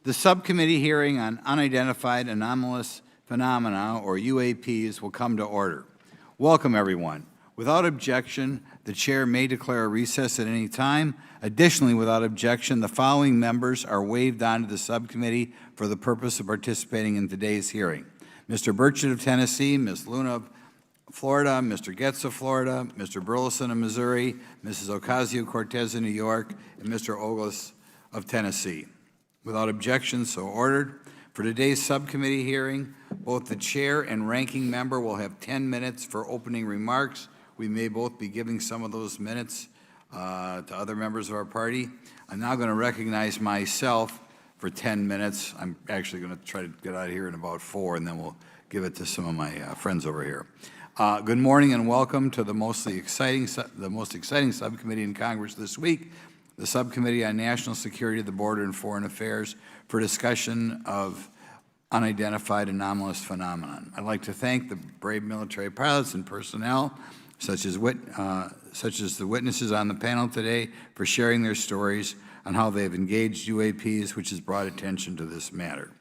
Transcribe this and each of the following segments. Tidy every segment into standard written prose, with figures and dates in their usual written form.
The subcommittee hearing on unidentified anomalous phenomena, or UAPs, will come to order. Welcome, everyone. Without objection, the chair may declare a recess at any time. Additionally, without objection, the following members are waived onto the subcommittee for the purpose of participating in today's hearing: Mr. Burchett of Tennessee, Ms. Luna of Florida, Mr. Getz of Florida, Mr. Burleson of Missouri, Mrs. Ocasio-Cortez of New York, and Mr. Ogles of Tennessee. Without objection, so ordered. For today's subcommittee hearing, both the chair and ranking member will have 10 minutes for opening remarks. We may both be giving some of those minutes to other members of our party. I'm now going to recognize myself for 10 minutes. I'm actually going to try to get out of here in about 4, and then we'll give it to some of my friends over here. Good morning and welcome to the most exciting subcommittee in Congress this week, the Subcommittee on National Security, the Border, and Foreign Affairs, for discussion of unidentified anomalous phenomenon. I'd like to thank the brave military pilots and personnel, such as the witnesses on the panel today, for sharing their stories on how they've engaged UAPs, which has brought attention to this matter.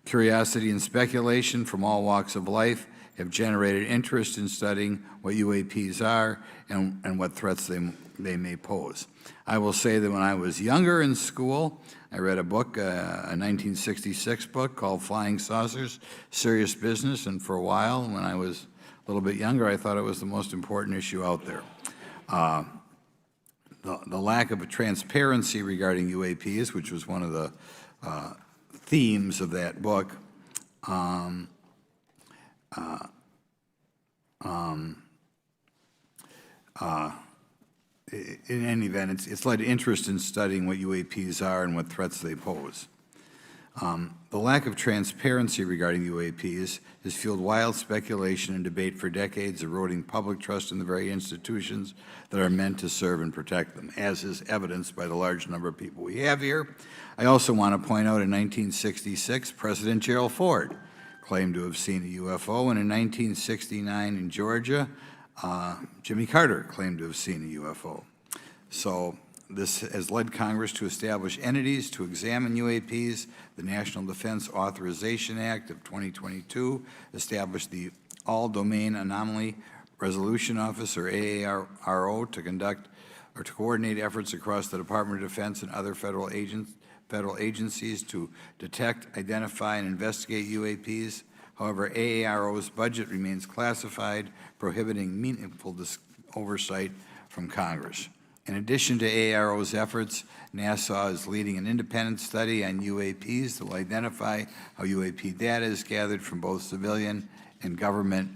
Curiosity and speculation from all walks of life have generated interest in studying what UAPs are and what threats they may pose. I will say that when I was younger in school, I read a book, a 1966 book called Flying Saucers, Serious Business, and for a while, when I was a little bit younger, I thought it was the most important issue out there. The lack of a transparency regarding UAPs, which was one of the themes of that book, in any event, it's led to interest in studying what UAPs are and what threats they pose. The lack of transparency regarding UAPs has fueled wild speculation and debate for decades, eroding public trust in the very institutions that are meant to serve and protect them, as is evidenced by the large number of people we have here. I also want to point out in 1966, President Gerald Ford claimed to have seen a UFO, and in 1969 in Georgia, Jimmy Carter claimed to have seen a UFO. So this has led Congress to establish entities to examine UAPs. The National Defense Authorization Act of 2022 established the All-Domain Anomaly Resolution Office, or AARO, to conduct or to coordinate efforts across the Department of Defense and other federal agencies to detect, identify, and investigate UAPs. However, AARO's budget remains classified, prohibiting meaningful oversight from Congress. In addition to AARO's efforts, NASA is leading an independent study on UAPs that will identify how UAP data is gathered from both civilian and government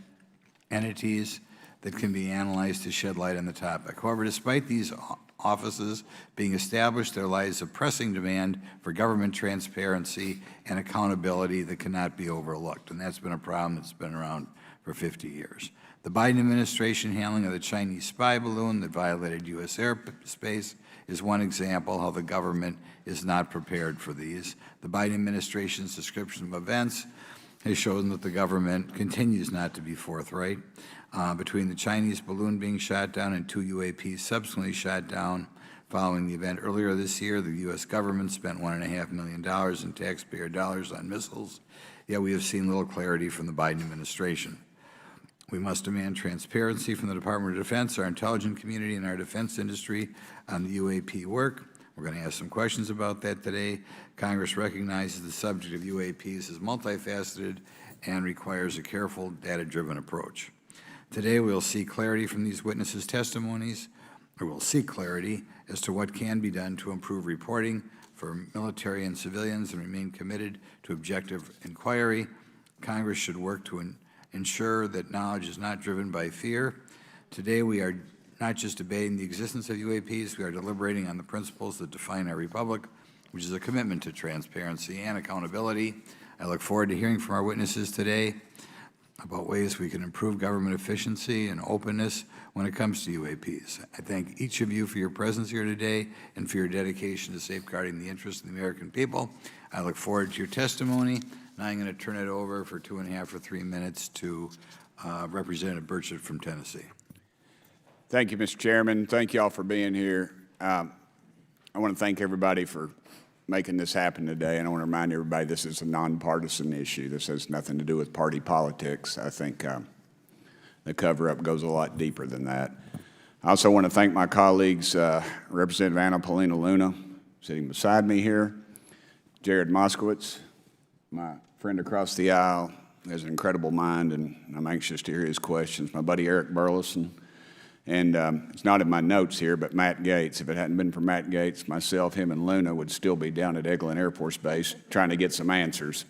entities that can be analyzed to shed light on the topic. However, despite these offices being established, there lies a pressing demand for government transparency and accountability that cannot be overlooked, and that's been a problem that's been around for 50 years. The Biden administration handling of the Chinese spy balloon that violated U.S. airspace is one example how the government is not prepared for these. The Biden administration's description of events has shown that the government continues not to be forthright. Between the Chinese balloon being shot down and 2 UAPs subsequently shot down following the event earlier this year, the U.S. government spent $1.5 million in taxpayer dollars on missiles, yet we have seen little clarity from the Biden administration. We must demand transparency from the Department of Defense, our intelligence community, and our defense industry on the UAP work. We're going to ask some questions about that today. Congress recognizes the subject of UAPs as multifaceted and requires a careful, data-driven approach. Today, we'll see clarity from these witnesses' testimonies, or we'll seek clarity as to what can be done to improve reporting for military and civilians and remain committed to objective inquiry. Congress should work to ensure that knowledge is not driven by fear. Today, we are not just debating the existence of UAPs, we are deliberating on the principles that define our republic, which is a commitment to transparency and accountability. I look forward to hearing from our witnesses today about ways we can improve government efficiency and openness when it comes to UAPs. I thank each of you for your presence here today and for your dedication to safeguarding the interests of the American people. I look forward to your testimony. Now I'm going to turn it over for 2.5 or 3 minutes to Representative Burchett from Tennessee. Thank you, Mr. Chairman. Thank you all for being here. I want to thank everybody for making this happen today, and I want to remind everybody this is a nonpartisan issue. This has nothing to do with party politics. I think the cover-up goes a lot deeper than that. I also want to thank my colleagues, Representative Anna Paulina Luna, sitting beside me here, Jared Moskowitz, my friend across the aisle, has an incredible mind, and I'm anxious to hear his questions. My buddy Eric Burleson, and it's not in my notes here, but Matt Gates. If it hadn't been for Matt Gates, myself, him, and Luna would still be down at Eglin Air Force Base trying to get some answers.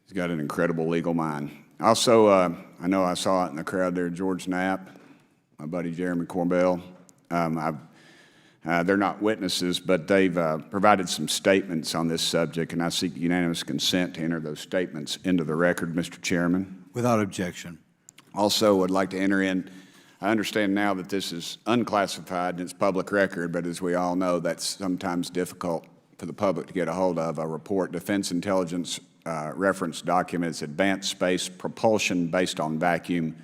He's got an incredible legal mind. Also, I know I saw it in the crowd there, George Knapp, my buddy Jeremy Corbell. They're not witnesses, but they've provided some statements on this subject, and I seek unanimous consent to enter those statements into the record, Mr. Chairman. Without objection. Also, would like to enter in, I understand now that this is unclassified and it's public record, but as we all know, that's sometimes difficult for the public to get a hold of. A report, Defense Intelligence Reference Documents, Advanced Space Propulsion Based on Vacuum,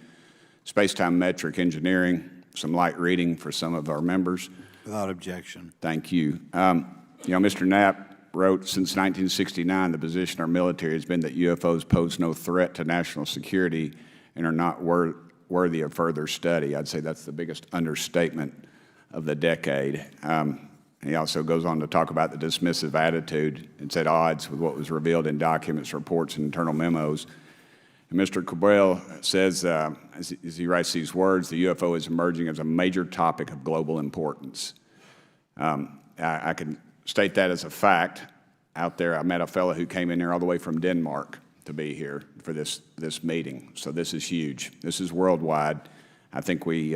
Space-Time Metric Engineering, some light reading for some of our members. Without objection. Thank you. Mr. Knapp wrote, since 1969, the position of our military has been that UFOs pose no threat to national security and are not worthy of further study. I'd say that's the biggest understatement of the decade. He also goes on to talk about the dismissive attitude. It's at odds with what was revealed in documents, reports, and internal memos. And Mr. Cabral says, as he writes these words, the UFO is emerging as a major topic of global importance. I can state that as a fact. Out there, I met a fellow who came in here all the way from Denmark to be here for this meeting. So this is huge. This is worldwide. I think we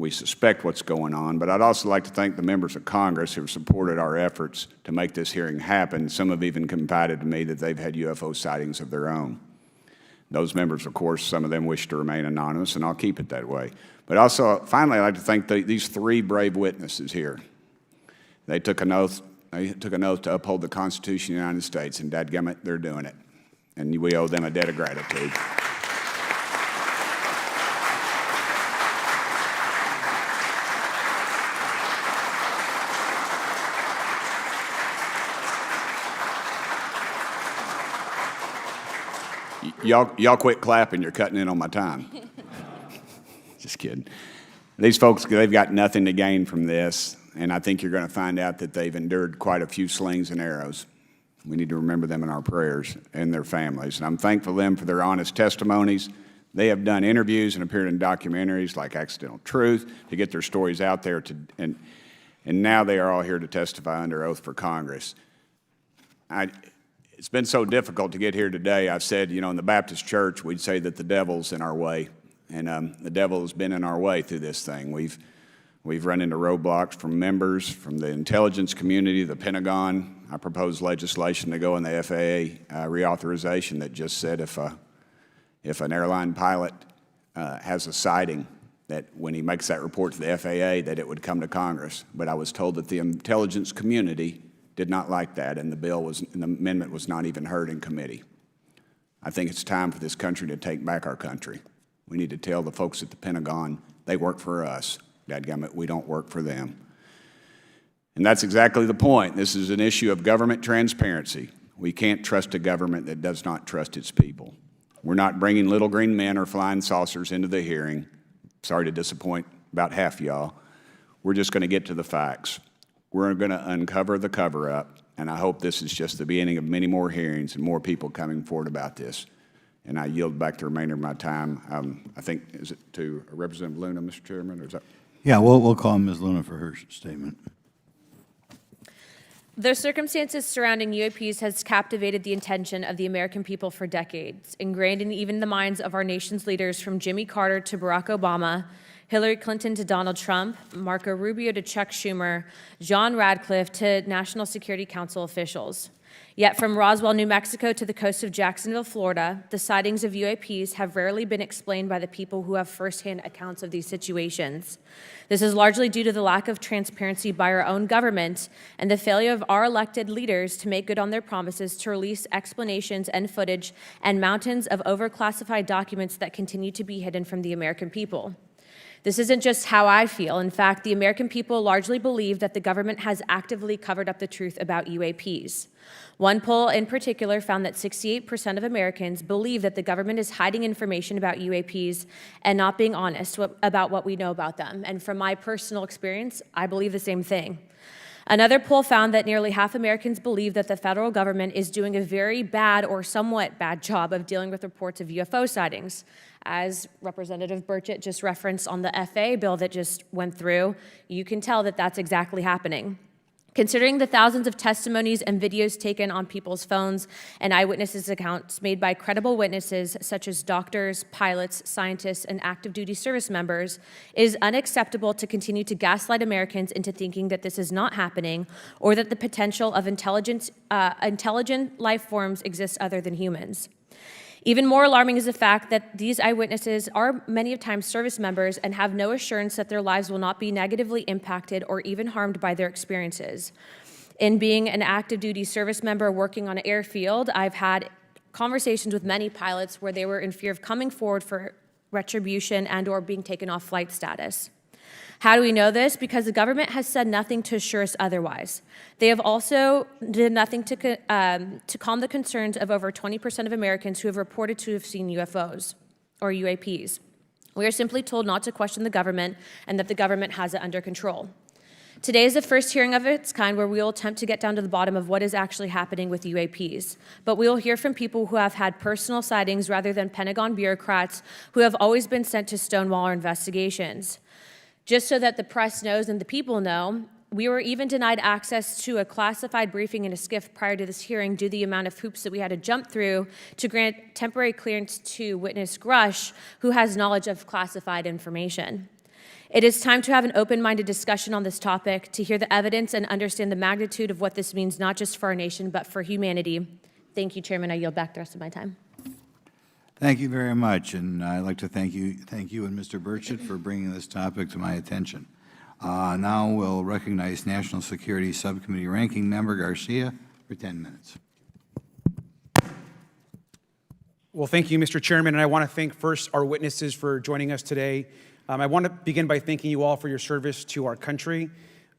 suspect what's going on, but I'd also like to thank the members of Congress who have supported our efforts to make this hearing happen. Some have even confided to me that they've had UFO sightings of their own. Those members, of course, some of them wish to remain anonymous, and I'll keep it that way. But also, finally, I'd like to thank these three brave witnesses here. They took an oath. They took an oath to uphold the Constitution of the United States, and dadgummit, they're doing it. And we owe them a debt of gratitude. Y'all quit clapping, you're cutting in on my time. Just kidding. These folks, they've got nothing to gain from this, and I think you're going to find out that they've endured quite a few slings and arrows. We need to remember them in our prayers and their families. And I'm thankful to them for their honest testimonies. They have done interviews and appeared in documentaries like Accidental Truth to get their stories out there, and now they are all here to testify under oath for Congress. It's been so difficult to get here today. I've said, in the Baptist church, we'd say that the devil's in our way. And the devil has been in our way through this thing. We've run into roadblocks from members, from the intelligence community, the Pentagon. I proposed legislation to go in the FAA reauthorization that just said if an airline pilot has a sighting, that when he makes that report to the FAA, that it would come to Congress. But I was told that the intelligence community did not like that, and the amendment was not even heard in committee. I think it's time for this country to take back our country. We need to tell the folks at the Pentagon they work for us. Dadgummit, we don't work for them. And that's exactly the point. This is an issue of government transparency. We can't trust a government that does not trust its people. We're not bringing little green men or flying saucers into the hearing. Sorry to disappoint about half y'all. We're just going to get to the facts. We're going to uncover the cover-up, and I hope this is just the beginning of many more hearings and more people coming forward about this. And I yield back the remainder of my time. I think, is it to Representative Luna, Mr. Chairman, or is that? Yeah, we'll call Ms. Luna for her statement. The circumstances surrounding UAPs has captivated the attention of the American people for decades, ingrained in even the minds of our nation's leaders from Jimmy Carter to Barack Obama, Hillary Clinton to Donald Trump, Marco Rubio to Chuck Schumer, John Radcliffe to National Security Council officials. Yet from Roswell, New Mexico to the coast of Jacksonville, Florida, the sightings of UAPs have rarely been explained by the people who have firsthand accounts of these situations. This is largely due to the lack of transparency by our own government and the failure of our elected leaders to make good on their promises to release explanations and footage and mountains of overclassified documents that continue to be hidden from the American people. This isn't just how I feel. In fact, the American people largely believe that the government has actively covered up the truth about UAPs. One poll in particular found that 68% of Americans believe that the government is hiding information about UAPs and not being honest about what we know about them. And from my personal experience, I believe the same thing. Another poll found that nearly half Americans believe that the federal government is doing a very bad or somewhat bad job of dealing with reports of UFO sightings. As Representative Burchett just referenced on the FAA bill that just went through, you can tell that that's exactly happening. Considering the thousands of testimonies and videos taken on people's phones and eyewitnesses' accounts made by credible witnesses such as doctors, pilots, scientists, and active duty service members, it is unacceptable to continue to gaslight Americans into thinking that this is not happening or that the potential of intelligent life forms exists other than humans. Even more alarming is the fact that these eyewitnesses are many of times service members and have no assurance that their lives will not be negatively impacted or even harmed by their experiences. In being an active duty service member working on an airfield, I've had conversations with many pilots where they were in fear of coming forward for retribution and or being taken off flight status. How do we know this? Because the government has said nothing to assure us otherwise. They have also did nothing to calm the concerns of over 20% of Americans who have reported to have seen UFOs or UAPs. We are simply told not to question the government and that the government has it under control. Today is the first hearing of its kind where we will attempt to get down to the bottom of what is actually happening with UAPs. But we will hear from people who have had personal sightings rather than Pentagon bureaucrats who have always been sent to stonewall our investigations. Just so that the press knows and the people know, we were even denied access to a classified briefing in a SCIF prior to this hearing due to the amount of hoops that we had to jump through to grant temporary clearance to witness Grusch, who has knowledge of classified information. It is time to have an open-minded discussion on this topic, to hear the evidence and understand the magnitude of what this means not just for our nation, but for humanity. Thank you, Chairman. I yield back the rest of my time. Thank you very much, and I'd like to thank you and Mr. Burchett for bringing this topic to my attention. Now we'll recognize National Security Subcommittee Ranking Member Garcia for 10 minutes. Well, thank you, Mr. Chairman, and I want to thank first our witnesses for joining us today. I want to begin by thanking you all for your service to our country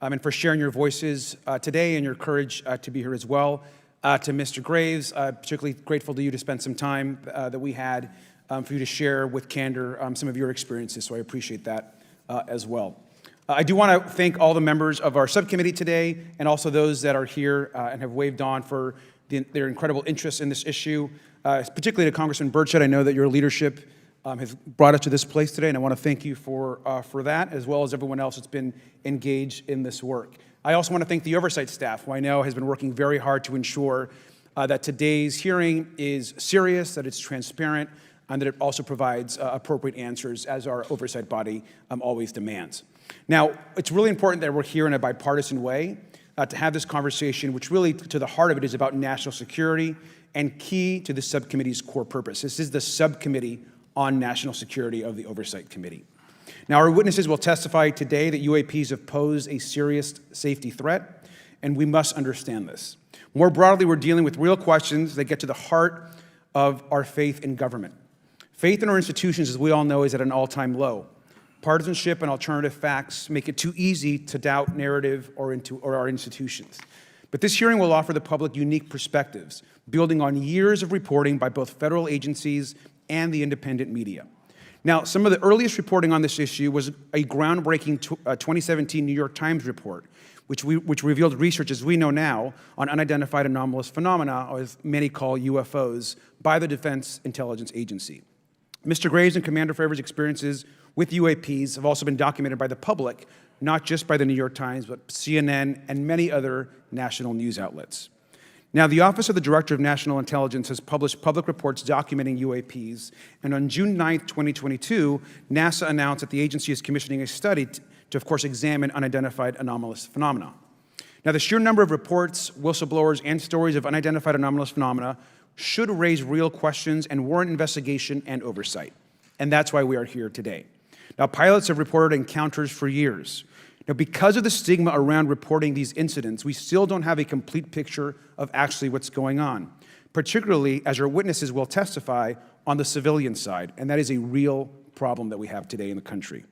and for sharing your voices today and your courage to be here as well. To Mr. Graves, particularly grateful to you to spend some time that we had for you to share with candor some of your experiences, so I appreciate that as well. I do want to thank all the members of our subcommittee today and also those that are here and have waved on for their incredible interest in this issue, particularly to Congressman Burchett. I know that your leadership has brought us to this place today, and I want to thank you for that, as well as everyone else that's been engaged in this work. I also want to thank the oversight staff, who I know has been working very hard to ensure that today's hearing is serious, that it's transparent, and that it also provides appropriate answers, as our oversight body always demands. Now, it's really important that we're here in a bipartisan way to have this conversation, which really, to the heart of it, is about national security and key to the subcommittee's core purpose. This is the subcommittee on national security of the Oversight Committee. Now, our witnesses will testify today that UAPs have posed a serious safety threat, and we must understand this. More broadly, we're dealing with real questions that get to the heart of our faith in government. Faith in our institutions, as we all know, is at an all-time low. Partisanship and alternative facts make it too easy to doubt narrative or our institutions. But this hearing will offer the public unique perspectives, building on years of reporting by both federal agencies and the independent media. Now, some of the earliest reporting on this issue was a groundbreaking 2017 New York Times report, which revealed research, as we know now, on unidentified anomalous phenomena, or as many call UFOs, by the Defense Intelligence Agency. Mr. Graves and Commander Favor's experiences with UAPs have also been documented by the public, not just by the New York Times, but CNN and many other national news outlets. Now, the Office of the Director of National Intelligence has published public reports documenting UAPs, and on June 9th, 2022, NASA announced that the agency is commissioning a study to, of course, examine unidentified anomalous phenomena. Now, the sheer number of reports, whistleblowers, and stories of unidentified anomalous phenomena should raise real questions and warrant investigation and oversight, and that's why we are here today. Now, pilots have reported encounters for years. Now, because of the stigma around reporting these incidents, we still don't have a complete picture of actually what's going on, particularly as our witnesses will testify on the civilian side, and that is a real problem that we have today in the country.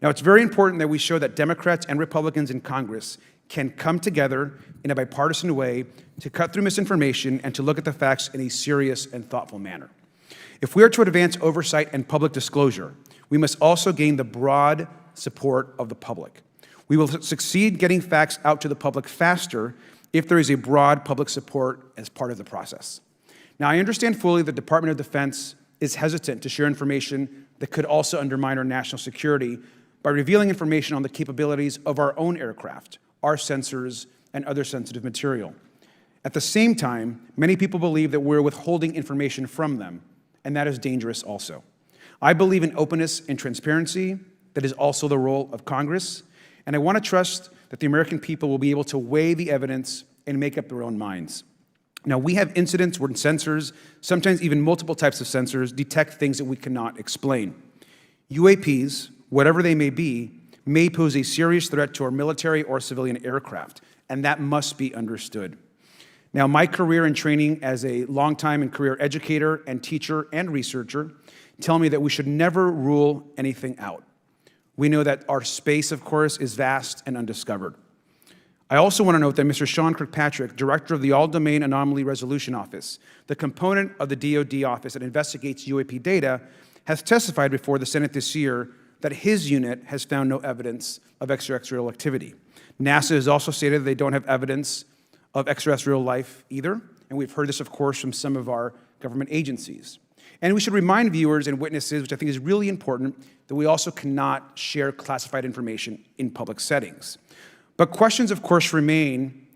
Now, it's very important that we show that Democrats and Republicans in Congress can come together in a bipartisan way to cut through misinformation and to look at the facts in a serious and thoughtful manner. If we are to advance oversight and public disclosure, we must also gain the broad support of the public. We will succeed getting facts out to the public faster if there is a broad public support as part of the process. Now, I understand fully the Department of Defense is hesitant to share information that could also undermine our national security by revealing information on the capabilities of our own aircraft, our sensors, and other sensitive material. At the same time, many people believe that we're withholding information from them, and that is dangerous also. I believe in openness and transparency. That is also the role of Congress, and I want to trust that the American people will be able to weigh the evidence and make up their own minds. Now, we have incidents where sensors, sometimes even multiple types of sensors, detect things that we cannot explain. UAPs, whatever they may be, may pose a serious threat to our military or civilian aircraft, and that must be understood. Now, my career and training as a longtime and career educator and teacher and researcher tell me that we should never rule anything out. We know that our space, of course, is vast and undiscovered. I also want to note that Mr. Sean Kirkpatrick, director of the All-Domain Anomaly Resolution Office, the component of the DoD office that investigates UAP data, has testified before the Senate this year that his unit has found no evidence of extraterrestrial activity. NASA has also stated that they don't have evidence of extraterrestrial life either, and we've heard this, of course, from some of our government agencies. And we should remind viewers and witnesses, which I think is really important, that we also cannot share classified information in public settings. But questions, of course, remain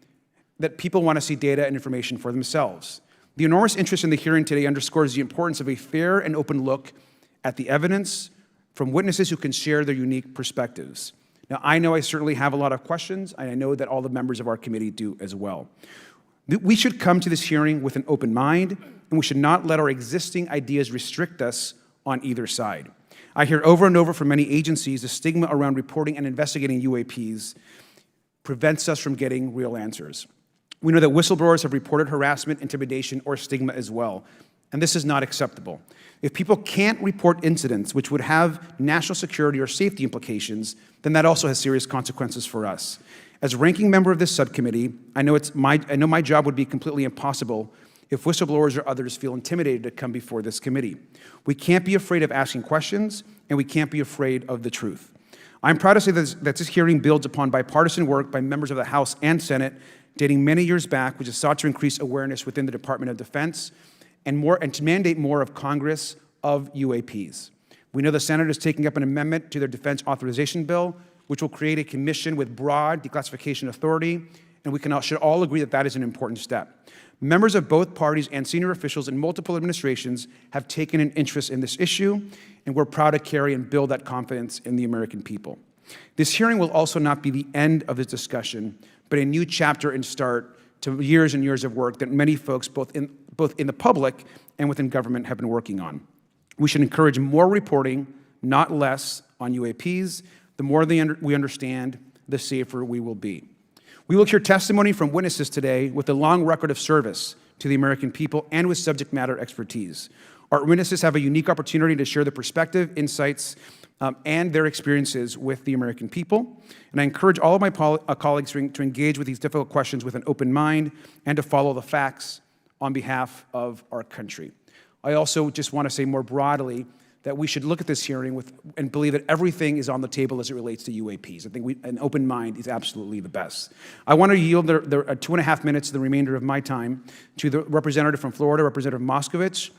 that people want to see data and information for themselves. The enormous interest in the hearing today underscores the importance of a fair and open look at the evidence from witnesses who can share their unique perspectives. Now, I know I certainly have a lot of questions, and I know that all the members of our committee do as well. We should come to this hearing with an open mind, and we should not let our existing ideas restrict us on either side. I hear over and over from many agencies the stigma around reporting and investigating UAPs prevents us from getting real answers. We know that whistleblowers have reported harassment, intimidation, or stigma as well, and this is not acceptable. If people can't report incidents which would have national security or safety implications, then that also has serious consequences for us. As ranking member of this subcommittee, I know my job would be completely impossible if whistleblowers or others feel intimidated to come before this committee. We can't be afraid of asking questions, and we can't be afraid of the truth. I'm proud to say that this hearing builds upon bipartisan work by members of the House and Senate dating many years back, which has sought to increase awareness within the Department of Defense and to mandate more of Congress of UAPs. We know the Senate is taking up an amendment to their defense authorization bill, which will create a commission with broad declassification authority, and we should all agree that that is an important step. Members of both parties and senior officials in multiple administrations have taken an interest in this issue, and we're proud to carry and build that confidence in the American people. This hearing will also not be the end of this discussion, but a new chapter and start to years and years of work that many folks, both in the public and within government, have been working on. We should encourage more reporting, not less, on UAPs. The more we understand, the safer we will be. We will hear testimony from witnesses today with a long record of service to the American people and with subject matter expertise. Our witnesses have a unique opportunity to share their perspective, insights, and their experiences with the American people. And I encourage all of my colleagues to engage with these difficult questions with an open mind and to follow the facts on behalf of our country. I also just want to say more broadly that we should look at this hearing and believe that everything is on the table as it relates to UAPs. I think an open mind is absolutely the best. I want to yield the 2.5 minutes, the remainder of my time, to the representative from Florida, Representative Moskowitz,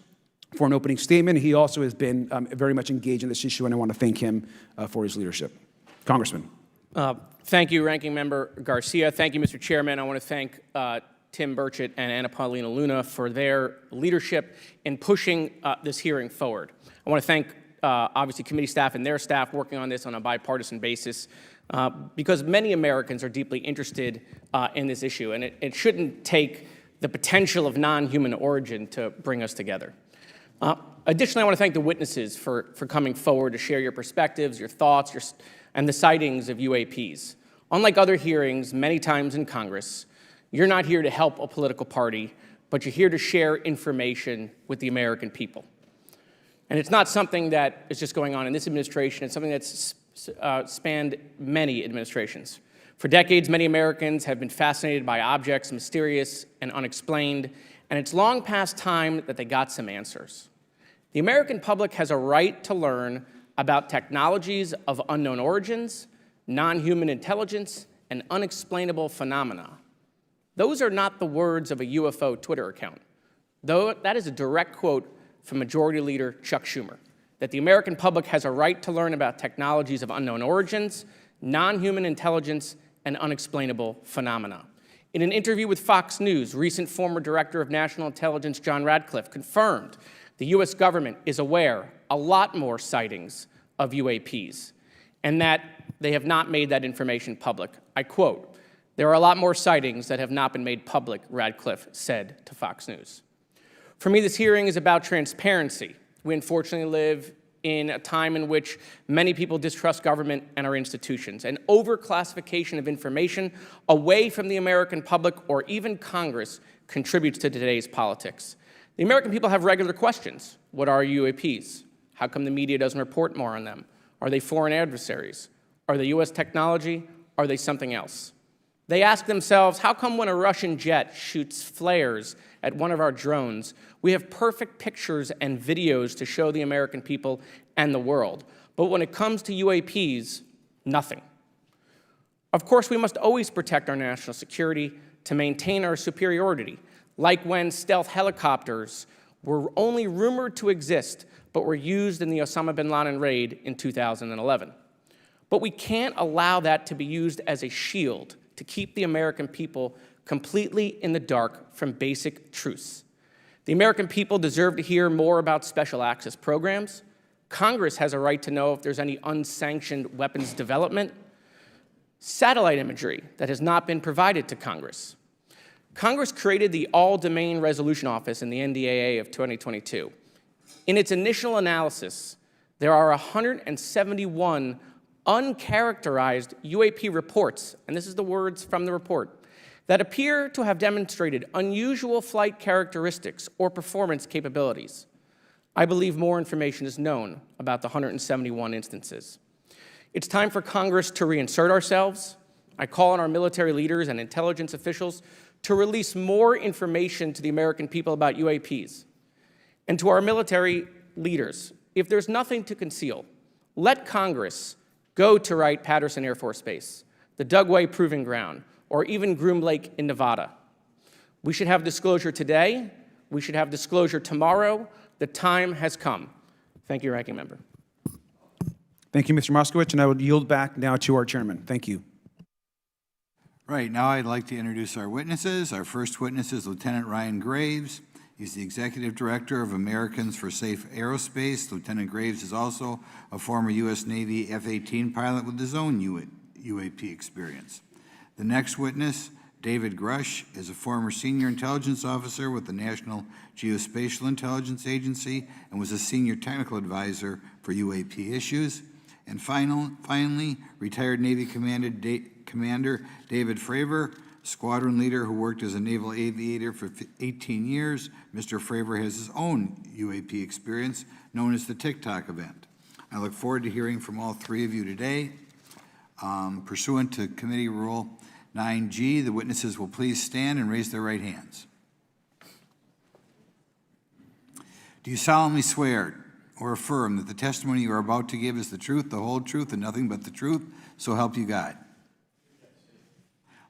for an opening statement. He also has been very much engaged in this issue, and I want to thank him for his leadership. Congressman. Thank you, Ranking Member Garcia. Thank you, Mr. Chairman. I want to thank Tim Burchett and Anna Paulina Luna for their leadership in pushing this hearing forward. I want to thank, obviously, committee staff and their staff working on this on a bipartisan basis because many Americans are deeply interested in this issue, and it shouldn't take the potential of non-human origin to bring us together. Additionally, I want to thank the witnesses for coming forward to share your perspectives, your thoughts, and the sightings of UAPs. Unlike other hearings many times in Congress, you're not here to help a political party, but you're here to share information with the American people. And it's not something that is just going on in this administration. It's something that's spanned many administrations. For decades, many Americans have been fascinated by objects mysterious and unexplained, and it's long past time that they got some answers. The American public has a right to learn about technologies of unknown origins, non-human intelligence, and unexplainable phenomena. Those are not the words of a UFO Twitter account, though that is a direct quote from Majority Leader Chuck Schumer, that the American public has a right to learn about technologies of unknown origins, non-human intelligence, and unexplainable phenomena. In an interview with Fox News, recent former Director of National Intelligence John Radcliffe confirmed the U.S. government is aware a lot more sightings of UAPs, and that they have not made that information public. I quote, "There are a lot more sightings that have not been made public," Radcliffe said to Fox News. For me, this hearing is about transparency. We unfortunately live in a time in which many people distrust government and our institutions, and overclassification of information away from the American public or even Congress contributes to today's politics. The American people have regular questions. What are UAPs? How come the media doesn't report more on them? Are they foreign adversaries? Are they U.S. technology? Are they something else? They ask themselves, how come when a Russian jet shoots flares at one of our drones, we have perfect pictures and videos to show the American people and the world, but when it comes to UAPs, nothing? Of course, we must always protect our national security to maintain our superiority, like when stealth helicopters were only rumored to exist, but were used in the Osama bin Laden raid in 2011. But we can't allow that to be used as a shield to keep the American people completely in the dark from basic truths. The American people deserve to hear more about special access programs. Congress has a right to know if there's any unsanctioned weapons development. Satellite imagery that has not been provided to Congress. Congress created the All-Domain Resolution Office in the NDAA of 2022. In its initial analysis, there are 171 uncharacterized UAP reports, and this is the words from the report, that appear to have demonstrated unusual flight characteristics or performance capabilities. I believe more information is known about the 171 instances. It's time for Congress to reinsert ourselves. I call on our military leaders and intelligence officials to release more information to the American people about UAPs. And to our military leaders, if there's nothing to conceal, let Congress go to Wright-Patterson Air Force Base, the Dugway Proving Ground, or even Groom Lake in Nevada. We should have disclosure today. We should have disclosure tomorrow. The time has come. Thank you, Ranking Member. Thank you, Mr. Moskowitz, and I will yield back now to our chairman. Thank you. Right, now I'd like to introduce our witnesses. Our first witness is Lieutenant Ryan Graves. He's the Executive Director of Americans for Safe Aerospace. Lieutenant Graves is also a former U.S. Navy F-18 pilot with his own UAP experience. The next witness, David Grusch, is a former senior intelligence officer with the National Geospatial Intelligence Agency and was a senior technical advisor for UAP issues. And finally, retired Navy Commander David Fravor, squadron leader who worked as a naval aviator for 18 years. Mr. Fravor has his own UAP experience, known as the TikTok event. I look forward to hearing from all three of you today. Pursuant to Committee Rule 9G, the witnesses will please stand and raise their right hands. Do you solemnly swear or affirm that the testimony you are about to give is the truth, the whole truth, and nothing but the truth, so help you God?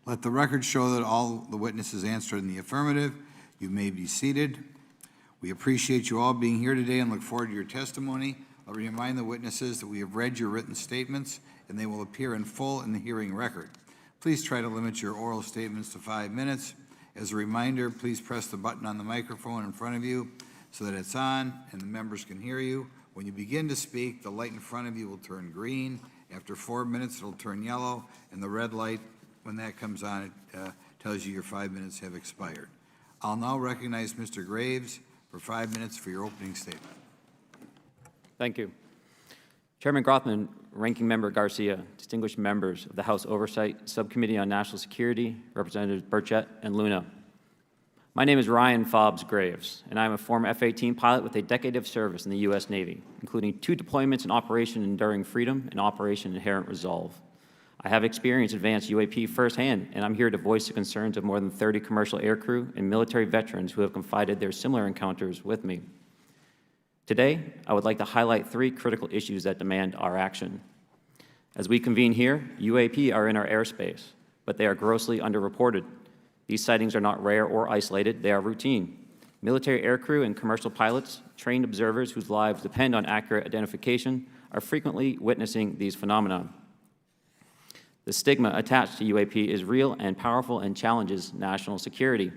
Let the record show that all the witnesses answered in the affirmative. You may be seated. We appreciate you all being here today and look forward to your testimony. I'll remind the witnesses that we have read your written statements and they will appear in full in the hearing record. Please try to limit your oral statements to 5 minutes. As a reminder, please press the button on the microphone in front of you so that it's on and the members can hear you. When you begin to speak, the light in front of you will turn green. After 4 minutes, it'll turn yellow, and the red light, when that comes on, it tells you your 5 minutes have expired. I'll now recognize Mr. Graves for 5 minutes for your opening statement. Thank you. Chairman Grothman, Ranking Member Garcia, distinguished members of the House Oversight Subcommittee on National Security, Representatives Burchett and Luna. My name is Ryan Fobbs Graves, and I am a former F-18 pilot with a decade of service in the U.S. Navy, including 2 deployments in Operation Enduring Freedom and Operation Inherent Resolve. I have experienced advanced UAP firsthand, and I'm here to voice the concerns of more than 30 commercial aircrew and military veterans who have confided their similar encounters with me. Today, I would like to highlight 3 critical issues that demand our action. As we convene here, UAP are in our airspace, but they are grossly underreported. These sightings are not rare or isolated, they are routine. Military aircrew and commercial pilots, trained observers whose lives depend on accurate identification, are frequently witnessing these phenomena. The stigma attached to UAP is real and powerful and challenges national security.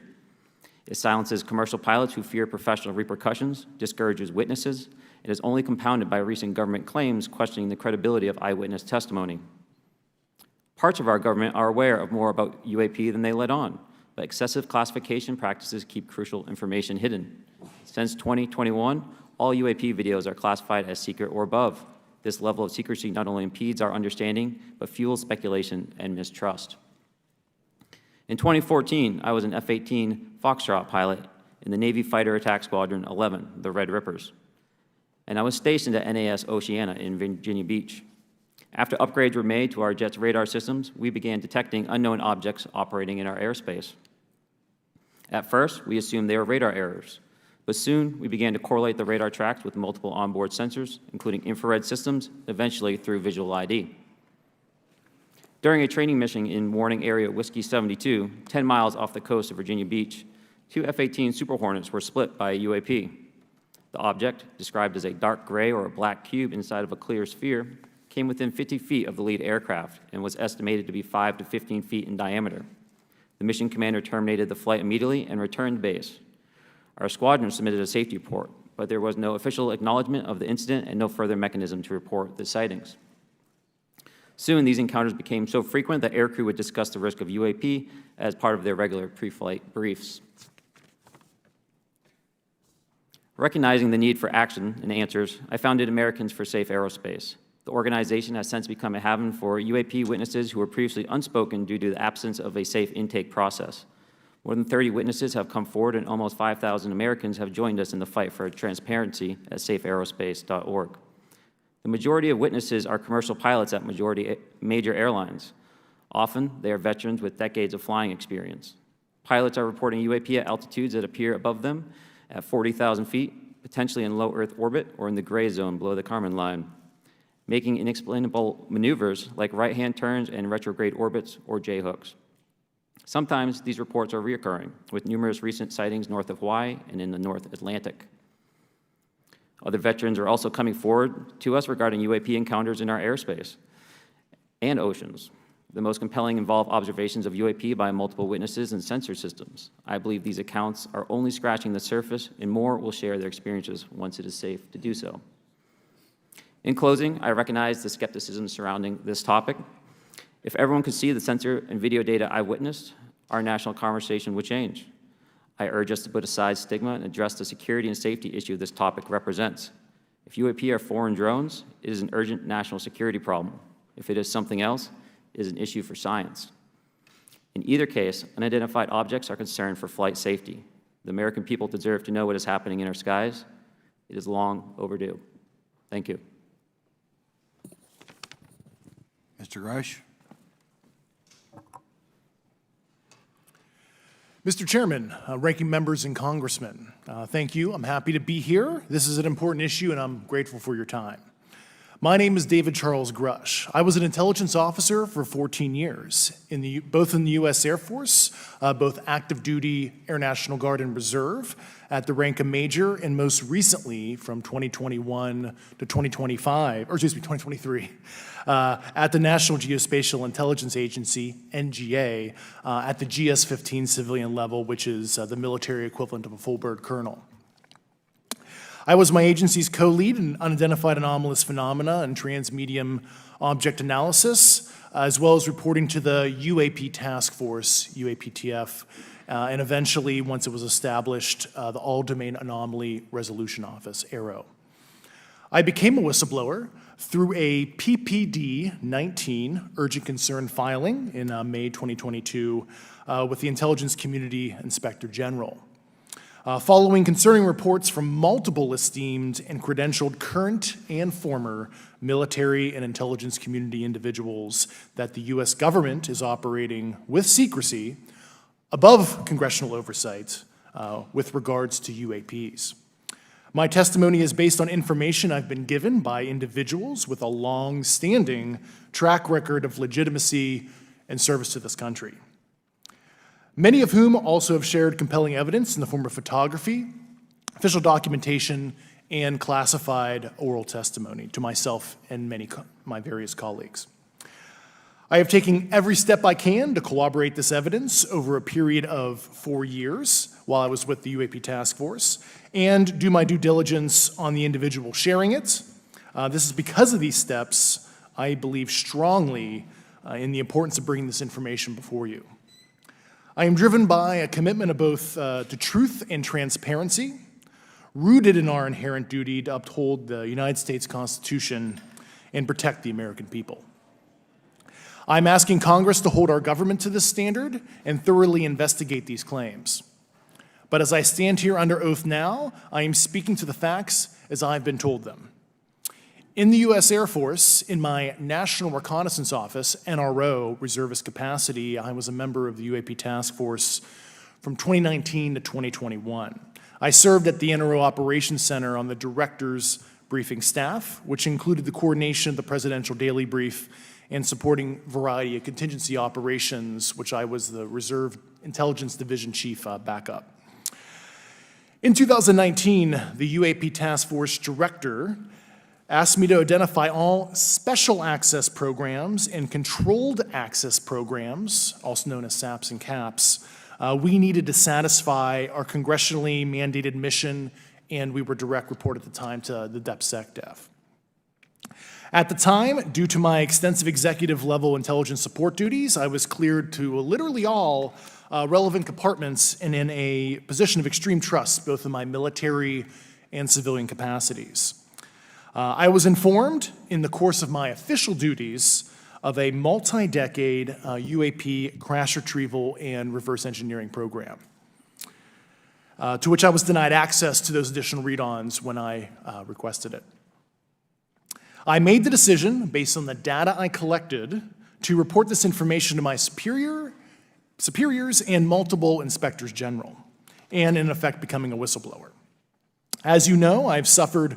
It silences commercial pilots who fear professional repercussions, discourages witnesses, and is only compounded by recent government claims questioning the credibility of eyewitness testimony. Parts of our government are aware of more about UAP than they let on, but excessive classification practices keep crucial information hidden. Since 2021, all UAP videos are classified as secret or above. This level of secrecy not only impedes our understanding, but fuels speculation and mistrust. In 2014, I was an F-18 Foxtrot pilot in the Navy Fighter Attack Squadron 11, the Red Rippers, and I was stationed at NAS Oceana in Virginia Beach. After upgrades were made to our jet's radar systems, we began detecting unknown objects operating in our airspace. At first, we assumed they were radar errors, but soon we began to correlate the radar tracks with multiple onboard sensors, including infrared systems, eventually through visual ID. During a training mission in Warning Area Whiskey 72, 10 miles off the coast of Virginia Beach, 2 F-18 Super Hornets were split by a UAP. The object, described as a dark gray or a black cube inside of a clear sphere, came within 50 feet of the lead aircraft and was estimated to be 5 to 15 feet in diameter. The mission commander terminated the flight immediately and returned to base. Our squadron submitted a safety report, but there was no official acknowledgement of the incident and no further mechanism to report the sightings. Soon, these encounters became so frequent that aircrew would discuss the risk of UAP as part of their regular pre-flight briefs. Recognizing the need for action and answers, I founded Americans for Safe Aerospace. The organization has since become a haven for UAP witnesses who were previously unspoken due to the absence of a safe intake process. More than 30 witnesses have come forward, and almost 5,000 Americans have joined us in the fight for transparency at safeaerospace.org. The majority of witnesses are commercial pilots at major airlines. Often, they are veterans with decades of flying experience. Pilots are reporting UAP at altitudes that appear above them at 40,000 feet, potentially in low Earth orbit or in the gray zone below the Kármán line, making inexplainable maneuvers like right-hand turns and retrograde orbits or J-hooks. Sometimes these reports are reoccurring, with numerous recent sightings north of Hawaii and in the North Atlantic. Other veterans are also coming forward to us regarding UAP encounters in our airspace and oceans. The most compelling involve observations of UAP by multiple witnesses and sensor systems. I believe these accounts are only scratching the surface, and more will share their experiences once it is safe to do so. In closing, I recognize the skepticism surrounding this topic. If everyone could see the sensor and video data I witnessed, our national conversation would change. I urge us to put aside stigma and address the security and safety issue this topic represents. If UAP are foreign drones, it is an urgent national security problem. If it is something else, it is an issue for science. In either case, unidentified objects are concerned for flight safety. The American people deserve to know what is happening in our skies. It is long overdue. Thank you. Mr. Grusch? Mr. Chairman, ranking members and congressmen, thank you. I'm happy to be here. This is an important issue, and I'm grateful for your time. My name is David Charles Grusch. I was an intelligence officer for 14 years, both in the U.S. Air Force, both active duty, Air National Guard, and Reserve, at the rank of major, and most recently from 2021 to 2023, at the National Geospatial Intelligence Agency, NGA, at the GS-15 civilian level, which is the military equivalent of a full bird colonel. I was my agency's co-lead in unidentified anomalous phenomena and transmedium object analysis, as well as reporting to the UAP task force, UAPTF, and eventually, once it was established, the All Domain Anomaly Resolution Office, AARO. I became a whistleblower through a PPD 19 urgent concern filing in May 2022 with the Intelligence Community Inspector General. Following concerning reports from multiple esteemed and credentialed current and former military and intelligence community individuals that the U.S. government is operating with secrecy above congressional oversight with regards to UAPs. My testimony is based on information I've been given by individuals with a long-standing track record of legitimacy and service to this country, many of whom also have shared compelling evidence in the form of photography, official documentation, and classified oral testimony to myself and my various colleagues. I have taken every step I can to corroborate this evidence over a period of 4 years while I was with the UAP Task Force and do my due diligence on the individual sharing it. This is because of these steps, I believe strongly in the importance of bringing this information before you. I am driven by a commitment of both to truth and transparency, rooted in our inherent duty to uphold the United States Constitution and protect the American people. I'm asking Congress to hold our government to this standard and thoroughly investigate these claims. But as I stand here under oath now, I am speaking to the facts as I've been told them. In the U.S. Air Force, in my National Reconnaissance Office, NRO, reservist capacity, I was a member of the UAP Task Force from 2019 to 2021. I served at the NRO Operations Center on the Director's Briefing staff, which included the coordination of the Presidential Daily Brief and supporting variety of contingency operations, which I was the Reserve Intelligence Division Chief backup. In 2019, the UAP Task Force Director asked me to identify all special access programs and controlled access programs, also known as SAPs and CAPs, we needed to satisfy our congressionally mandated mission, and we were direct report at the time to the DepSecDef. At the time, due to my extensive executive level intelligence support duties, I was cleared to literally all relevant compartments and in a position of extreme trust, both in my military and civilian capacities. I was informed in the course of my official duties of a multi-decade UAP crash retrieval and reverse engineering program, to which I was denied access to those additional read-ons when I requested it. I made the decision, based on the data I collected, to report this information to my superiors and multiple inspectors general, and in effect becoming a whistleblower. As you know, I've suffered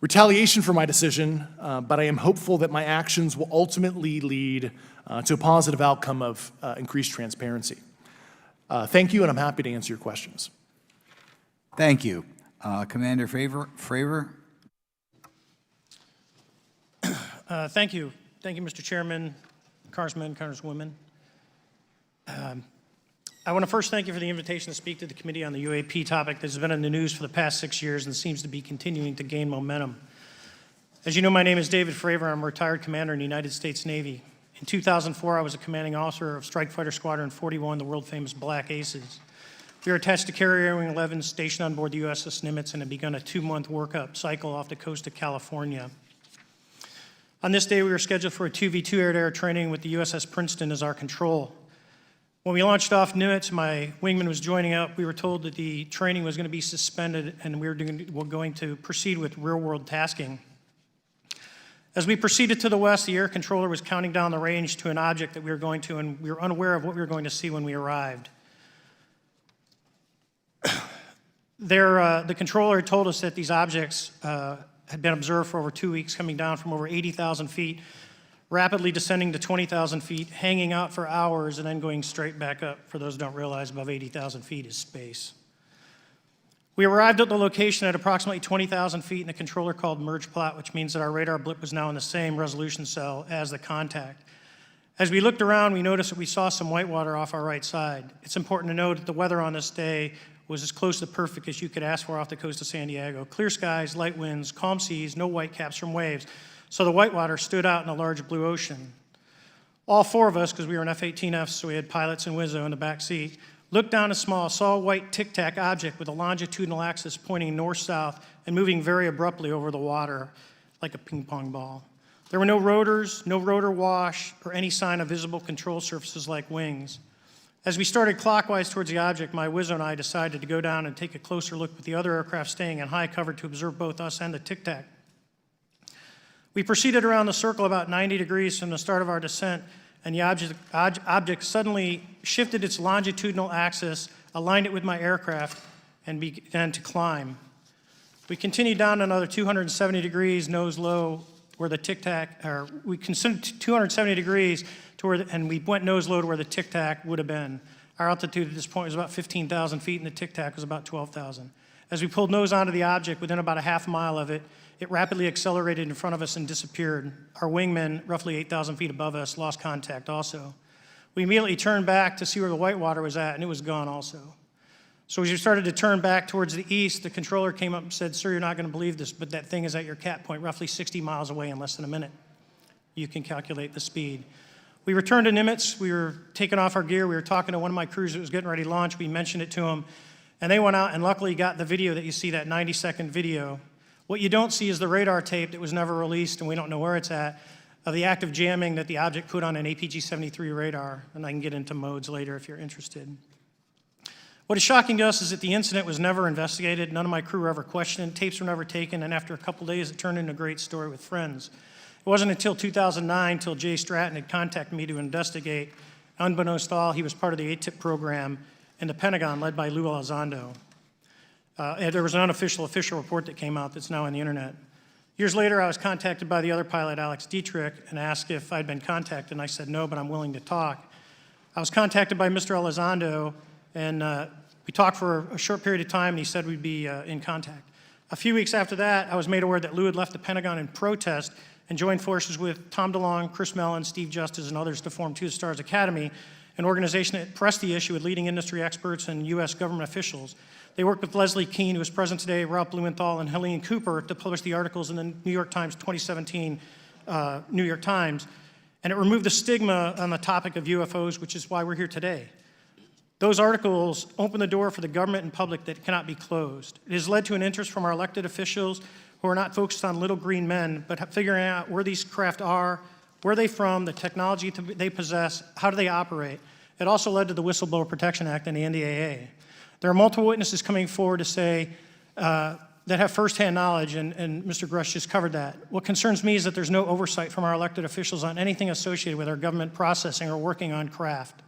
retaliation for my decision, but I am hopeful that my actions will ultimately lead to a positive outcome of increased transparency. Thank you, and I'm happy to answer your questions. Thank you. Commander Fravor? Thank you. Thank you, Mr. Chairman, Congressmen, Congresswomen. I want to first thank you for the invitation to speak to the committee on the UAP topic that has been in the news for the past 6 years and seems to be continuing to gain momentum. As you know, my name is David Fravor. I'm a retired commander in the United States Navy. In 2004, I was a commanding officer of Strike Fighter Squadron 41, the world-famous Black Aces. We were attached to Carrier Wing 11, stationed on board the USS Nimitz, and had begun a 2-month workup cycle off the coast of California. On this day, we were scheduled for a 2v2 air-to-air training with the USS Princeton as our control. When we launched off Nimitz, my wingman was joining up. We were told that the training was going to be suspended and we were going to proceed with real-world tasking. As we proceeded to the west, the air controller was counting down the range to an object that we were going to, and we were unaware of what we were going to see when we arrived. The controller had told us that these objects had been observed for over 2 weeks, coming down from over 80,000 feet, rapidly descending to 20,000 feet, hanging out for hours, and then going straight back up. For those who don't realize, above 80,000 feet is space. We arrived at the location at approximately 20,000 feet, and the controller called merge plot, which means that our radar blip was now in the same resolution cell as the contact. As we looked around, we noticed that we saw some whitewater off our right side. It's important to note that the weather on this day was as close to perfect as you could ask for off the coast of San Diego. Clear skies, light winds, calm seas, no whitecaps from waves. So the whitewater stood out in a large blue ocean. All 4 of us, because we were in F-18Fs, so we had pilots and Wizzo in the back seat, Looked down a small, saw a white tic-tac object with a longitudinal axis pointing north-south and moving very abruptly over the water like a ping pong ball. There were no rotors, no rotor wash, or any sign of visible control surfaces like wings. As we started clockwise towards the object, my Wizzo and I decided to go down and take a closer look with the other aircraft staying in high cover to observe both us and the tic-tac. We proceeded around the circle about 90 degrees from the start of our descent, and the object suddenly shifted its longitudinal axis, aligned it with my aircraft, and began to climb. We continued down another 270 degrees, nose low, where the tic-tac, or we considered 270 degrees to where, and we went nose low to where the tic-tac would have been. Our altitude at this point was about 15,000 feet, and the tic-tac was about 12,000. As we pulled nose onto the object, within about a half mile of it, it rapidly accelerated in front of us and disappeared. Our wingmen, roughly 8,000 feet above us, lost contact also. We immediately turned back to see where the white water was at, and it was gone also. So as we started to turn back towards the east, the controller came up and said, "Sir, you're not going to believe this, but that thing is at your cat point roughly 60 miles away in less than a minute." You can calculate the speed. We returned to Nimitz. We were taking off our gear. We were talking to one of my crews that was getting ready to launch. We mentioned it to them, and they went out and luckily got the video that you see, that 90-second video. What you don't see is the radar tape that was never released, and we don't know where it's at, of the active jamming that the object put on an APG-73 radar, and I can get into modes later if you're interested. What is shocking to us is that the incident was never investigated. None of my crew were ever questioned. Tapes were never taken, and after a couple days, it turned into a great story with friends. It wasn't until 2009 until Jay Stratton had contacted me to investigate. Unbeknownst to all, he was part of the ATIP program in the Pentagon led by Lou Elizondo. There was an unofficial official report that came out that's now on the internet. Years later, I was contacted by the other pilot, Alex Dietrich, and asked if I'd been contacted, and I said no, but I'm willing to talk. I was contacted by Mr. Elizondo, and we talked for a short period of time, and he said we'd be in contact. A few weeks after that, I was made aware that Lou had left the Pentagon in protest and joined forces with Tom DeLonge, Chris Mellon, Steve Justice, and others to form Two Stars Academy, an organization that pressed the issue with leading industry experts and U.S. government officials. They worked with Leslie Keene, who is present today, Ralph Blumenthal, and Helene Cooper to publish the articles in the New York Times 2017 New York Times, and it removed the stigma on the topic of UFOs, which is why we're here today. Those articles open the door for the government and public that cannot be closed. It has led to an interest from our elected officials who are not focused on little green men, but figuring out where these craft are, where they're from, the technology they possess, how do they operate. It also led to the Whistleblower Protection Act and the NDAA. There are multiple witnesses coming forward to say that have firsthand knowledge, and Mr. Grusch just covered that. What concerns me is that there's no oversight from our elected officials on anything associated with our government processing or working on craft.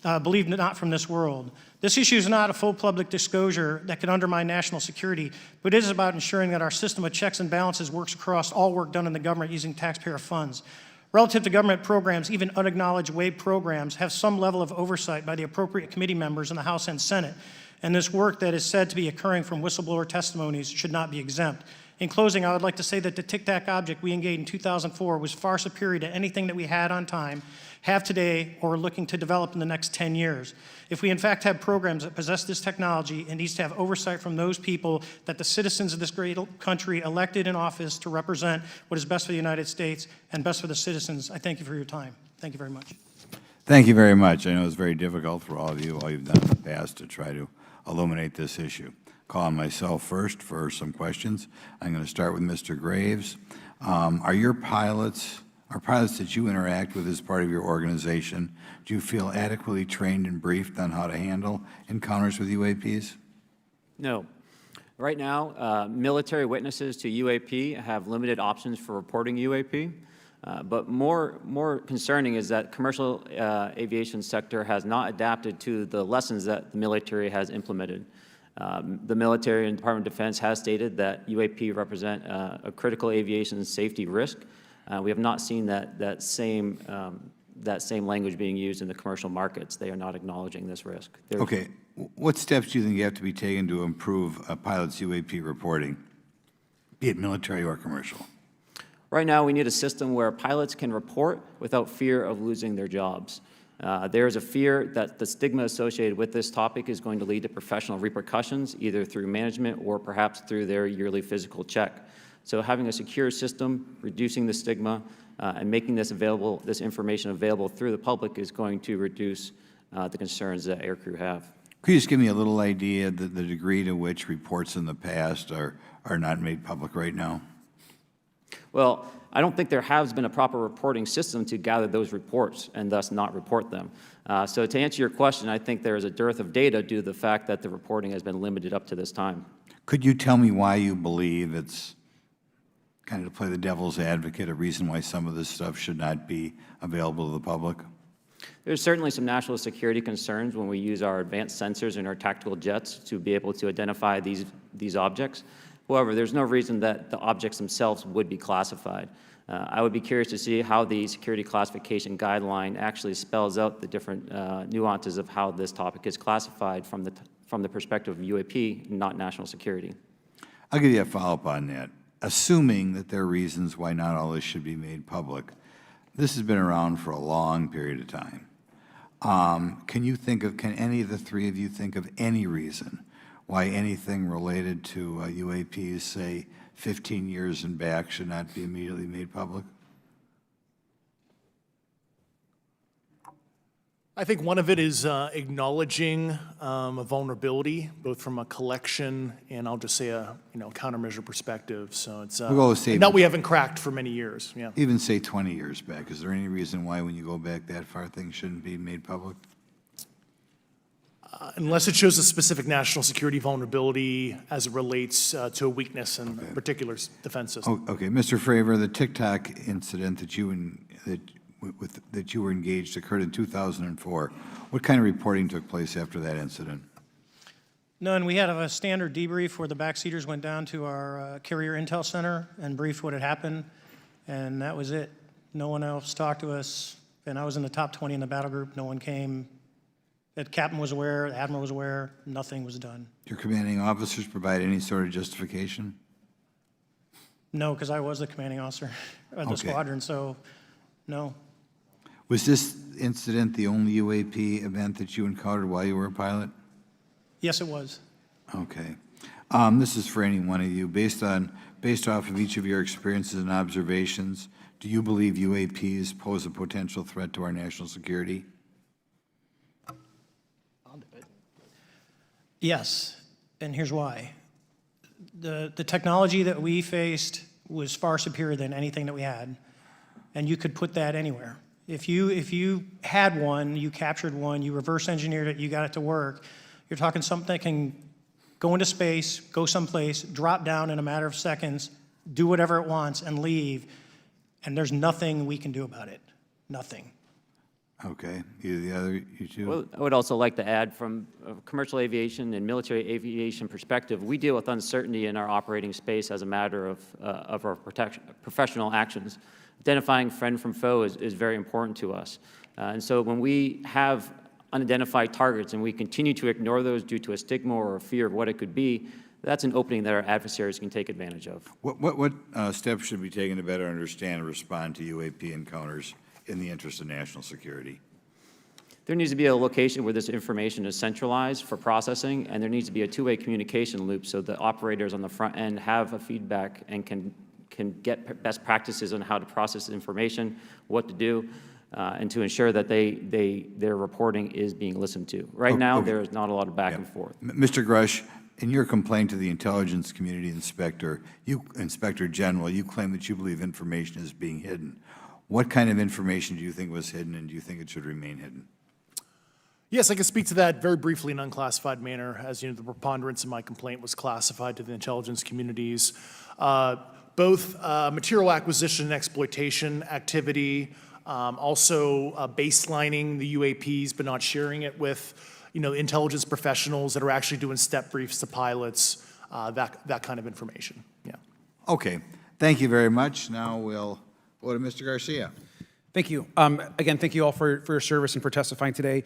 Believe it not from this world. This issue is not a full public disclosure that could undermine national security, but it is about ensuring that our system of checks and balances works across all work done in the government using taxpayer funds. Relative to government programs, even unacknowledged WAVE programs have some level of oversight by the appropriate committee members in the House and Senate, and this work that is said to be occurring from whistleblower testimonies should not be exempt. In closing, I would like to say that the tic-tac object we engaged in 2004 was far superior to anything that we had on time, have today, or are looking to develop in the next 10 years. If we in fact have programs that possess this technology, it needs to have oversight from those people that the citizens of this great country elected in office to represent what is best for the United States and best for the citizens. I thank you for your time. Thank you very much. Thank you very much. I know it's very difficult for all of you, all you've done in the past to try to illuminate this issue. Call on myself first for some questions. I'm going to start with Mr. Graves. Are pilots that you interact with as part of your organization, do you feel adequately trained and briefed on how to handle encounters with UAPs? No. Right now, military witnesses to UAP have limited options for reporting UAP, but more concerning is that commercial aviation sector has not adapted to the lessons that the military has implemented. The military and Department of Defense has stated that UAP represent a critical aviation safety risk. We have not seen that same language being used in the commercial markets. They are not acknowledging this risk. Okay. What steps do you think you have to be taken to improve a pilot's UAP reporting, be it military or commercial? Right now, we need a system where pilots can report without fear of losing their jobs. There is a fear that the stigma associated with this topic is going to lead to professional repercussions, either through management or perhaps through their yearly physical check. So having a secure system, reducing the stigma, and making this information available through the public is going to reduce the concerns that aircrew have. Could you just give me a little idea of the degree to which reports in the past are not made public right now? Well, I don't think there has been a proper reporting system to gather those reports and thus not report them. So to answer your question, I think there is a dearth of data due to the fact that the reporting has been limited up to this time. Could you tell me why you believe it's, kind of to play the devil's advocate, a reason why some of this stuff should not be available to the public? There's certainly some national security concerns when we use our advanced sensors and our tactical jets to be able to identify these objects. However, there's no reason that the objects themselves would be classified. I would be curious to see how the security classification guideline actually spells out the different nuances of how this topic is classified from the perspective of UAP, not national security. I'll give you a follow-up on that. Assuming that there are reasons why not all this should be made public, this has been around for a long period of time. Can any of the three of you think of any reason why anything related to UAPs, say 15 years and back, should not be immediately made public? I think one of it is acknowledging a vulnerability, both from a collection and I'll just say a countermeasure perspective. So it's We'll go with say- that we haven't cracked for many years. Yeah. Even say 20 years back. Is there any reason why when you go back that far things shouldn't be made public? Unless it shows a specific national security vulnerability as it relates to a weakness in a particular defense system. Okay, Mr. Fravor, the TikTok incident that you were engaged occurred in 2004. What kind of reporting took place after that incident? None. We had a standard debrief where the backseaters went down to our carrier intel center and briefed what had happened, and that was it. No one else talked to us, and I was in the top 20 in the battle group. No one came. The captain was aware, the admiral was aware, nothing was done. Your commanding officers provide any sort of justification? No, because I was the commanding officer of the Okay. squadron, so no. Was this incident the only UAP event that you encountered while you were a pilot? Yes, it was. Okay. This is for any one of you. Based off of each of your experiences and observations, do you believe UAPs pose a potential threat to our national security? Yes, and here's why. The technology that we faced was far superior than anything that we had, and you could put that anywhere. If you had one, you captured one, you reverse engineered it, you got it to work, you're talking something that can go into space, go someplace, drop down in a matter of seconds, do whatever it wants, and leave, and there's nothing we can do about it. Nothing. Okay. You two? Well, I would also like to add, from a commercial aviation and military aviation perspective, we deal with uncertainty in our operating space as a matter of our professional actions. Identifying friend from foe is very important to us. And so when we have unidentified targets and we continue to ignore those due to a stigma or a fear of what it could be, that's an opening that our adversaries can take advantage of. What steps should be taken to better understand and respond to UAP encounters in the interest of national security? There needs to be a location where this information is centralized for processing, and there needs to be a two-way communication loop so the operators on the front end have a feedback and can get best practices on how to process information, what to do, and to ensure that their reporting is being listened to. Right now, okay. there is not a lot of back and forth. Mr. Grusch, in your complaint to the Intelligence Community Inspector General, you claim that you believe information is being hidden. What kind of information do you think was hidden, and do you think it should remain hidden? Yes, I can speak to that very briefly in an unclassified manner. As you know, the preponderance of my complaint was classified to the intelligence communities. Both material acquisition and exploitation activity, also baselining the UAPs but not sharing it with intelligence professionals that are actually doing step briefs to pilots, that kind of information. Yeah. Okay. Thank you very much. Now we'll go to Mr. Garcia. Thank you. Again, thank you all for your service and for testifying today.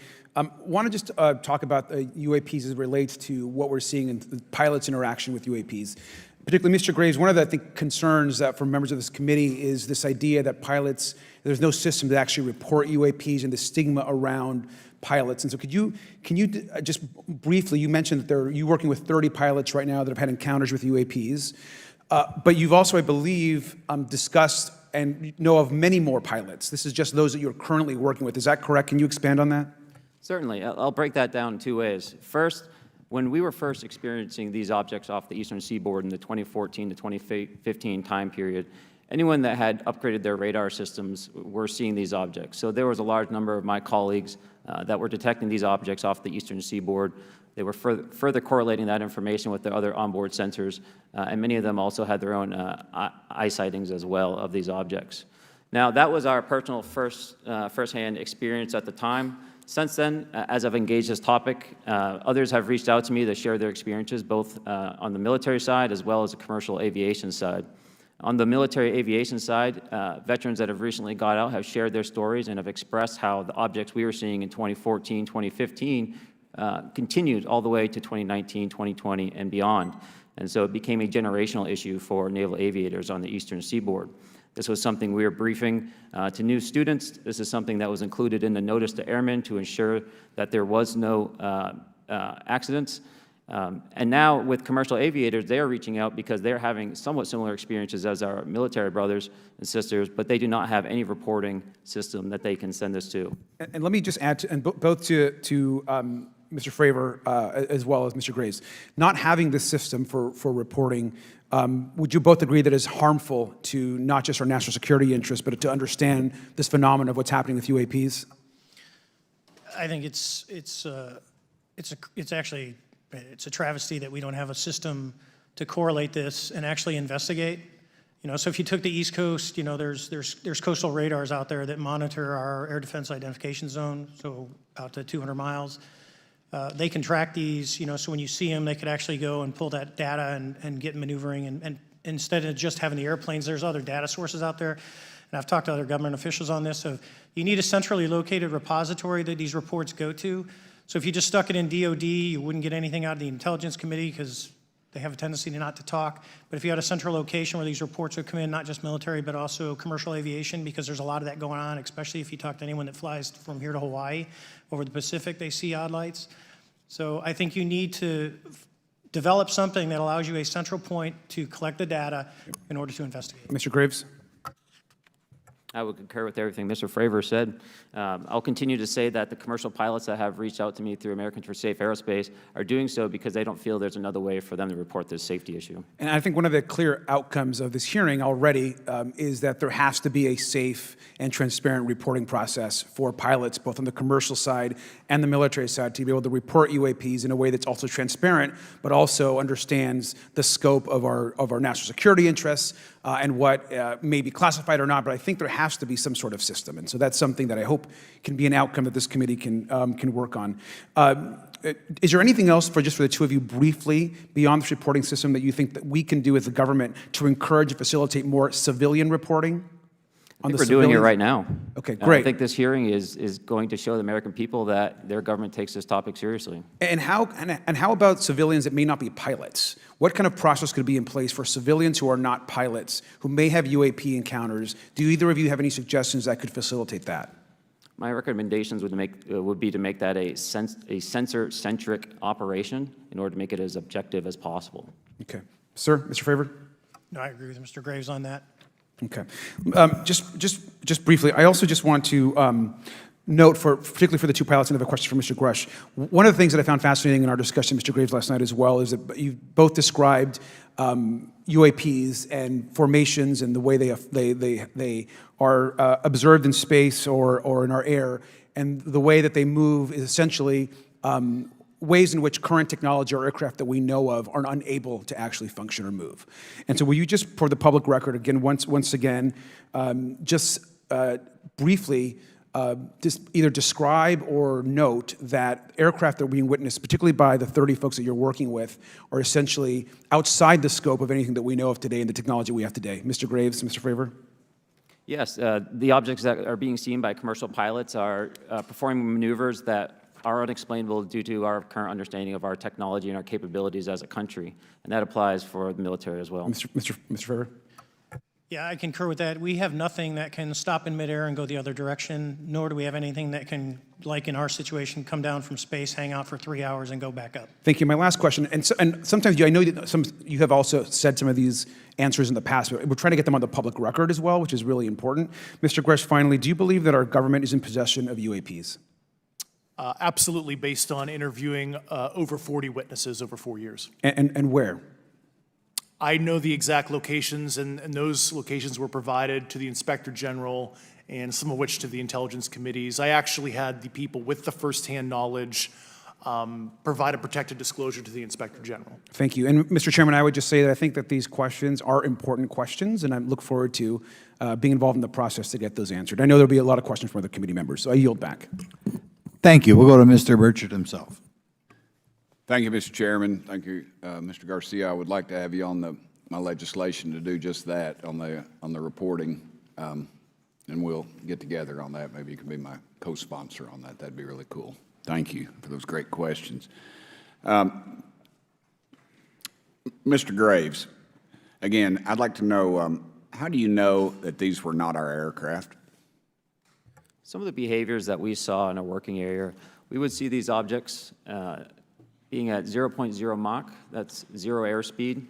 Want to just talk about the UAPs as it relates to what we're seeing in the pilots' interaction with UAPs. Particularly, Mr. Graves, one of the, I think, concerns that for members of this committee is this idea that pilots, there's no system to actually report UAPs and the stigma around pilots. And so can you just briefly, you mentioned that you're working with 30 pilots right now that have had encounters with UAPs, but you've also, I believe, discussed and know of many more pilots. This is just those that you're currently working with. Is that correct? Can you expand on that? Certainly. I'll break that down in two ways. First, when we were first experiencing these objects off the eastern seaboard in the 2014 to 2015 time period, anyone that had upgraded their radar systems were seeing these objects. So there was a large number of my colleagues that were detecting these objects off the eastern seaboard. They were further correlating that information with their other onboard sensors, and many of them also had their own eye sightings as well of these objects. Now, that was our personal firsthand experience at the time. Since then, as I've engaged this topic, others have reached out to me to share their experiences, both on the military side as well as the commercial aviation side. On the military aviation side, veterans that have recently got out have shared their stories and have expressed how the objects we were seeing in 2014, 2015 continued all the way to 2019, 2020, and beyond. And so it became a generational issue for naval aviators on the eastern seaboard. This was something we were briefing to new students. This is something that was included in the notice to airmen to ensure that there was no accidents. And now with commercial aviators, they are reaching out because they're having somewhat similar experiences as our military brothers and sisters, but they do not have any reporting system that they can send us to. And let me just add, both to Mr. Fravor as well as Mr. Graves, not having this system for reporting, would you both agree that it is harmful to not just our national security interests, but to understand this phenomenon of what's happening with UAPs? I think it's actually a travesty that we don't have a system to correlate this and actually investigate. You know, so if you took the East Coast, you know, there's coastal radars out there that monitor our air defense identification zone, so out to 200 miles. They can track these, you know, so when you see them, they could actually go and pull that data and get maneuvering. And instead of just having the airplanes, there's other data sources out there. And I've talked to other government officials on this. So you need a centrally located repository that these reports go to. So if you just stuck it in DOD, you wouldn't get anything out of the Intelligence Committee because they have a tendency to not to talk. But if you had a central location where these reports would come in, not just military, but also commercial aviation, because there's a lot of that going on, especially if you talk to anyone that flies from here to Hawaii, over the Pacific, they see odd lights. So I think you need to develop something that allows you a central point to collect the data in order to investigate. Mr. Graves? I would concur with everything Mr. Fravor said. I'll continue to say that the commercial pilots that have reached out to me through Americans for Safe Aerospace are doing so because they don't feel there's another way for them to report this safety issue. And I think one of the clear outcomes of this hearing already is that there has to be a safe and transparent reporting process for pilots, both on the commercial side and the military side, to be able to report UAPs in a way that's also transparent, but also understands the scope of our national security interests and what may be classified or not. But I think there has to be some sort of system, and so that's something that I hope can be an outcome that this committee can work on. Is there anything else for the two of you briefly beyond this reporting system that you think that we can do as a government to encourage and facilitate more civilian reporting? I think we're doing it right now. Okay, great. I think this hearing is going to show the American people that their government takes this topic seriously. And how about civilians that may not be pilots? What kind of process could be in place for civilians who are not pilots, who may have UAP encounters? Do either of you have any suggestions that could facilitate that? My recommendations would be to make that a sensor-centric operation in order to make it as objective as possible. Okay. Sir, Mr. Fravor? No, I agree with Mr. Graves on that. Okay. Just briefly, I also just want to note, particularly for the two pilots, and I have a question for Mr. Grusch. One of the things that I found fascinating in our discussion, Mr. Graves, last night as well, is that you both described UAPs and formations and the way they are observed in space or in our air, and the way that they move is essentially ways in which current technology or aircraft that we know of are unable to actually function or move. And so will you just, for the public record, again, once again, briefly just either describe or note that aircraft that are being witnessed, particularly by the 30 folks that you're working with, are essentially outside the scope of anything that we know of today and the technology we have today. Mr. Graves, Mr. Fravor? Yes, the objects that are being seen by commercial pilots are performing maneuvers that are unexplainable due to our current understanding of our technology and our capabilities as a country, and that applies for the military as well. Mr. Fravor? Yeah, I concur with that. We have nothing that can stop in midair and go the other direction, nor do we have anything that can, like in our situation, come down from space, hang out for 3 hours, and go back up. Thank you. My last question, and sometimes I know that you have also said some of these answers in the past, but we're trying to get them on the public record as well, which is really important. Mr. Grusch, finally, do you believe that our government is in possession of UAPs? Absolutely, based on interviewing over 40 witnesses over 4 years. And where? I know the exact locations, and those locations were provided to the Inspector General and some of which to the intelligence committees. I actually had the people with the firsthand knowledge provide a protected disclosure to the Inspector General. Thank you. And Mr. Chairman, I would just say that I think that these questions are important questions, and I look forward to being involved in the process to get those answered. I know there'll be a lot of questions from other committee members, so I yield back. Thank you. We'll go to Mr. Burchett himself. Thank you, Mr. Chairman. Thank you, Mr. Garcia. I would like to have you on my legislation to do just that on the reporting, and we'll get together on that. Maybe you can be my co-sponsor on that. That'd be really cool. Thank you for those great questions. Mr. Graves, again, I'd like to know, how do you know that these were not our aircraft? Some of the behaviors that we saw in a working area, we would see these objects being at 0.0 Mach, that's 0 airspeed,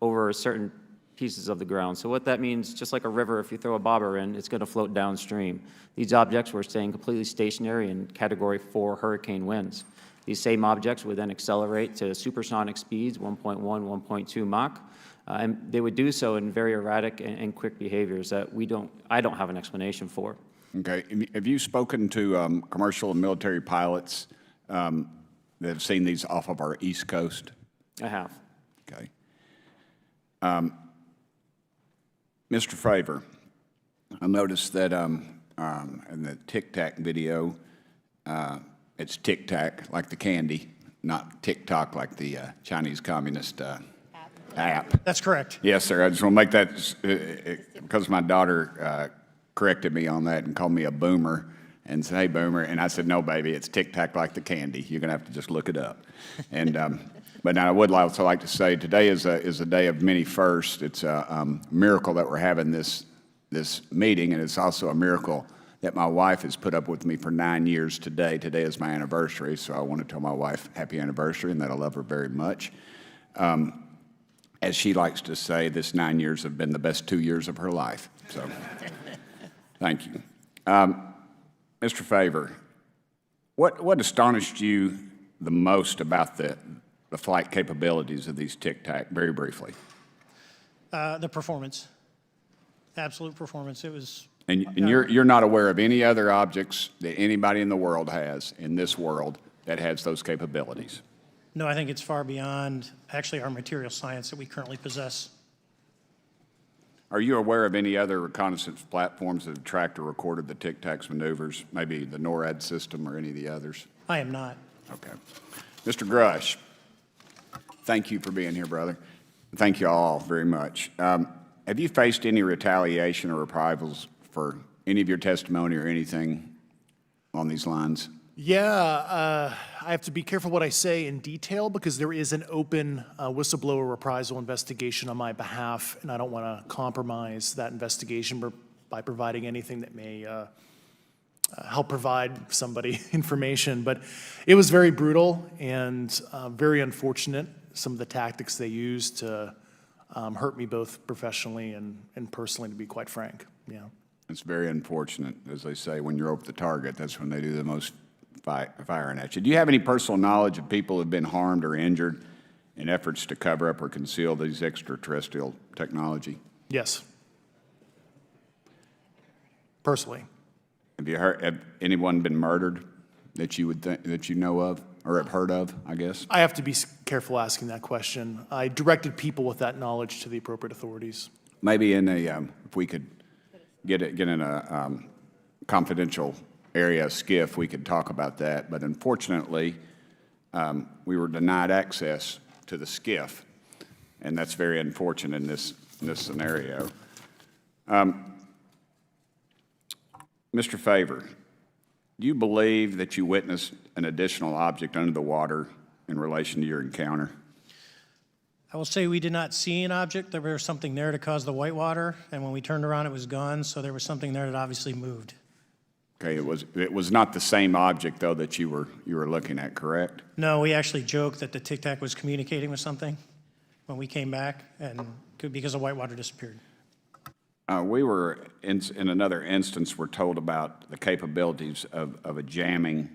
over certain pieces of the ground. So what that means, just like a river, if you throw a bobber in, it's going to float downstream. These objects were staying completely stationary in Category 4 hurricane winds. These same objects would then accelerate to supersonic speeds, 1.1, 1.2 Mach, and they would do so in very erratic and quick behaviors that I don't have an explanation for. Okay. Have you spoken to commercial and military pilots that have seen these off of our East Coast? I have. Okay. Mr. Fravor, I noticed that in the Tic Tac video, it's Tic Tac like the candy, not TikTok like the Chinese Communist app. That's correct. Yes, sir. I just want to make that because my daughter corrected me on that and called me a boomer and said, "Hey, boomer," and I said, "No, baby, it's Tic Tac like the candy. You're going to have to just look it up." And but now I would also like to say today is a day of many firsts. It's a miracle that we're having this meeting, and it's also a miracle that my wife has put up with me for 9 years today. Today is my anniversary, so I want to tell my wife happy anniversary and that I love her very much. As she likes to say, this 9 years have been the best 2 years of her life. So, thank you. Mr. Fravor, what astonished you the most about the flight capabilities of these Tic Tac, very briefly? The performance, absolute performance. It was. And you're not aware of any other objects that anybody in the world has, in this world, that has those capabilities? No, I think it's far beyond actually our material science that we currently possess. Are you aware of any other reconnaissance platforms that have tracked or recorded the Tic Tac's maneuvers, maybe the NORAD system or any of the others? I am not. Okay. Mr. Grush, thank you for being here, brother. Thank you all very much. Have you faced any retaliation or reprisals for any of your testimony or anything on these lines? Yeah, I have to be careful what I say in detail because there is an open whistleblower reprisal investigation on my behalf, and I don't want to compromise that investigation by providing anything that may help provide somebody information. But it was very brutal and very unfortunate, some of the tactics they used to hurt me both professionally and personally, to be quite frank. Yeah. It's very unfortunate, as they say, when you're over the target, that's when they do the most firing at you. Do you have any personal knowledge of people who have been harmed or injured in efforts to cover up or conceal these extraterrestrial technology? Yes. Personally. Have anyone been murdered that you would that you know of or have heard of, I guess? I have to be careful asking that question. I directed people with that knowledge to the appropriate authorities. Maybe in a, if we could get in a confidential area, SCIF, we could talk about that. But unfortunately, we were denied access to the SCIF, and that's very unfortunate in this scenario. Mr. Fravor, do you believe that you witnessed an additional object under the water in relation to your encounter? I will say we did not see an object. There was something there to cause the whitewater, and when we turned around, it was gone. So there was something there that obviously moved. Okay, it was not the same object though that you were looking at, correct? No, we actually joked that the Tic Tac was communicating with something when we came back, and because the whitewater disappeared. We were in another instance. We're told about the capabilities of a jamming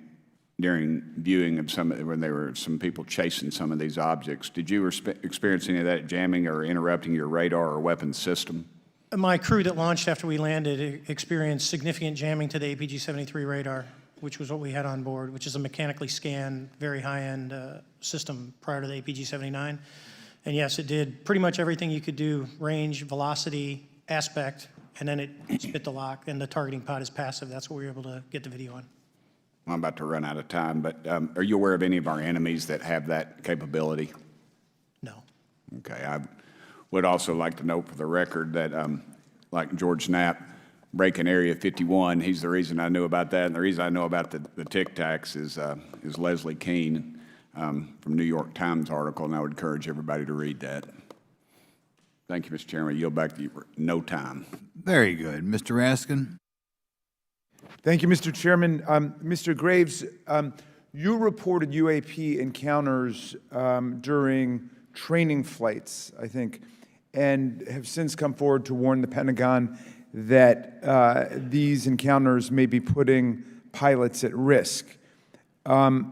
during viewing of when there were some people chasing some of these objects. Did you experience any of that jamming or interrupting your radar or weapons system? My crew that launched after we landed experienced significant jamming to the APG-73 radar, which was what we had on board, which is a mechanically scanned, very high-end system prior to the APG-79. And yes, it did pretty much everything you could do, range, velocity, aspect, and then it spit the lock, and the targeting pod is passive. That's what we were able to get the video on. I'm about to run out of time, but are you aware of any of our enemies that have that capability? No. Okay, I would also like to note for the record that, like George Knapp, breaking Area 51, he's the reason I knew about that, and the reason I know about the Tic Tacs is Leslie Keene from New York Times article, and I would encourage everybody to read that. Thank you, Mr. Chairman. I yield back to you for no time. Very good. Mr. Raskin? Thank you, Mr. Chairman. Mr. Graves, you reported UAP encounters during training flights, I think, and have since come forward to warn the Pentagon that these encounters may be putting pilots at risk. My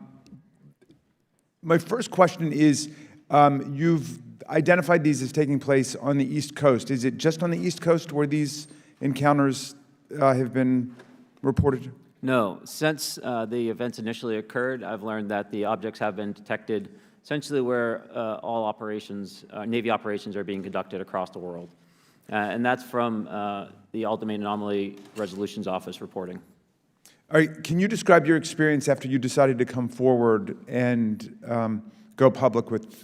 first question is, you've identified these as taking place on the East Coast. Is it just on the East Coast where these encounters have been reported? No. Since the events initially occurred, I've learned that the objects have been detected essentially where all operations, Navy operations are being conducted across the world. And that's from the Ultimate Anomaly Resolutions Office reporting. All right, can you describe your experience after you decided to come forward and go public with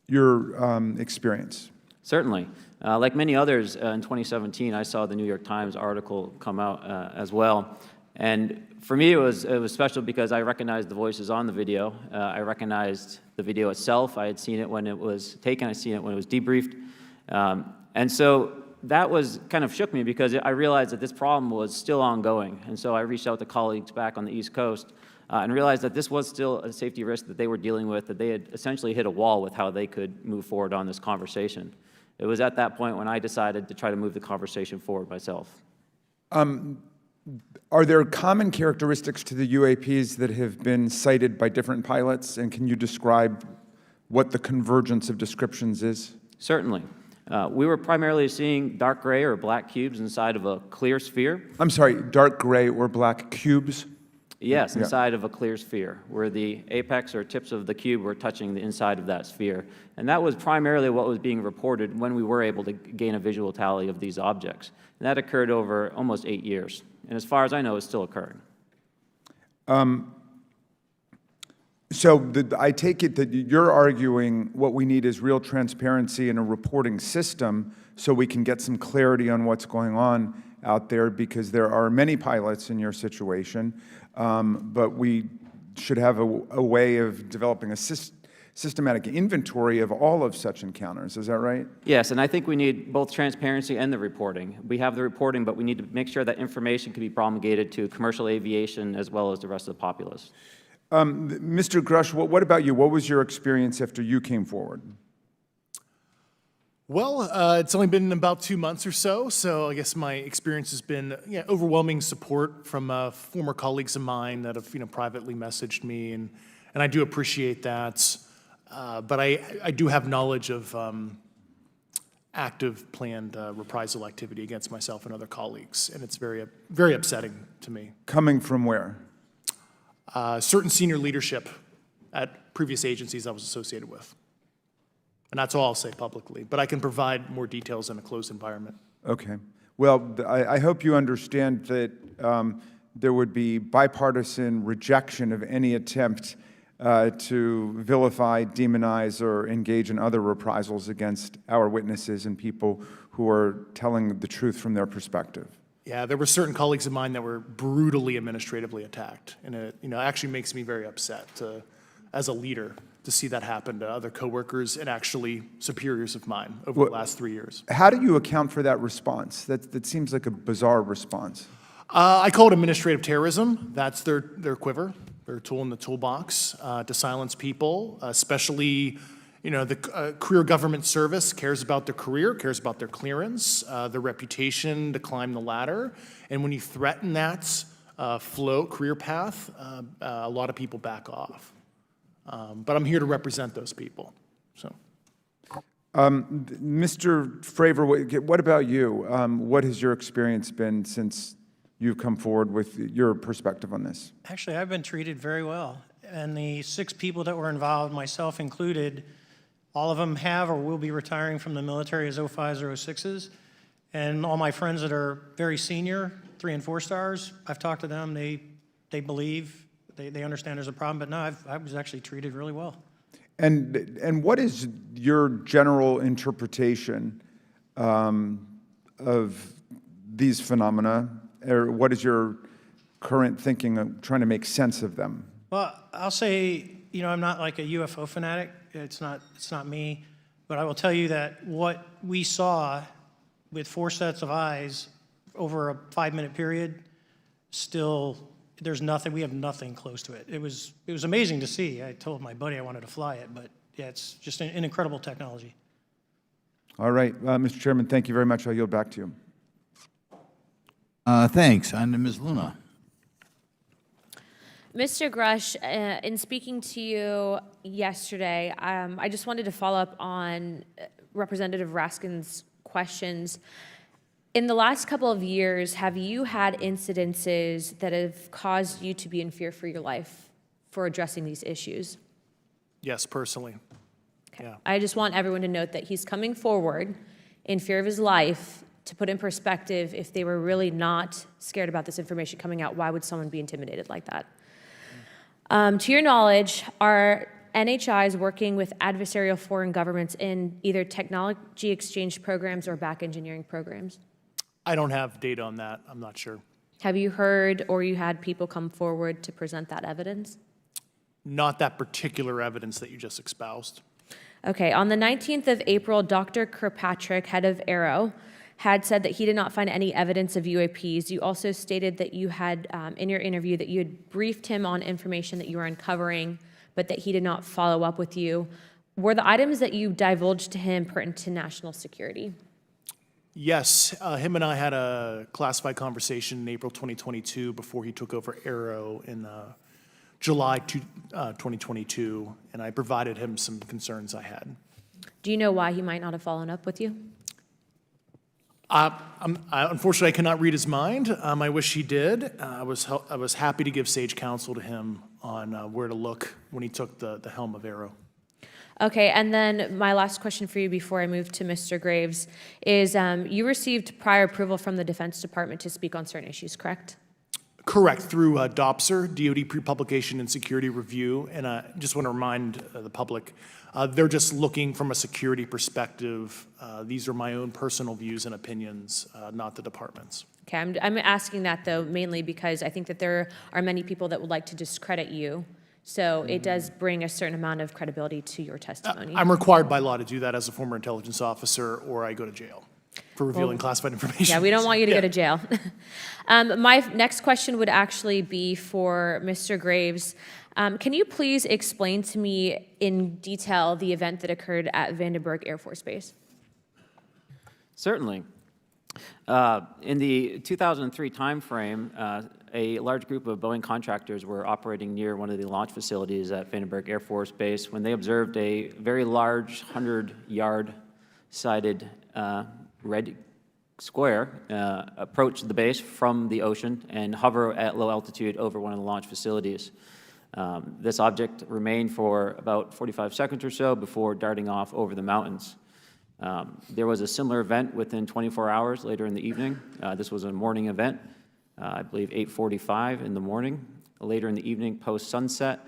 your experience? Certainly. Like many others, in 2017, I saw the New York Times article come out as well. And for me, it was special because I recognized the voices on the video. I recognized the video itself. I had seen it when it was taken. I seen it when it was debriefed. And so that was kind of shook me because I realized that this problem was still ongoing. And so I reached out to colleagues back on the East Coast and realized that this was still a safety risk that they were dealing with, that they had essentially hit a wall with how they could move forward on this conversation. It was at that point when I decided to try to move the conversation forward myself. Are there common characteristics to the UAPs that have been cited by different pilots, and can you describe what the convergence of descriptions is? Certainly. We were primarily seeing dark gray or black cubes inside of a clear sphere. I'm sorry, dark gray or black cubes? Yes, inside of a clear sphere, where the apex or tips of the cube were touching the inside of that sphere. And that was primarily what was being reported when we were able to gain a visual tally of these objects. And that occurred over almost 8 years. And as far as I know, it's still occurring. I take it that you're arguing what we need is real transparency in a reporting system so we can get some clarity on what's going on out there, because there are many pilots in your situation, but we should have a way of developing a systematic inventory of all of such encounters. Is that right? Yes, and I think we need both transparency and the reporting. We have the reporting, but we need to make sure that information can be promulgated to commercial aviation as well as the rest of the populace. Mr. Grusch, what about you? What was your experience after you came forward? Well, it's only been about 2 months or so, so I guess my experience has been overwhelming support from former colleagues of mine that have privately messaged me, and I do appreciate that. But I do have knowledge of active planned reprisal activity against myself and other colleagues, and it's very, very upsetting to me. Coming from where? Certain senior leadership at previous agencies I was associated with. And that's all I'll say publicly, but I can provide more details in a closed environment. Okay. Well, I hope you understand that there would be bipartisan rejection of any attempt to vilify, demonize, or engage in other reprisals against our witnesses and people who are telling the truth from their perspective. Yeah, there were certain colleagues of mine that were brutally administratively attacked, and it actually makes me very upset as a leader to see that happen to other coworkers and actually superiors of mine over the last 3 years. How do you account for that response? That seems like a bizarre response. I call it administrative terrorism. That's their quiver, their tool in the toolbox to silence people, especially the career government service cares about their career, cares about their clearance, their reputation to climb the ladder. And when you threaten that float, career path, a lot of people back off. But I'm here to represent those people, so. Mr. Fravor, what about you? What has your experience been since you've come forward with your perspective on this? Actually, I've been treated very well. And the 6 people that were involved, myself included, all of them have or will be retiring from the military as 05s or 06s. And all my friends that are very senior, 3 and 4 stars, I've talked to them. They believe, they understand there's a problem. But no, I was actually treated really well. And what is your general interpretation of these phenomena, or what is your current thinking of trying to make sense of them? Well, I'll say, I'm not like a UFO fanatic. It's not me. But I will tell you that what we saw with 4 sets of eyes over a 5-minute period, still, there's nothing, we have nothing close to it. It was amazing to see. I told my buddy I wanted to fly it, but yeah, it's just an incredible technology. All right, Mr. Chairman, thank you very much. I'll yield back to you. Thanks. On to Ms. Luna. Mr. Grusch, in speaking to you yesterday, I just wanted to follow up on Representative Raskin's questions. In the last couple of years, have you had incidences that have caused you to be in fear for your life for addressing these issues? Yes, personally. Yeah. I just want everyone to note that he's coming forward in fear of his life. To put in perspective, if they were really not scared about this information coming out, why would someone be intimidated like that? To your knowledge, are NHIs working with adversarial foreign governments in either technology exchange programs or back engineering programs? I don't have data on that. I'm not sure. Have you heard or you had people come forward to present that evidence? Not that particular evidence that you just espoused. Okay, on the 19th of April, Dr. Kirkpatrick, head of AARO, had said that he did not find any evidence of UAPs. You also stated that you had, in your interview, that you had briefed him on information that you were uncovering, but that he did not follow up with you. Were the items that you divulged to him pertinent to national security? Yes, him and I had a classified conversation in April 2022 before he took over AARO in July 2022, and I provided him some concerns I had. Do you know why he might not have followed up with you? Unfortunately, I cannot read his mind. I wish he did. I was happy to give sage counsel to him on where to look when he took the helm of AARO. Okay, and then my last question for you before I move to Mr. Graves is you received prior approval from the Defense Department to speak on certain issues, correct? Correct, through DOPSR, DoD Pre-Publication and Security Review, and I just want to remind the public, they're just looking from a security perspective. These are my own personal views and opinions, not the department's. Okay, I'm asking that, though, mainly because I think that there are many people that would like to discredit you. So it does bring a certain amount of credibility to your testimony. I'm required by law to do that as a former intelligence officer, or I go to jail for revealing classified information. Yeah, we don't want you to go to jail. My next question would actually be for Mr. Graves. Can you please explain to me in detail the event that occurred at Vandenberg Air Force Base? Certainly. In the 2003 timeframe, a large group of Boeing contractors were operating near one of the launch facilities at Vandenberg Air Force Base when they observed a very large 100-yard sided red square approach the base from the ocean and hover at low altitude over one of the launch facilities. This object remained for about 45 seconds or so before darting off over the mountains. There was a similar event within 24 hours later in the evening. This was a morning event, I believe 8:45 in the morning. Later in the evening, post-sunset,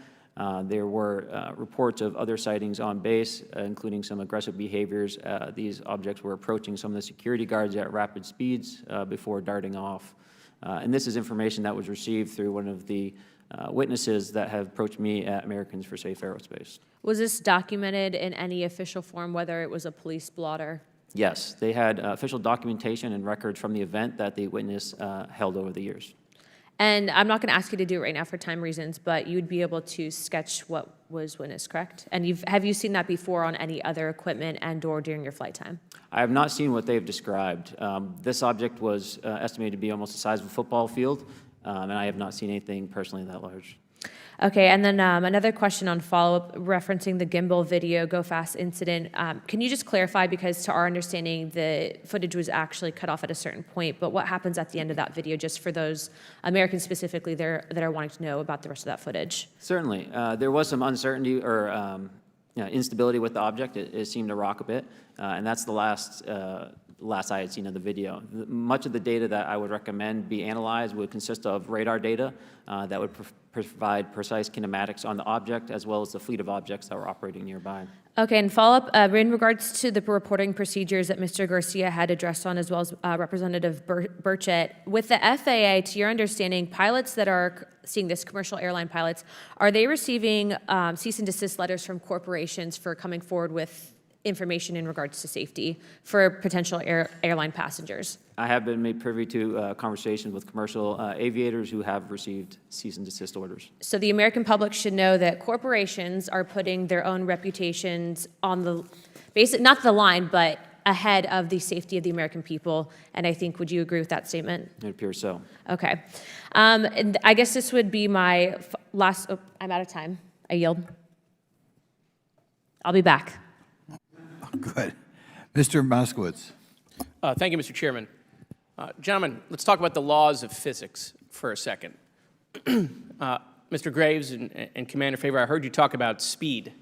there were reports of other sightings on base, including some aggressive behaviors. These objects were approaching some of the security guards at rapid speeds before darting off. And this is information that was received through one of the witnesses that have approached me at Americans for Safe Aerospace. Was this documented in any official form, whether it was a police blotter? Yes, they had official documentation and records from the event that the witness held over the years. And I'm not going to ask you to do it right now for time reasons, but you'd be able to sketch what was witnessed, correct? And have you seen that before on any other equipment and/or during your flight time? I have not seen what they've described. This object was estimated to be almost the size of a football field. and I have not seen anything personally that large. Okay, and then another question on follow-up referencing the gimbal video Go Fast incident. Can you just clarify, because to our understanding, the footage was actually cut off at a certain point, but what happens at the end of that video, just for those Americans specifically there that are wanting to know about the rest of that footage? Certainly. There was some uncertainty or instability with the object. It seemed to rock a bit, and that's the last I had seen of the video. Much of the data that I would recommend be analyzed would consist of radar data that would provide precise kinematics on the object, as well as the fleet of objects that were operating nearby. Okay, and follow-up, in regards to the reporting procedures that Mr. Garcia had addressed on, as well as Representative Burchett, with the FAA, to your understanding, pilots that are seeing this, commercial airline pilots, are they receiving cease and desist letters from corporations for coming forward with information in regards to safety for potential airline passengers? I have been made privy to conversations with commercial aviators who have received cease and desist orders. So the American public should know that corporations are putting their own reputations on the not the line, but ahead of the safety of the American people. And I think, would you agree with that statement? It appears so. Okay. And I guess this would be my last, I'm out of time. I yield. I'll be back. Good. Mr. Moskowitz. Thank you, Mr. Chairman. Gentlemen, let's talk about the laws of physics for a second. Mr. Graves and Commander Fravor, I heard you talk about speed.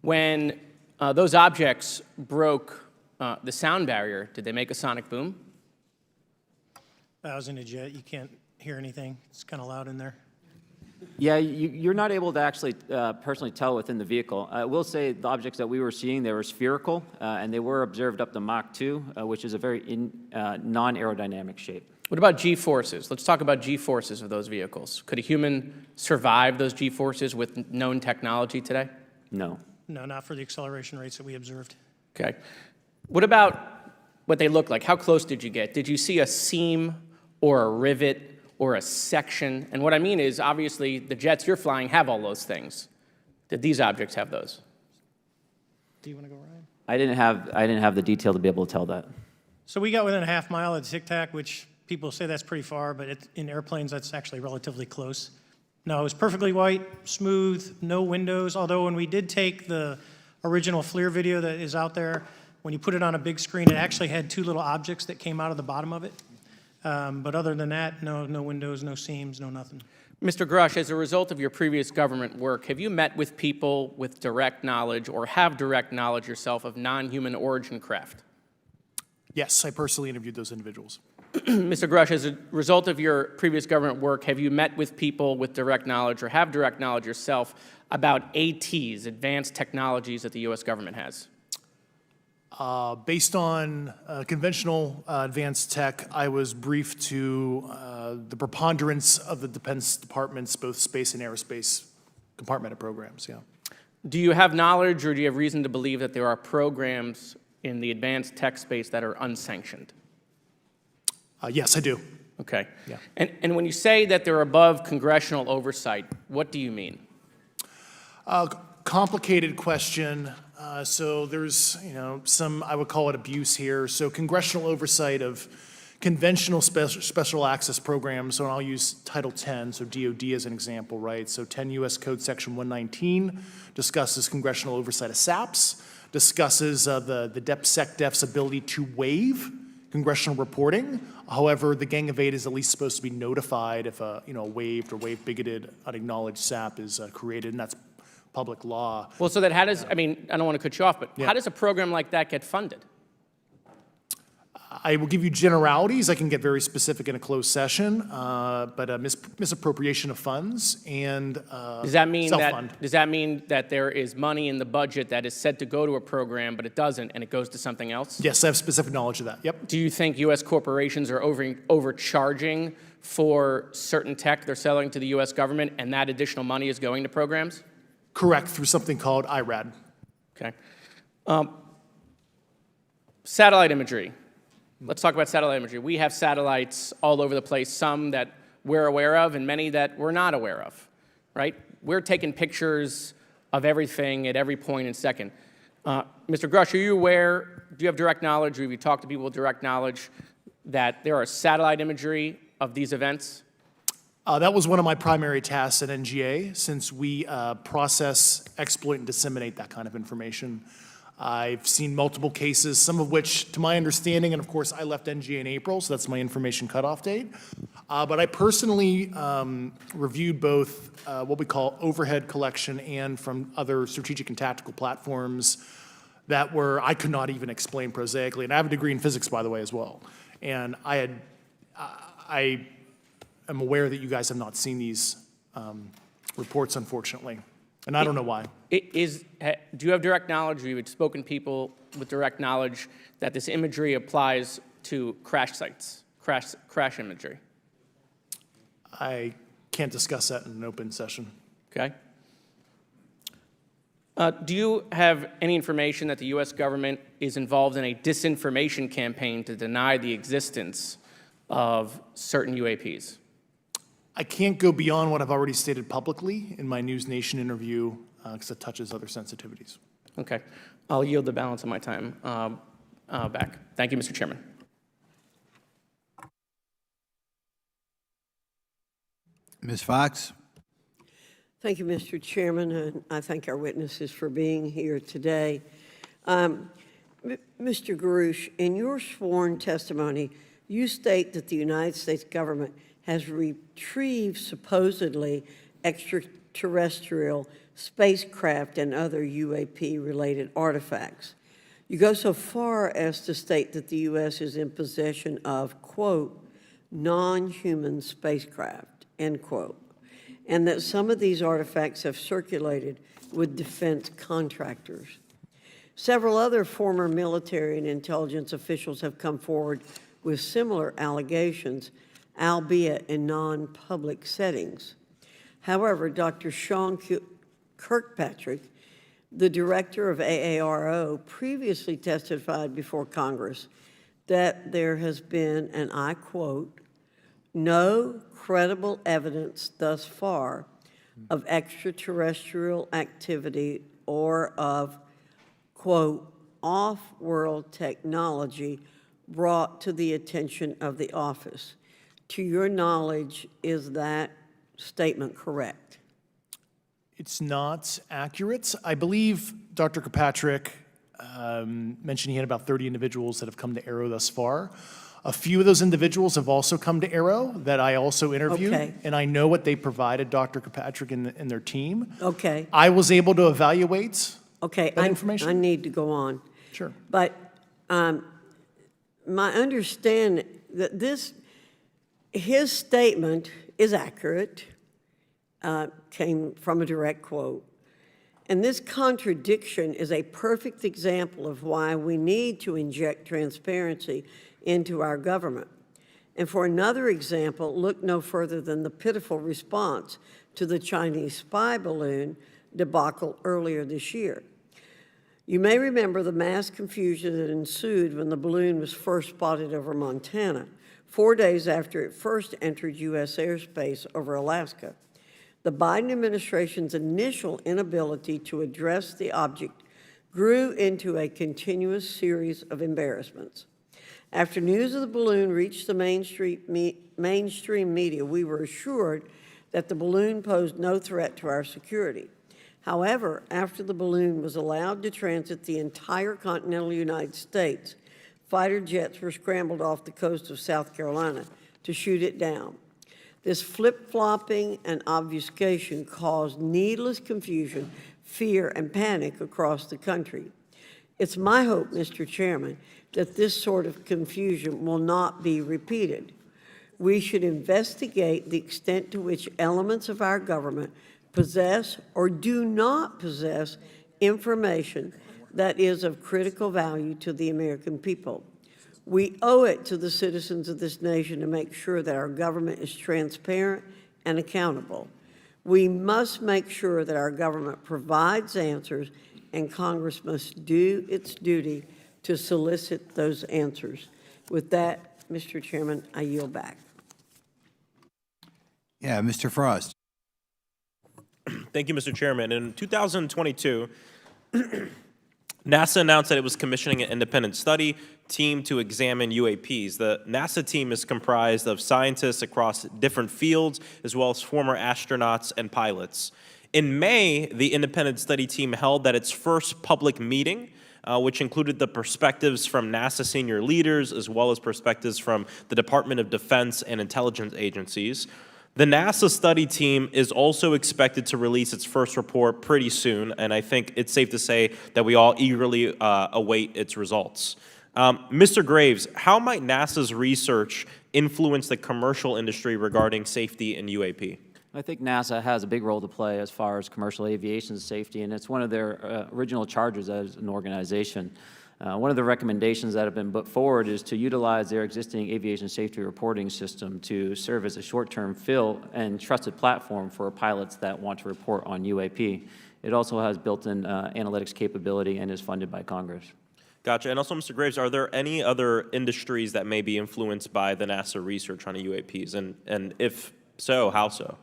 When those objects broke the sound barrier, did they make a sonic boom? I was in a jet. You can't hear anything. It's kind of loud in there. Yeah, you're not able to actually personally tell within the vehicle. I will say the objects that we were seeing, they were spherical, and they were observed up to Mach 2, which is a very non-aerodynamic shape. What about G-forces? Let's talk about G-forces of those vehicles. Could a human survive those G-forces with known technology today? No. No, not for the acceleration rates that we observed. Okay. What about what they look like? How close did you get? Did you see a seam or a rivet or a section? And what I mean is, obviously, the jets you're flying have all those things. Did these objects have those? Do you want to go, Ryan? I didn't have the detail to be able to tell that. So we got within a half mile of Tic Tac, which people say that's pretty far, but in airplanes, that's actually relatively close. No, it was perfectly white, smooth, no windows, although when we did take the original FLIR video that is out there, when you put it on a big screen, it actually had two little objects that came out of the bottom of it. But other than that, no windows, no seams, no nothing. Mr. Grusch, as a result of your previous government work, have you met with people with direct knowledge or have direct knowledge yourself of non-human origin craft? Yes, I personally interviewed those individuals. Mr. Grusch, as a result of your previous government work, have you met with people with direct knowledge or have direct knowledge yourself about ATs, advanced technologies that the U.S. government has? Based on conventional advanced tech, I was briefed to the preponderance of the Defense Department's both space and aerospace compartmented programs, yeah. Do you have knowledge or do you have reason to believe that there are programs in the advanced tech space that are unsanctioned? Yes, I do. Okay. Yeah. And when you say that they're above congressional oversight, what do you mean? Complicated question. So there's, some, I would call it abuse here. So congressional oversight of conventional special access programs, so I'll use Title 10, so DOD as an example, right? So 10 U.S. Code Section 119 discusses congressional oversight of SAPs, discusses the DepSecDef's ability to waive congressional reporting. However, the Gang of Eight is at least supposed to be notified if a waived or waive bigoted unacknowledged SAP is created, and that's public law. Well, so that how does, I don't want to cut you off, but how does a program like that get funded? I will give you generalities. I can get very specific in a closed session, but misappropriation of funds and Does that mean self-fund. does that mean that there is money in the budget that is said to go to a program, but it doesn't, and it goes to something else? Yes, I have specific knowledge of that. Yep. Do you think U.S. corporations are overcharging for certain tech they're selling to the U.S. government, and that additional money is going to programs? Correct, through something called IRAD. Okay. Satellite imagery. Let's talk about satellite imagery. We have satellites all over the place, some that we're aware of and many that we're not aware of, right? We're taking pictures of everything at every point and second. Mr. Grusch, are you aware, do you have direct knowledge, or have you talked to people with direct knowledge that there are satellite imagery of these events? That was one of my primary tasks at NGA, since we process, exploit, and disseminate that kind of information. I've seen multiple cases, some of which, to my understanding, and of course, I left NGA in April, so that's my information cutoff date. But I personally reviewed both what we call overhead collection and from other strategic and tactical platforms that I could not even explain prosaically. And I have a degree in physics, by the way, as well. And I am aware that you guys have not seen these reports, unfortunately. And I don't know why. Do you have direct knowledge, or you had spoken to people with direct knowledge that this imagery applies to crash sites, crash imagery? I can't discuss that in an open session. Okay. Do you have any information that the U.S. government is involved in a disinformation campaign to deny the existence of certain UAPs? I can't go beyond what I've already stated publicly in my News Nation interview because it touches other sensitivities. Okay. I'll yield the balance of my time back. Thank you, Mr. Chairman. Ms. Fox? Thank you, Mr. Chairman, and I thank our witnesses for being here today. Mr. Grusch, in your sworn testimony, you state that the United States government has retrieved supposedly extraterrestrial spacecraft and other UAP-related artifacts. You go so far as to state that the U.S. is in possession of, quote, non-human spacecraft, end quote, and that some of these artifacts have circulated with defense contractors. Several other former military and intelligence officials have come forward with similar allegations, albeit in non-public settings. However, Dr. Sean Kirkpatrick, the director of AARO, previously testified before Congress that there has been, and I quote, no credible evidence thus far of extraterrestrial activity or of, quote, off-world technology brought to the attention of the office. To your knowledge, is that statement correct? It's not accurate. I believe Dr. Kirkpatrick mentioned he had about 30 individuals that have come to AARO thus far. A few of those individuals have also come to AARO that I also interviewed, Okay. and I know what they provided Dr. Kirkpatrick and their team. Okay. I was able to evaluate Okay, that information. I need to go on. Sure. But my understanding that his statement is accurate, came from a direct quote. And this contradiction is a perfect example of why we need to inject transparency into our government. And for another example, look no further than the pitiful response to the Chinese spy balloon debacle earlier this year. You may remember the mass confusion that ensued when the balloon was first spotted over Montana, 4 days after it first entered U.S. airspace over Alaska. The Biden administration's initial inability to address the object grew into a continuous series of embarrassments. After news of the balloon reached the mainstream media, we were assured that the balloon posed no threat to our security. However, after the balloon was allowed to transit the entire continental United States, fighter jets were scrambled off the coast of South Carolina to shoot it down. This flip-flopping and obfuscation caused needless confusion, fear, and panic across the country. It's my hope, Mr. Chairman, that this sort of confusion will not be repeated. We should investigate the extent to which elements of our government possess or do not possess information that is of critical value to the American people. We owe it to the citizens of this nation to make sure that our government is transparent and accountable. We must make sure that our government provides answers, and Congress must do its duty to solicit those answers. With that, Mr. Chairman, I yield back. Yeah, Mr. Frost. Thank you, Mr. Chairman. In 2022, NASA announced that it was commissioning an independent study team to examine UAPs. The NASA team is comprised of scientists across different fields, as well as former astronauts and pilots. In May, the independent study team held its first public meeting, which included the perspectives from NASA senior leaders, as well as perspectives from the Department of Defense and intelligence agencies. The NASA study team is also expected to release its first report pretty soon, and I think it's safe to say that we all eagerly await its results. Mr. Graves, how might NASA's research influence the commercial industry regarding safety in UAP? I think NASA has a big role to play as far as commercial aviation safety, and it's one of their original charges as an organization. One of the recommendations that have been put forward is to utilize their existing aviation safety reporting system to serve as a short-term fill and trusted platform for pilots that want to report on UAP. It also has built-in analytics capability and is funded by Congress. Gotcha. And also, Mr. Graves, are there any other industries that may be influenced by the NASA research on UAPs? And if so, how so?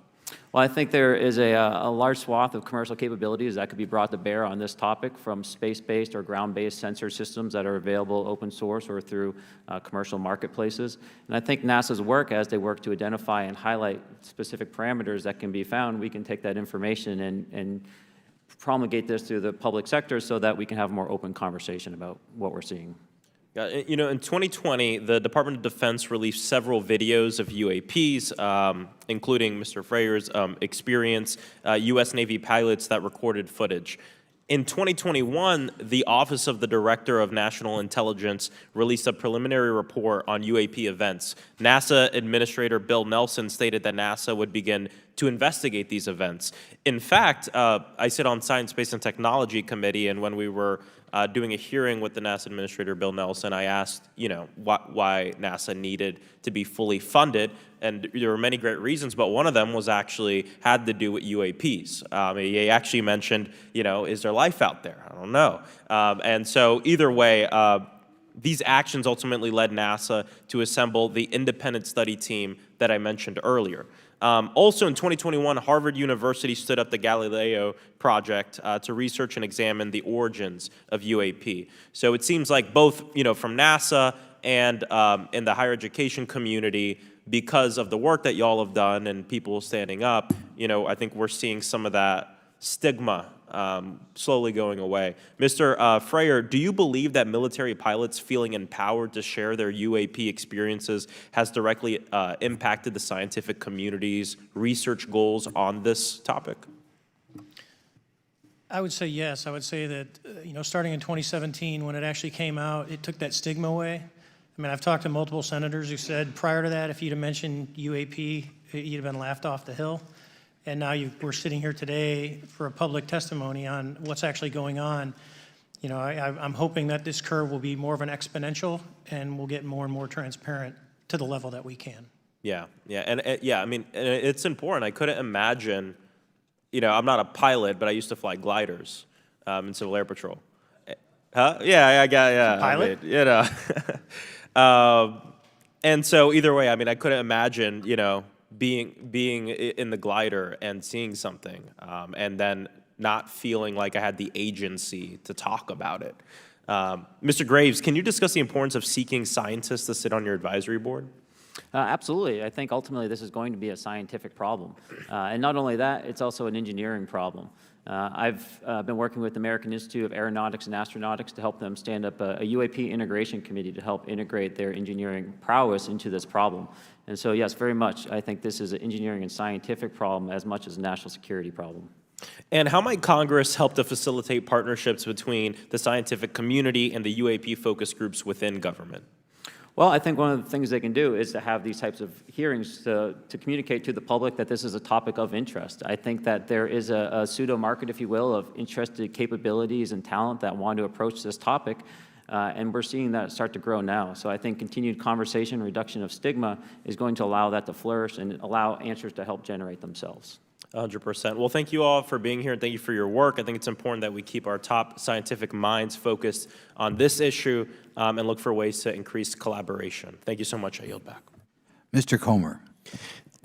Well, I think there is a large swath of commercial capabilities that could be brought to bear on this topic, from space-based or ground-based sensor systems that are available open source or through commercial marketplaces. And I think NASA's work, as they work to identify and highlight specific parameters that can be found, we can take that information and promulgate this through the public sector so that we can have a more open conversation about what we're seeing. You know, in 2020, the Department of Defense released several videos of UAPs, including Mr. Freier's experience, U.S. Navy pilots that recorded footage. In 2021, the Office of the Director of National Intelligence released a preliminary report on UAP events. NASA Administrator Bill Nelson stated that NASA would begin to investigate these events. In fact, I sit on Science, Space, and Technology Committee, and when we were doing a hearing with the NASA Administrator Bill Nelson, I asked, you know, why NASA needed to be fully funded, and there were many great reasons, but one of them was actually had to do with UAPs. He actually mentioned, you know, is there life out there? I don't know. And so either way, these actions ultimately led NASA to assemble the independent study team that I mentioned earlier. Also in 2021, Harvard University stood up the Galileo project to research and examine the origins of UAP. So it seems like both, you know, from NASA and in the higher education community, because of the work that y'all have done and people standing up, you know, I think we're seeing some of that stigma slowly going away. Mr. Fravor, do you believe that military pilots feeling empowered to share their UAP experiences has directly impacted the scientific community's research goals on this topic? I would say yes. I would say that, you know, starting in 2017, when it actually came out, it took that stigma away. I mean, I've talked to multiple senators who said prior to that, if you'd have mentioned UAP, you'd have been laughed off the hill. And now we're sitting here today for a public testimony on what's actually going on. You know, I'm hoping that this curve will be more of an exponential and we'll get more and more transparent to the level that we can. Yeah, yeah, I mean, it's important. I couldn't imagine, you know, I'm not a pilot, but I used to fly gliders in Civil Air Patrol. Huh? Yeah, yeah. Pilot? I mean, you know. And so either way, I mean, I couldn't imagine, you know, being in the glider and seeing something, and then not feeling like I had the agency to talk about it. Mr. Graves, can you discuss the importance of seeking scientists to sit on your advisory board? Absolutely. I think ultimately this is going to be a scientific problem. And not only that, it's also an engineering problem. I've been working with the American Institute of Aeronautics and Astronautics to help them stand up a UAP integration committee to help integrate their engineering prowess into this problem. And so, yes, very much, I think this is an engineering and scientific problem as much as a national security problem. And how might Congress help to facilitate partnerships between the scientific community and the UAP focus groups within government? Well, I think one of the things they can do is to have these types of hearings to communicate to the public that this is a topic of interest. I think that there is a pseudo-market, if you will, of interested capabilities and talent that want to approach this topic, and we're seeing that start to grow now. So I think continued conversation, reduction of stigma is going to allow that to flourish and allow answers to help generate themselves. 100%. Well, thank you all for being here, and thank you for your work. I think it's important that we keep our top scientific minds focused on this issue and look for ways to increase collaboration. Thank you so much. I yield back. Mr. Comer.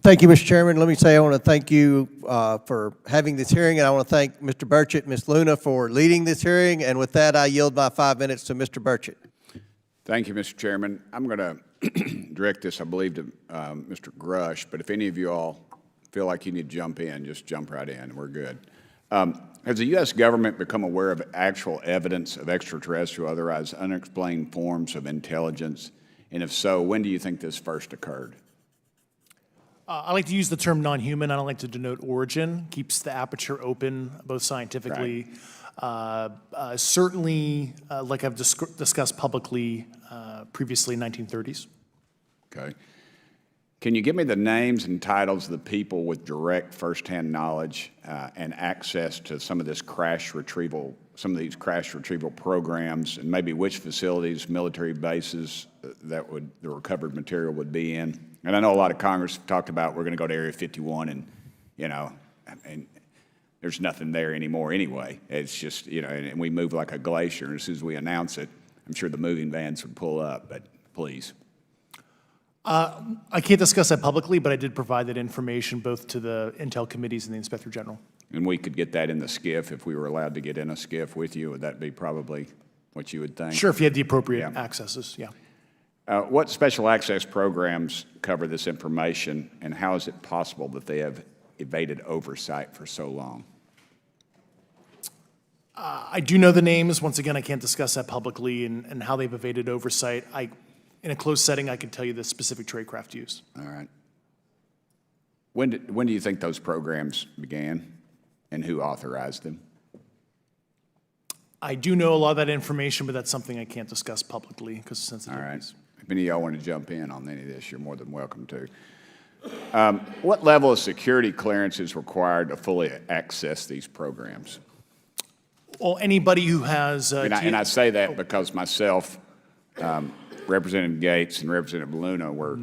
Thank you, Mr. Chairman. Let me say I want to thank you for having this hearing, and I want to thank Mr. Burchett and Ms. Luna for leading this hearing. And with that, I yield my 5 minutes to Mr. Burchett. Thank you, Mr. Chairman. I'm going to direct this, I believe, to Mr. Grusch, but if any of you all feel like you need to jump in, just jump right in. We're good. Has the U.S. government become aware of actual evidence of extraterrestrial, otherwise unexplained forms of intelligence? And if so, when do you think this first occurred? I like to use the term non-human. I don't like to denote origin. Keeps the aperture open, both scientifically. Certainly, like I've discussed publicly previously, 1930s. Okay. Can you give me the names and titles of the people with direct firsthand knowledge and access to some of this crash retrieval, some of these crash retrieval programs, and maybe which facilities, military bases that the recovered material would be in? And I know a lot of Congress have talked about we're going to go to Area 51, and and there's nothing there anymore anyway. It's just and we move like a glacier. And as soon as we announce it, I'm sure the moving vans would pull up. But please. I can't discuss that publicly, but I did provide that information both to the Intel committees and the Inspector General. And we could get that in the SCIF if we were allowed to get in a SCIF with you. Would that be probably what you would think? Sure, if you had the appropriate accesses, yeah. What special access programs cover this information, and how is it possible that they have evaded oversight for so long? I do know the names. Once again, I can't discuss that publicly and how they've evaded oversight. In a closed setting, I can tell you the specific tradecraft used. All right. When do you think those programs began, and who authorized them? I do know a lot of that information, but that's something I can't discuss publicly because of sensitivities. All right. If any of y'all want to jump in on any of this, you're more than welcome to. What level of security clearance is required to fully access these programs? Well, anybody who has... and I say that because myself, Representative Gates and Representative Luna were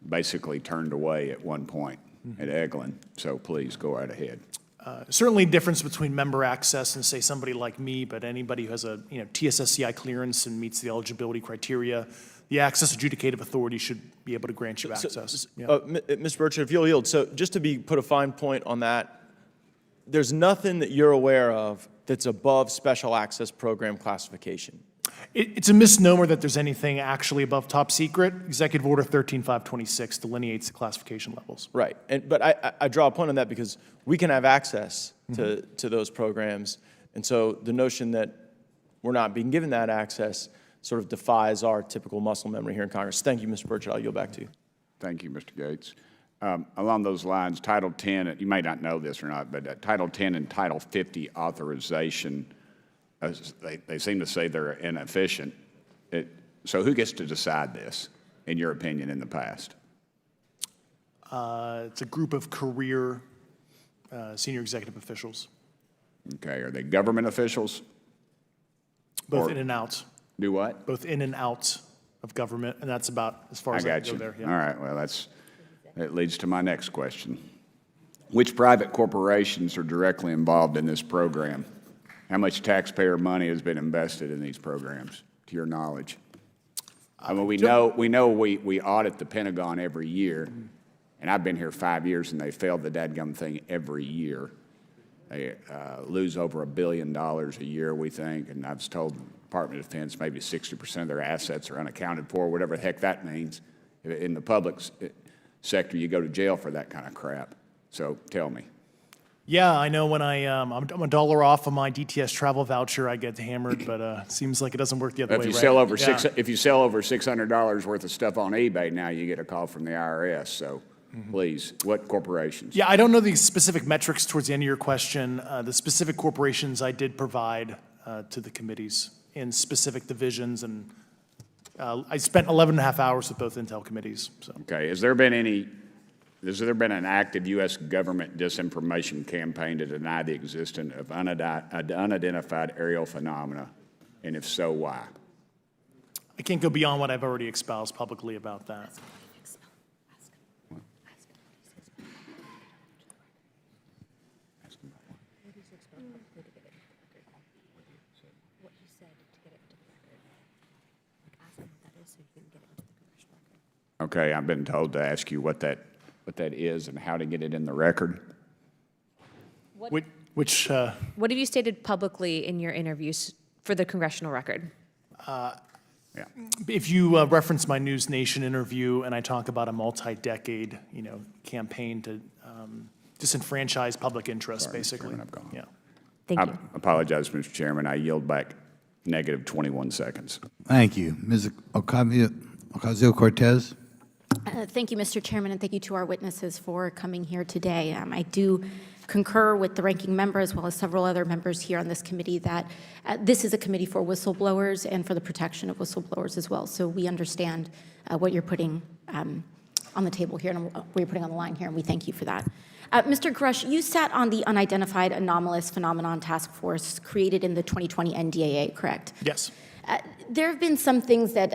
basically turned away at one point at Eglin. So please go right ahead. Certainly difference between member access and, say, somebody like me, but anybody who has a TSSCI clearance and meets the eligibility criteria, the access adjudicative authority should be able to grant you access. Mr. Burchett, if you'll yield, so just to put a fine point on that, there's nothing that you're aware of that's above special access program classification. It's a misnomer that there's anything actually above top secret. Executive Order 13526 delineates the classification levels. Right, but I draw a point on that because we can have access to those programs, and so the notion that we're not being given that access sort of defies our typical muscle memory here in Congress. Thank you, Mr. Burchett. I'll yield back to you. Thank you, Mr. Gates. Along those lines, Title 10, you may not know this or not, but Title 10 and Title 50 authorization, they seem to say they're inefficient. So who gets to decide this, in your opinion, in the past? It's a group of career senior executive officials. Okay, are they government officials? Both in and out. Do what? Both in and out of government, and that's about as far as I can go there. Yeah. All right, well, that leads to my next question. Which private corporations are directly involved in this program? How much taxpayer money has been invested in these programs, to your knowledge? I mean, we know we audit the Pentagon every year, and I've been here 5 years, and they failed the dadgum thing every year. They lose over $1 billion a year, we think, and I've told the Department of Defense maybe 60% of their assets are unaccounted for, whatever the heck that means. In the public sector, you go to jail for that kind of crap. So tell me. Yeah, I know when I'm $1 off of my DTS travel voucher, I get hammered, but it seems like it doesn't work the other way, If you sell over $600 worth of stuff on eBay, now you get a call from the IRS. So please, what corporations? Yeah, I don't know the specific metrics towards the end of your question. The specific corporations I did provide to the committees in specific divisions, and I spent 11 and a half hours with both Intel committees. So. Okay, has there been an active U.S. government disinformation campaign to deny the existence of unidentified aerial phenomena? And if so, why? I can't go beyond what I've already espoused publicly about that. Okay, I've been told to ask you what that what that is and how to get it in the record. Which What have you stated publicly in your interviews for the congressional record? Yeah. if you reference my News Nation interview and I talk about a multi-decade, campaign to disenfranchise public interest, Sorry, Mr. basically. Chairman, I've gone. Yeah. Thank I you. apologize, Mr. Chairman. I yield back negative 21 seconds. Thank you. Ms. Ocasio-Cortez? Thank you, Mr. Chairman, and thank you to our witnesses for coming here today. I do concur with the ranking member as well as several other members here on this committee that this is a committee for whistleblowers and for the protection of whistleblowers as well. So we understand what you're putting on the table here and what you're putting on the line here, and we thank you for that. Mr. Grusch, you sat on the Unidentified Anomalous Phenomenon Task Force created in the 2020 NDAA, correct? Yes. There have been some things that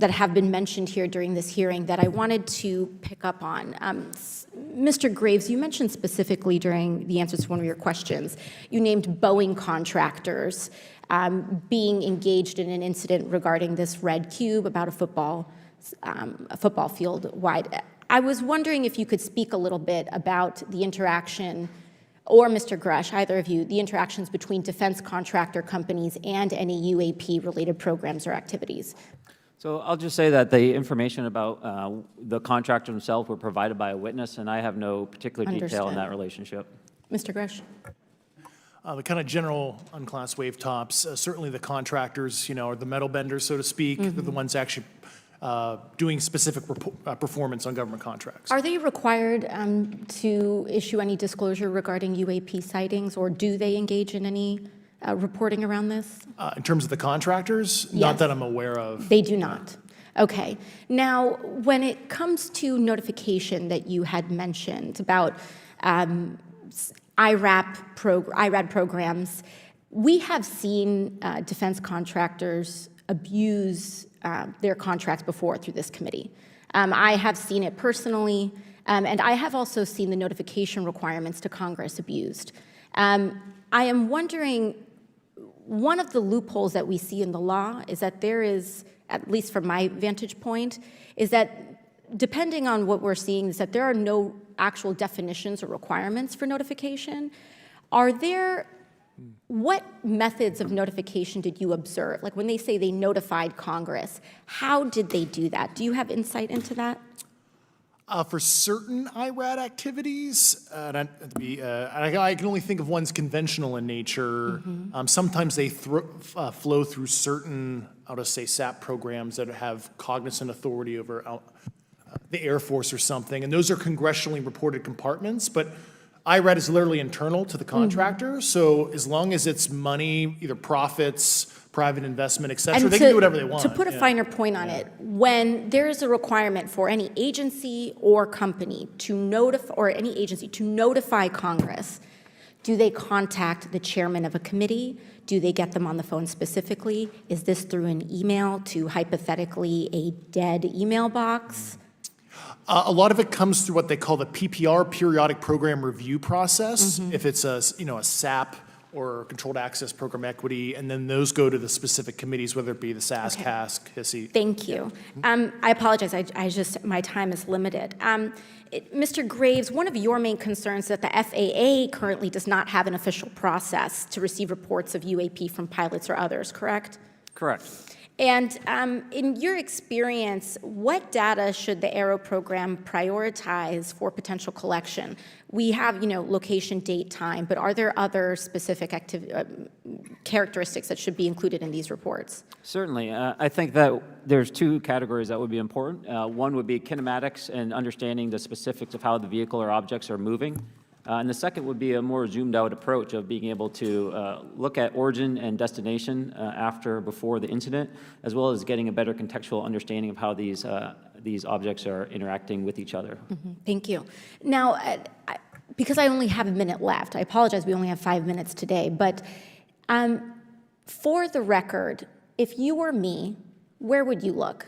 have been mentioned here during this hearing that I wanted to pick up on. Mr. Graves, you mentioned specifically during the answers to one of your questions, you named Boeing contractors being engaged in an incident regarding this red cube about a football field wide. I was wondering if you could speak a little bit about the interaction, or Mr. Grusch, either of you, the interactions between defense contractor companies and any UAP-related programs or activities. So I'll just say that the information about the contractor themselves were provided by a witness, and I have no particular detail in that relationship. Mr. Grusch? The kind of general unclassed wave tops, certainly the contractors, are the metal benders, so to speak. They're the ones actually doing specific performance on government contracts. Are they required to issue any disclosure regarding UAP sightings, or do they engage in any reporting around this? In terms of the contractors, Yes. not that I'm aware of. They do not. Okay. Now, when it comes to notification that you had mentioned about IRAD programs, we have seen defense contractors abuse their contracts before through this committee. I have seen it personally, and I have also seen the notification requirements to Congress abused. I am wondering, one of the loopholes that we see in the law is that there is, at least from my vantage point, is that depending on what we're seeing, is that there are no actual definitions or requirements for notification. What methods of notification did you observe? Like when they say they notified Congress, how did they do that? Do you have insight into that? For certain IRAD activities, I can only think of ones conventional in nature. Sometimes they flow through certain, I'll just say, SAP programs that have cognizant authority over the Air Force or something, and those are congressionally reported compartments, but IRAD is literally internal to the contractor, so as long as it's money, either profits, private investment, et cetera, they can do whatever they want. To put a finer point on it, when there is a requirement for any agency or company to notify, or any agency to notify Congress, do they contact the chairman of a committee? Do they get them on the phone specifically? Is this through an email to hypothetically a dead email box? A lot of it comes through what they call the PPR, Periodic Program Review Process, if it's a SAP or Controlled Access Program Equity, and then those go to the specific committees, whether it be the SAS, Okay. CASC, HISI. Thank you. I apologize, my time is limited. Mr. Graves, one of your main concerns is that the FAA currently does not have an official process to receive reports of UAP from pilots or others, correct? Correct. And in your experience, what data should the Aero program prioritize for potential collection? We have, location, date, time, but are there other specific characteristics that should be included in these reports? Certainly. I think that there's two categories that would be important. One would be kinematics and understanding the specifics of how the vehicle or objects are moving. And the second would be a more zoomed out approach of being able to look at origin and destination before the incident, as well as getting a better contextual understanding of how these objects are interacting with each other. Thank you. Now, because I only have a minute left, I apologize, we only have 5 minutes today, but for the record, if you were me, where would you look?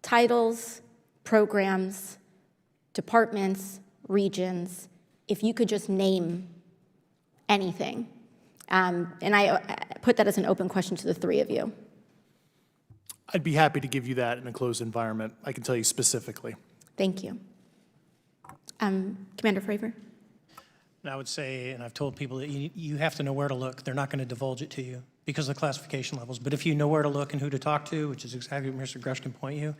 Titles, programs, departments, regions, if you could just name anything. And I put that as an open question to the three of you. I'd be happy to give you that in a closed environment. I can tell you specifically. Thank you. Commander Fravor? And I would say, and I've told people that you have to know where to look. They're not going to divulge it to you because of the classification levels. But if you know where to look and who to talk to, which is exactly what Mr. Grusch can point you,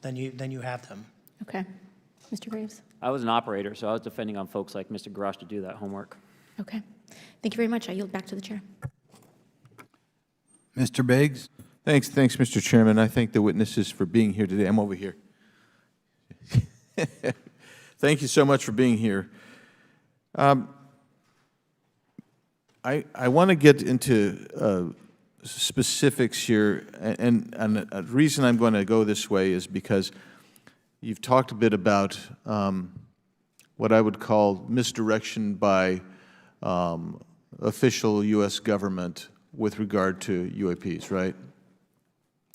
then you have them. Okay. Mr. Graves? I was an operator, so I was depending on folks like Mr. Grusch to do that homework. Okay. Thank you very much. I yield back to the chair. Mr. Biggs? Thanks, Mr. Chairman. I thank the witnesses for being here today. I'm over here. Thank you so much for being here. I want to get into specifics here, and the reason I'm going to go this way is because you've talked a bit about what I would call misdirection by official U.S. government with regard to UAPs, right?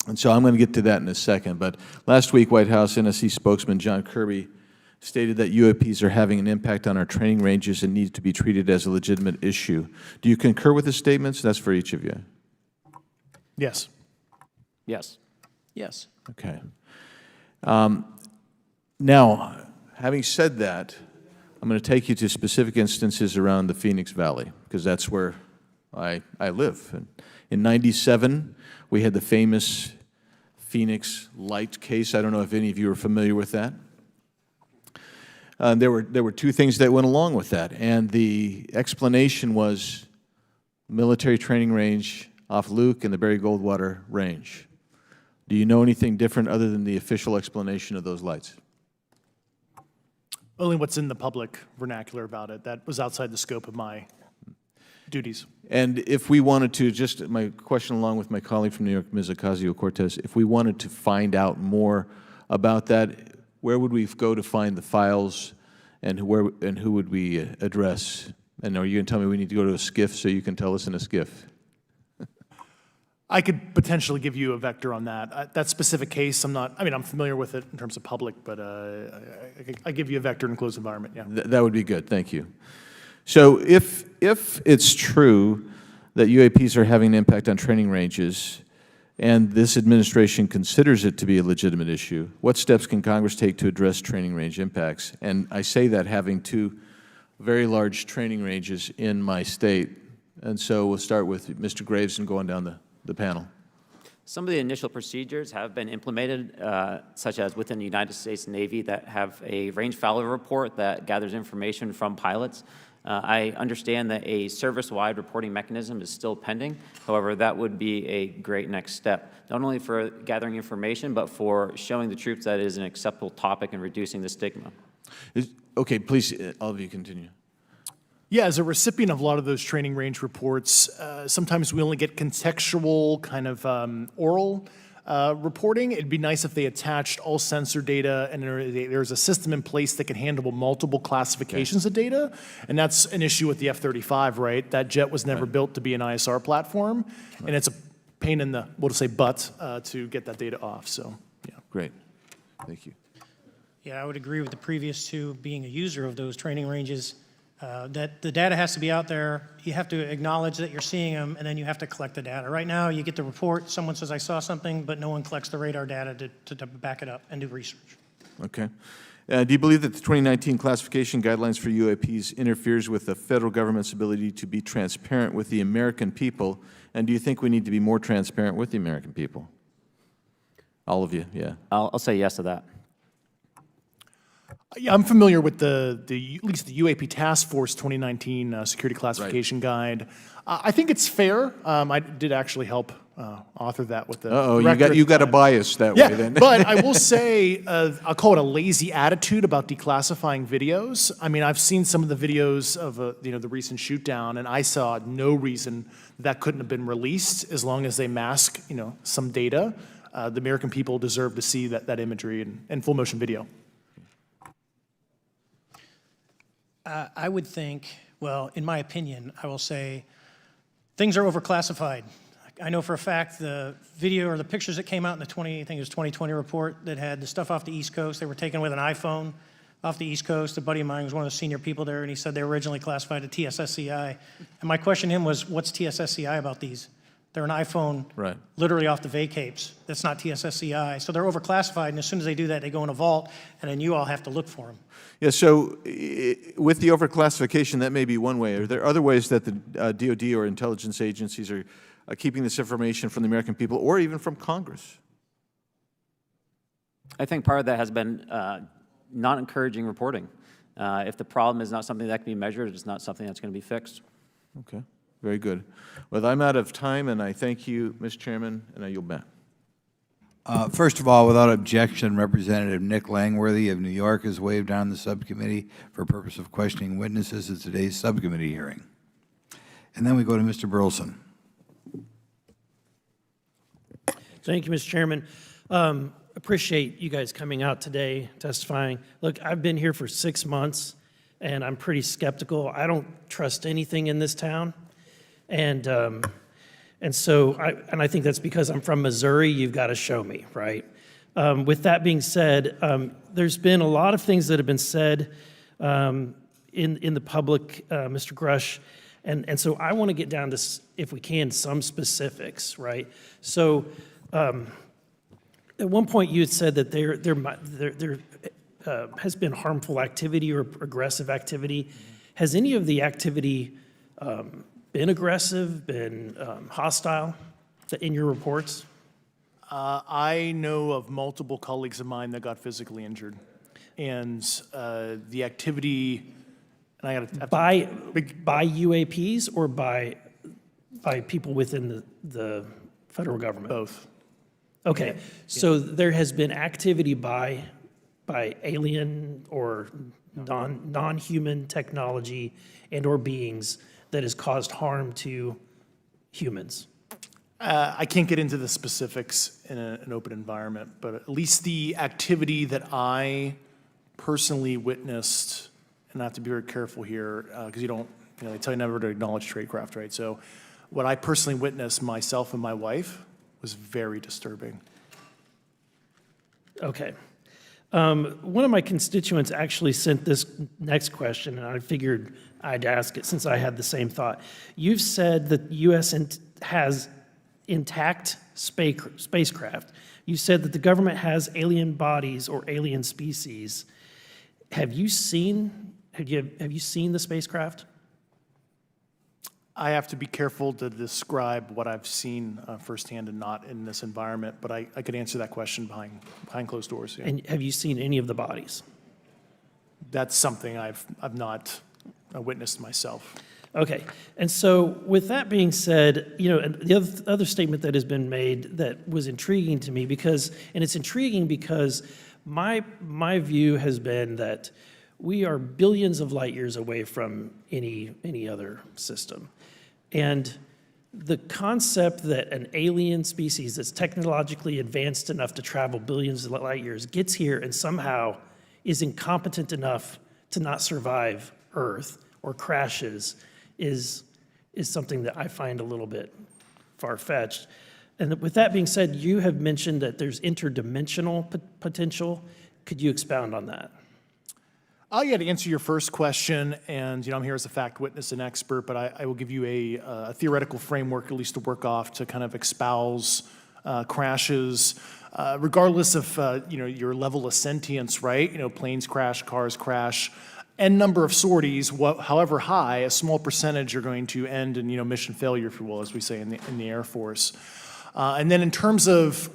And so I'm going to get to that in a second. But last week, White House NSC spokesman John Kirby stated that UAPs are having an impact on our training ranges and need to be treated as a legitimate issue. Do you concur with his statements? That's for each of you. Yes. Yes. Yes. Okay. Now, having said that, I'm going to take you to specific instances around the Phoenix Valley, because that's where I live. And in '97, we had the famous Phoenix Light case. I don't know if any of you are familiar with that. There were two things that went along with that, and the explanation was military training range off Luke and the Barry Goldwater Range. Do you know anything different other than the official explanation of those lights? Only what's in the public vernacular about it. That was outside the scope of my duties. And if we wanted to, just my question along with my colleague from New York, Ms. Ocasio-Cortez, if we wanted to find out more about that, where would we go to find the files, and who would we address? And are you going to tell me we need to go to a SCIF so you can tell us in a SCIF? I could potentially give you a vector on that. That specific case, I'm familiar with it in terms of public, but I give you a vector in a closed environment, yeah. That would be good, thank you. So if it's true that UAPs are having an impact on training ranges, and this administration considers it to be a legitimate issue, what steps can Congress take to address training range impacts? And I say that having two very large training ranges in my state. And so we'll start with Mr. Graves and go on down the panel. Some of the initial procedures have been implemented, such as within the United States Navy, that have a range failure report that gathers information from pilots. I understand that a service-wide reporting mechanism is still pending. However, that would be a great next step, not only for gathering information, but for showing the troops that it is an acceptable topic and reducing the stigma. Okay, please, all of you continue. Yeah, as a recipient of a lot of those training range reports, sometimes we only get contextual kind of oral reporting. It'd be nice if they attached all sensor data and there's a system in place that can handle multiple classifications of data. And that's an issue with the F-35, right? That jet was never built to be an ISR platform. And it's a pain in the, we'll just say butt, to get that data off, so, yeah. Great, thank you. Yeah, I would agree with the previous two, being a user of those training ranges, that the data has to be out there. You have to acknowledge that you're seeing them, and then you have to collect the data. Right now, you get the report, someone says, I saw something, but no one collects the radar data to back it up and do research. Okay. Do you believe that the 2019 classification guidelines for UAPs interferes with the federal government's ability to be transparent with the American people? And do you think we need to be more transparent with the American people? All of you, yeah. I'll say yes to that. Yeah, I'm familiar with at least the UAP Task Force 2019 Security Classification Guide. I think it's fair. I did actually help author that with the director. You got a bias that way then. But I will say, I'll call it a lazy attitude about declassifying videos. I mean, I've seen some of the videos of the recent shoot down, and I saw no reason that couldn't have been released as long as they mask some data. The American people deserve to see that imagery and full motion video. I would think, well, in my opinion, I will say things are overclassified. I know for a fact the video or the pictures that came out in the I think it was 2020 report that had the stuff off the East Coast, they were taken with an iPhone off the East Coast. A buddy of mine was one of the senior people there, and he said they were originally classified at TSSCI. And my question to him was, what's TSSCI about these? They're an iPhone Right. literally off the vacapes. That's not TSSCI. So they're overclassified, and as soon as they do that, they go in a vault, and then you all have to look for them. Yeah, so with the overclassification, that may be one way. Are there other ways that the DOD or intelligence agencies are keeping this information from the American people or even from Congress? I think part of that has been not encouraging reporting. If the problem is not something that can be measured, it's not something that's going to be fixed. Okay, very good. Well, I'm out of time, and I thank you, Mr. Chairman, and I yield back. First of all, without objection, Representative Nick Langworthy of New York has waived on the subcommittee for purpose of questioning witnesses at today's subcommittee hearing. And then we go to Mr. Burleson. Thank you, Mr. Chairman. Appreciate you guys coming out today, testifying. Look, I've been here for 6 months, and I'm pretty skeptical. I don't trust anything in this town. And so I think that's because I'm from Missouri. You've got to show me, right? With that being said, there's been a lot of things that have been said in the public, Mr. Grusch, and so I want to get down to, if we can, some specifics, right? So at one point you had said that there has been harmful activity or aggressive activity. Has any of the activity been aggressive, been hostile in your reports? I know of multiple colleagues of mine that got physically injured. And the activity, and I got by UAPs or by people within the federal government? Both. Okay, so there has been activity by alien or non-human technology and or beings that has caused harm to humans? I can't get into the specifics in an open environment, but at least the activity that I personally witnessed, and I have to be very careful here, because they tell you never to acknowledge tradecraft, right? So what I personally witnessed, myself and my wife, was very disturbing. Okay. One of my constituents actually sent this next question, and I figured I'd ask it since I had the same thought. You've said that the U.S. has intact spacecraft. You said that the government has alien bodies or alien species. Have you seen the spacecraft? I have to be careful to describe what I've seen firsthand and not in this environment, but I could answer that question behind closed doors. Yeah. And have you seen any of the bodies? That's something I've not witnessed myself. Okay, and so with that being said, and the other statement that has been made that was intriguing to me it's intriguing because my view has been that we are billions of light years away from any other system. And the concept that an alien species that's technologically advanced enough to travel billions of light years gets here and somehow is incompetent enough to not survive Earth or crashes is something that I find a little bit far-fetched. And with that being said, you have mentioned that there's interdimensional potential. Could you expound on that? Yeah, to answer your first question, and I'm here as a fact witness and expert, but I will give you a theoretical framework, at least to work off, to kind of espouse crashes, regardless of your level of sentience, right? Planes crash, cars crash, n number of sorties, however high, a small percentage are going to end in mission failure, if you will, as we say in the Air Force. And then in terms of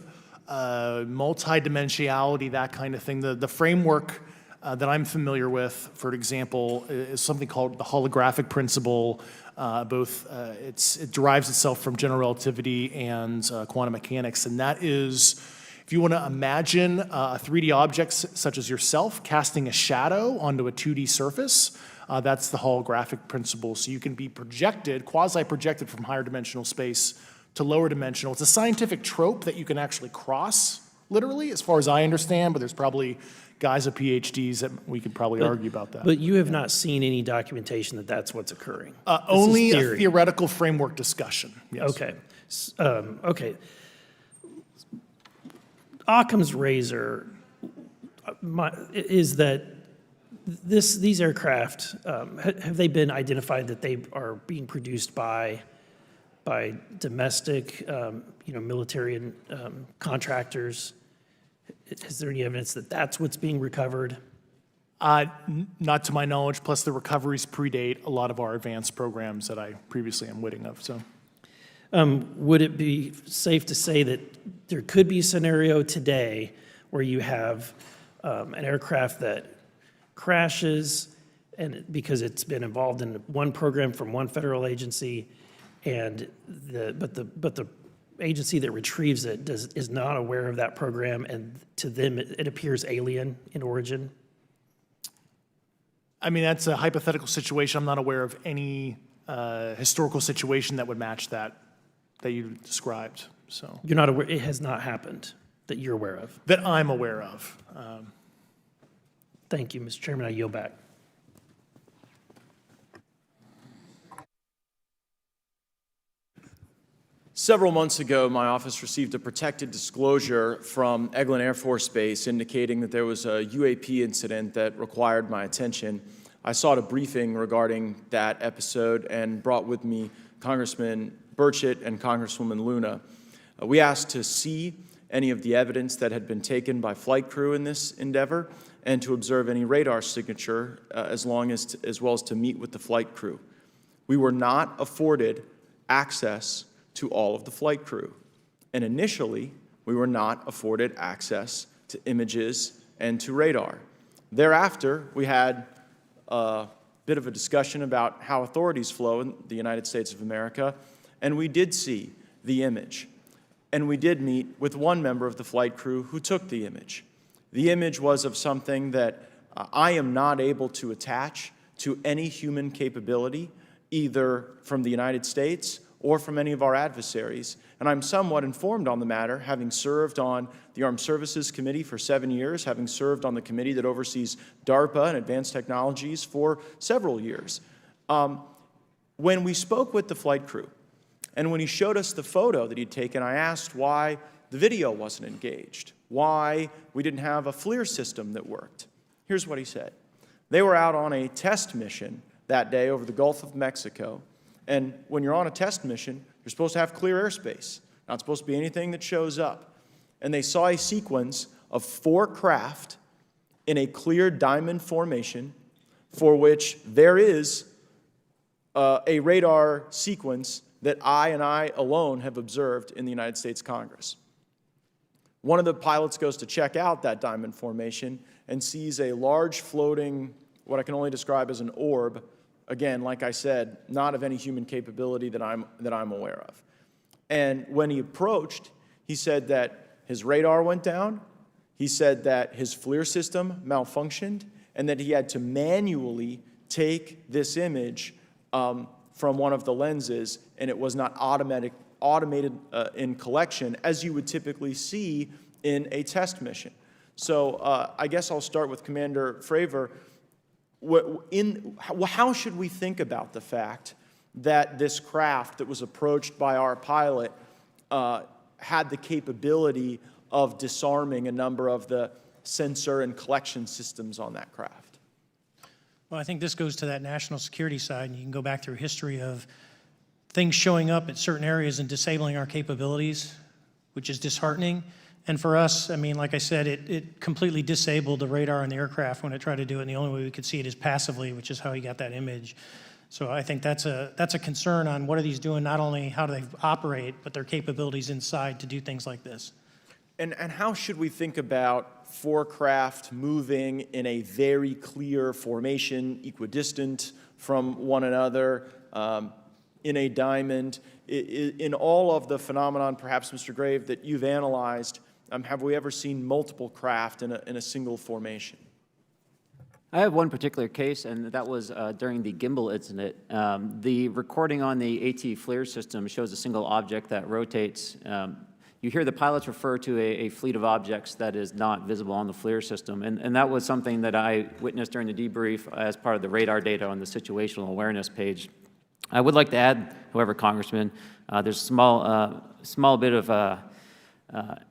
multidimensionality, that kind of thing, the framework that I'm familiar with, for example, is something called the holographic principle. It derives itself from general relativity and quantum mechanics, and that is, if you want to imagine a 3D object such as yourself casting a shadow onto a 2D surface, that's the holographic principle. So you can be projected, quasi-projected from higher dimensional space to lower dimensional. It's a scientific trope that you can actually cross, literally, as far as I understand, but there's probably guys with PhDs that we could probably argue about that. But you have not seen any documentation that that's what's occurring? Only a theoretical framework discussion, yes. Okay. Okay. Occam's razor is that these aircraft, have they been identified that they are being produced by by domestic, military and contractors? Is there any evidence that that's what's being recovered? Not to my knowledge, plus the recoveries predate a lot of our advanced programs that I previously am witting of, so. Would it be safe to say that there could be a scenario today where you have an aircraft that crashes and because it's been involved in one program from one federal agency, and but the agency that retrieves it is not aware of that program, and to them it appears alien in origin? I mean, that's a hypothetical situation. I'm not aware of any historical situation that would match that you described, so. You're not aware, it has not happened that you're aware of? That I'm aware of. Thank you, Mr. Chairman, I yield back. Several months ago, my office received a protected disclosure from Eglin Air Force Base indicating that there was a UAP incident that required my attention. I sought a briefing regarding that episode and brought with me Congressman Burchett and Congresswoman Luna. We asked to see any of the evidence that had been taken by flight crew in this endeavor and to observe any radar signature as well as to meet with the flight crew. We were not afforded access to all of the flight crew. And initially, we were not afforded access to images and to radar. Thereafter, we had a bit of a discussion about how authorities flow in the United States of America, and we did see the image. And we did meet with one member of the flight crew who took the image. The image was of something that I am not able to attach to any human capability, either from the United States or from any of our adversaries. And I'm somewhat informed on the matter, having served on the Armed Services Committee for 7 years, having served on the committee that oversees DARPA and advanced technologies for several years. When we spoke with the flight crew, and when he showed us the photo that he'd taken, I asked why the video wasn't engaged, why we didn't have a FLIR system that worked. Here's what he said. They were out on a test mission that day over the Gulf of Mexico. And when you're on a test mission, you're supposed to have clear airspace. Not supposed to be anything that shows up. And they saw a sequence of 4 craft in a clear diamond formation for which there is a radar sequence that I alone have observed in the United States Congress. One of the pilots goes to check out that diamond formation and sees a large floating, what I can only describe as an orb. Again, like I said, not of any human capability that I'm aware of. And when he approached, he said that his radar went down, he said that his FLIR system malfunctioned, and that he had to manually take this image from one of the lenses, and it was not automated in collection, as you would typically see in a test mission. So I guess I'll start with Commander Fravor. How should we think about the fact that this craft that was approached by our pilot had the capability of disarming a number of the sensor and collection systems on that craft? Well, I think this goes to that national security side, and you can go back through history of things showing up at certain areas and disabling our capabilities, which is disheartening. And for us, I mean, like I said, it completely disabled the radar on the aircraft when it tried to do it, and the only way we could see it is passively, which is how he got that image. So I think that's a concern on what are these doing, not only how do they operate, but their capabilities inside to do things like this. And how should we think about 4 craft moving in a very clear formation, equidistant from one another, in a diamond? In all of the phenomenon, perhaps, Mr. Grave, that you've analyzed, have we ever seen multiple craft in a single formation? I have one particular case, and that was during the gimbal incident. The recording on the AT FLIR system shows a single object that rotates. You hear the pilots refer to a fleet of objects that is not visible on the FLIR system, and that was something that I witnessed during the debrief as part of the radar data on the situational awareness page. I would like to add, however, Congressman, there's a small bit of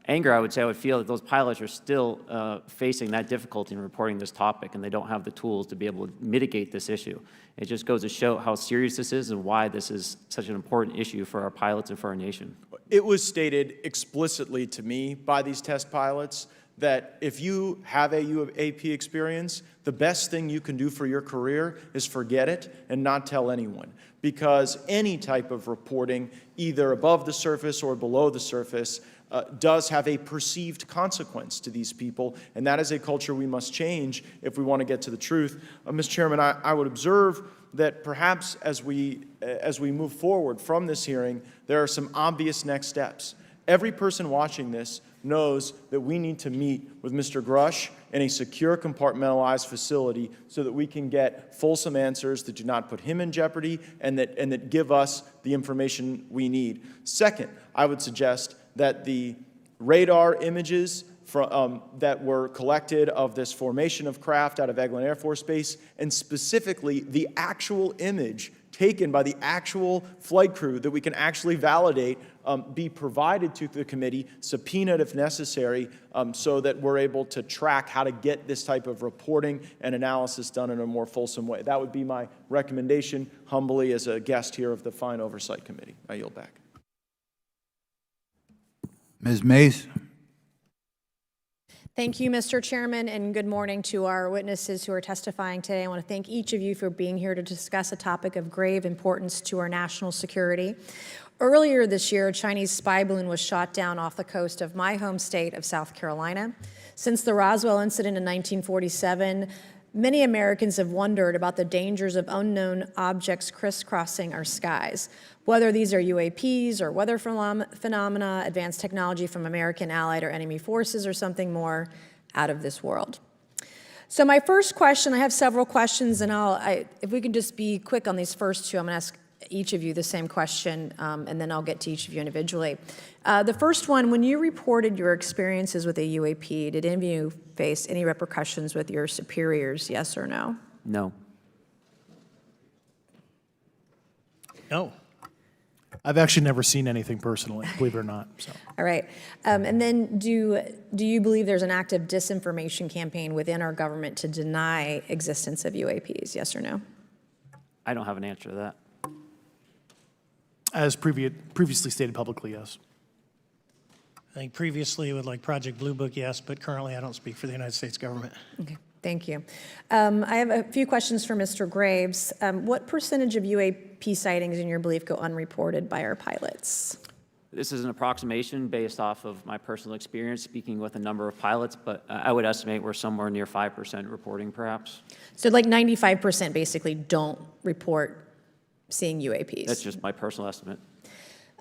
anger, I would say I would feel that those pilots are still facing that difficulty in reporting this topic, and they don't have the tools to be able to mitigate this issue. It just goes to show how serious this is and why this is such an important issue for our pilots and for our nation. It was stated explicitly to me by these test pilots that if you have a UAP experience, the best thing you can do for your career is forget it and not tell anyone. Because any type of reporting, either above the surface or below the surface, does have a perceived consequence to these people, and that is a culture we must change if we want to get to the truth. Mr. Chairman, I would observe that perhaps as we move forward from this hearing, there are some obvious next steps. Every person watching this knows that we need to meet with Mr. Grusch in a secure, compartmentalized facility so that we can get fulsome answers that do not put him in jeopardy and that give us the information we need. Second, I would suggest that the radar images that were collected of this formation of craft out of Eglin Air Force Base, and specifically the actual image taken by the actual flight crew that we can actually validate, be provided to the committee, subpoenaed if necessary, so that we're able to track how to get this type of reporting and analysis done in a more fulsome way. That would be my recommendation, humbly, as a guest here of the Fine Oversight Committee. I yield back. Ms. Mays? Thank you, Mr. Chairman, and good morning to our witnesses who are testifying today. I want to thank each of you for being here to discuss a topic of grave importance to our national security. Earlier this year, a Chinese spy balloon was shot down off the coast of my home state of South Carolina. Since the Roswell incident in 1947, many Americans have wondered about the dangers of unknown objects crisscrossing our skies, whether these are UAPs or weather phenomena, advanced technology from American allied or enemy forces, or something more out of this world. So my first question, I have several questions, and if we can just be quick on these first two, I'm going to ask each of you the same question, and then I'll get to each of you individually. The first one, when you reported your experiences with a UAP, did any of you face any repercussions with your superiors, yes or no? No. No. I've actually never seen anything personally, believe it or not. So. All right. And then do you believe there's an active disinformation campaign within our government to deny existence of UAPs, yes or no? I don't have an answer to that. As previously stated publicly, yes. I think previously with like Project Blue Book, yes, but currently I don't speak for the United States government. Okay, thank you. I have a few questions for Mr. Graves. What percentage of UAP sightings, in your belief, go unreported by our pilots? This is an approximation based off of my personal experience speaking with a number of pilots, but I would estimate we're somewhere near 5% reporting, perhaps. So like 95% basically don't report seeing UAPs. That's just my personal estimate.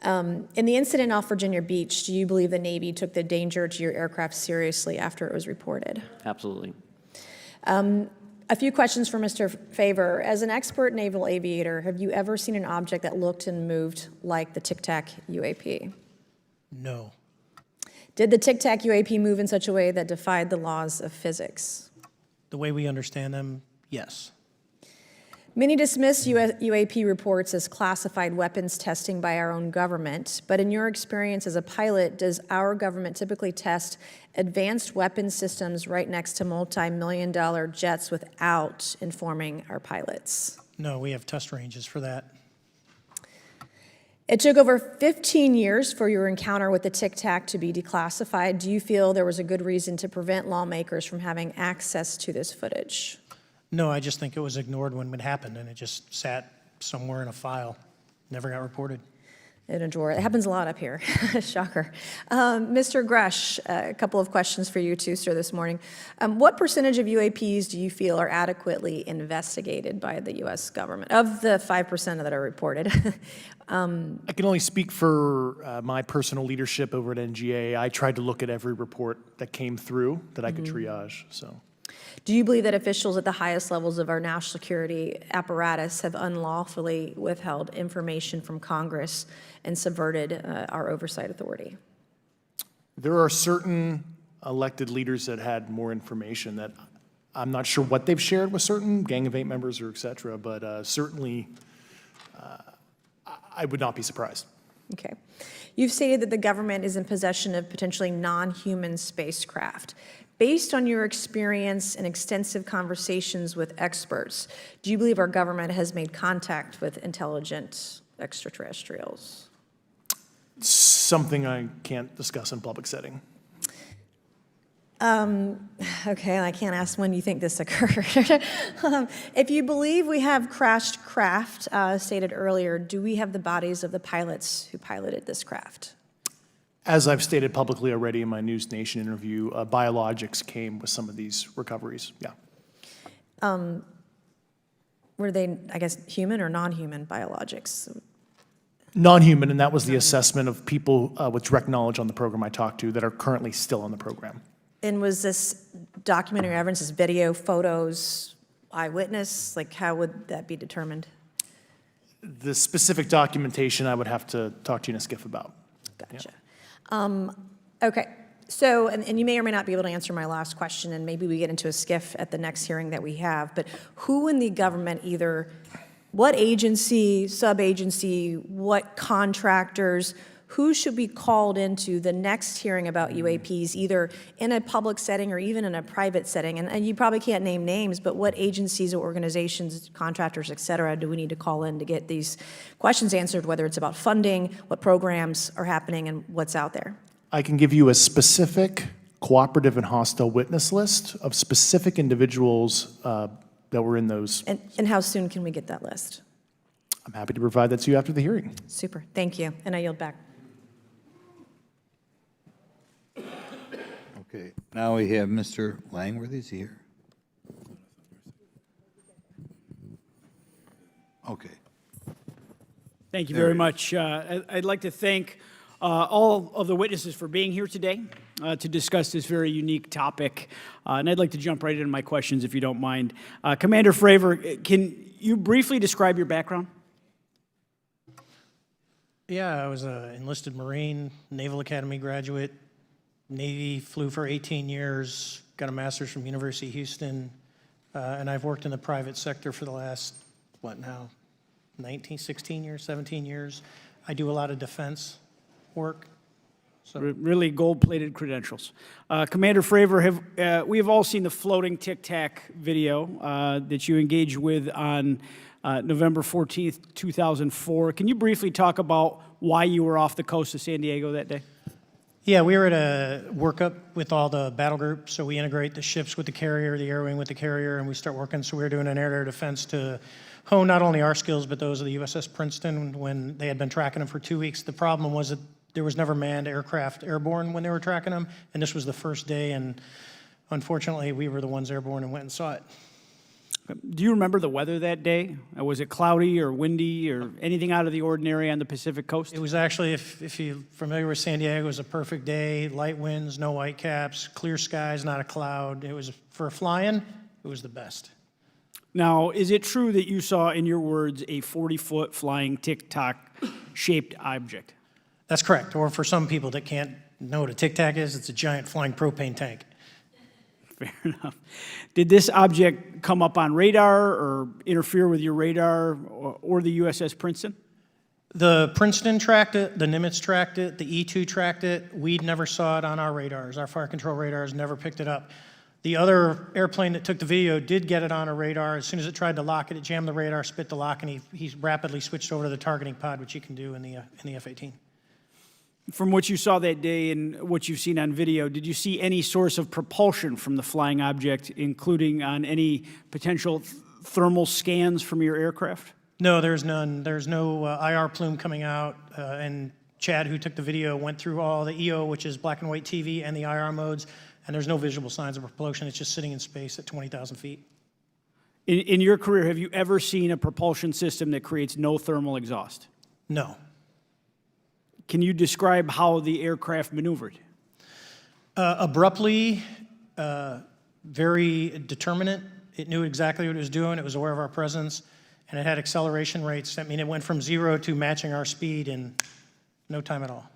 In the incident off Virginia Beach, do you believe the Navy took the danger to your aircraft seriously after it was reported? Absolutely. A few questions for Mr. Fravor. As an expert naval aviator, have you ever seen an object that looked and moved like the Tic Tac UAP? No. Did the Tic Tac UAP move in such a way that defied the laws of physics? The way we understand them, yes. Many dismiss UAP reports as classified weapons testing by our own government, but in your experience as a pilot, does our government typically test advanced weapon systems right next to multi-million-dollar jets without informing our pilots? No, we have test ranges for that. It took over 15 years for your encounter with the Tic Tac to be declassified. Do you feel there was a good reason to prevent lawmakers from having access to this footage? No, I just think it was ignored when it happened, and it just sat somewhere in a file, never got reported. In a drawer. It happens a lot up here. Shocker. Mr. Grusch, a couple of questions for you too, sir, this morning. What percentage of UAPs do you feel are adequately investigated by the U.S. government, of the 5% that are reported? I can only speak for my personal leadership over at NGA. I tried to look at every report that came through that I could triage. So. Do you believe that officials at the highest levels of our national security apparatus have unlawfully withheld information from Congress and subverted our oversight authority? There are certain elected leaders that had more information that I'm not sure what they've shared with certain Gang of Eight members or et cetera, but certainly I would not be surprised. Okay. You've stated that the government is in possession of potentially non-human spacecraft. Based on your experience and extensive conversations with experts, do you believe our government has made contact with intelligent extraterrestrials? Something I can't discuss in public setting. Okay, I can't ask when you think this occurred. If you believe we have crashed craft, stated earlier, do we have the bodies of the pilots who piloted this craft? As I've stated publicly already in my News Nation interview, biologics came with some of these recoveries, yeah. Were they, I guess, human or non-human biologics? Non-human, and that was the assessment of people with direct knowledge on the program I talked to that are currently still on the program. And was this documentary evidence, this video, photos, eyewitness? Like, how would that be determined? The specific documentation I would have to talk to you in a skiff about. Gotcha. Okay, so, and you may or may not be able to answer my last question, and maybe we get into a skiff at the next hearing that we have, but who in the government, either what agency, sub-agency, what contractors, who should be called into the next hearing about UAPs, either in a public setting or even in a private setting? And you probably can't name names, but what agencies or organizations, contractors, et cetera, do we need to call in to get these questions answered, whether it's about funding, what programs are happening, and what's out there? I can give you a specific cooperative and hostile witness list of specific individuals that were in those. And how soon can we get that list? I'm happy to provide that to you after the hearing. Super, thank you, and I yield back. Okay, now we have Mr. Langworthy. Is he here? Okay. Thank you very much. I'd like to thank all of the witnesses for being here today to discuss this very unique topic. And I'd like to jump right into my questions, if you don't mind. Commander Fravor, can you briefly describe your background? Yeah, I was an enlisted Marine, Naval Academy graduate, Navy, flew for 18 years, got a master's from University of Houston, and I've worked in the private sector for the last, 16 years, 17 years. I do a lot of defense work. So. Really gold-plated credentials. Commander Fravor, we have all seen the floating Tic Tac video that you engaged with on November 14th, 2004. Can you briefly talk about why you were off the coast of San Diego that day? Yeah, we were at a workup with all the battle groups, so we integrate the ships with the carrier, the air wing with the carrier, and we start working. So we were doing an air-to-air defense to hone not only our skills, but those of the USS Princeton when they had been tracking them for 2 weeks. The problem was that there was never manned aircraft airborne when they were tracking them, and this was the first day, and unfortunately, we were the ones airborne and went and saw it. Do you remember the weather that day? Was it cloudy or windy or anything out of the ordinary on the Pacific coast? It was actually, if you're familiar with San Diego, it was a perfect day, light winds, no whitecaps, clear skies, not a cloud. It was, for flying, it was the best. Now, is it true that you saw, in your words, a 40-foot flying tic-tac-shaped object? That's correct. Or for some people that can't know what a tic-tac is, it's a giant flying propane tank. Fair enough. Did this object come up on radar or interfere with your radar or the USS Princeton? The Princeton tracked it, the Nimitz tracked it, the E-2 tracked it. We never saw it on our radars. Our fire control radars never picked it up. The other airplane that took the video did get it on a radar. As soon as it tried to lock it, it jammed the radar, spit the lock, and he rapidly switched over to the targeting pod, which you can do in the F-18. From what you saw that day and what you've seen on video, did you see any source of propulsion from the flying object, including on any potential thermal scans from your aircraft? No, there's none. There's no IR plume coming out, and Chad, who took the video, went through all the EO, which is black and white TV, and the IR modes, and there's no visible signs of propulsion. It's just sitting in space at 20,000 feet. In your career, have you ever seen a propulsion system that creates no thermal exhaust? No. Can you describe how the aircraft maneuvered? Abruptly, very determinate. It knew exactly what it was doing. It was aware of our presence, and it had acceleration rates. I mean, it went from 0 to matching our speed in no time at all.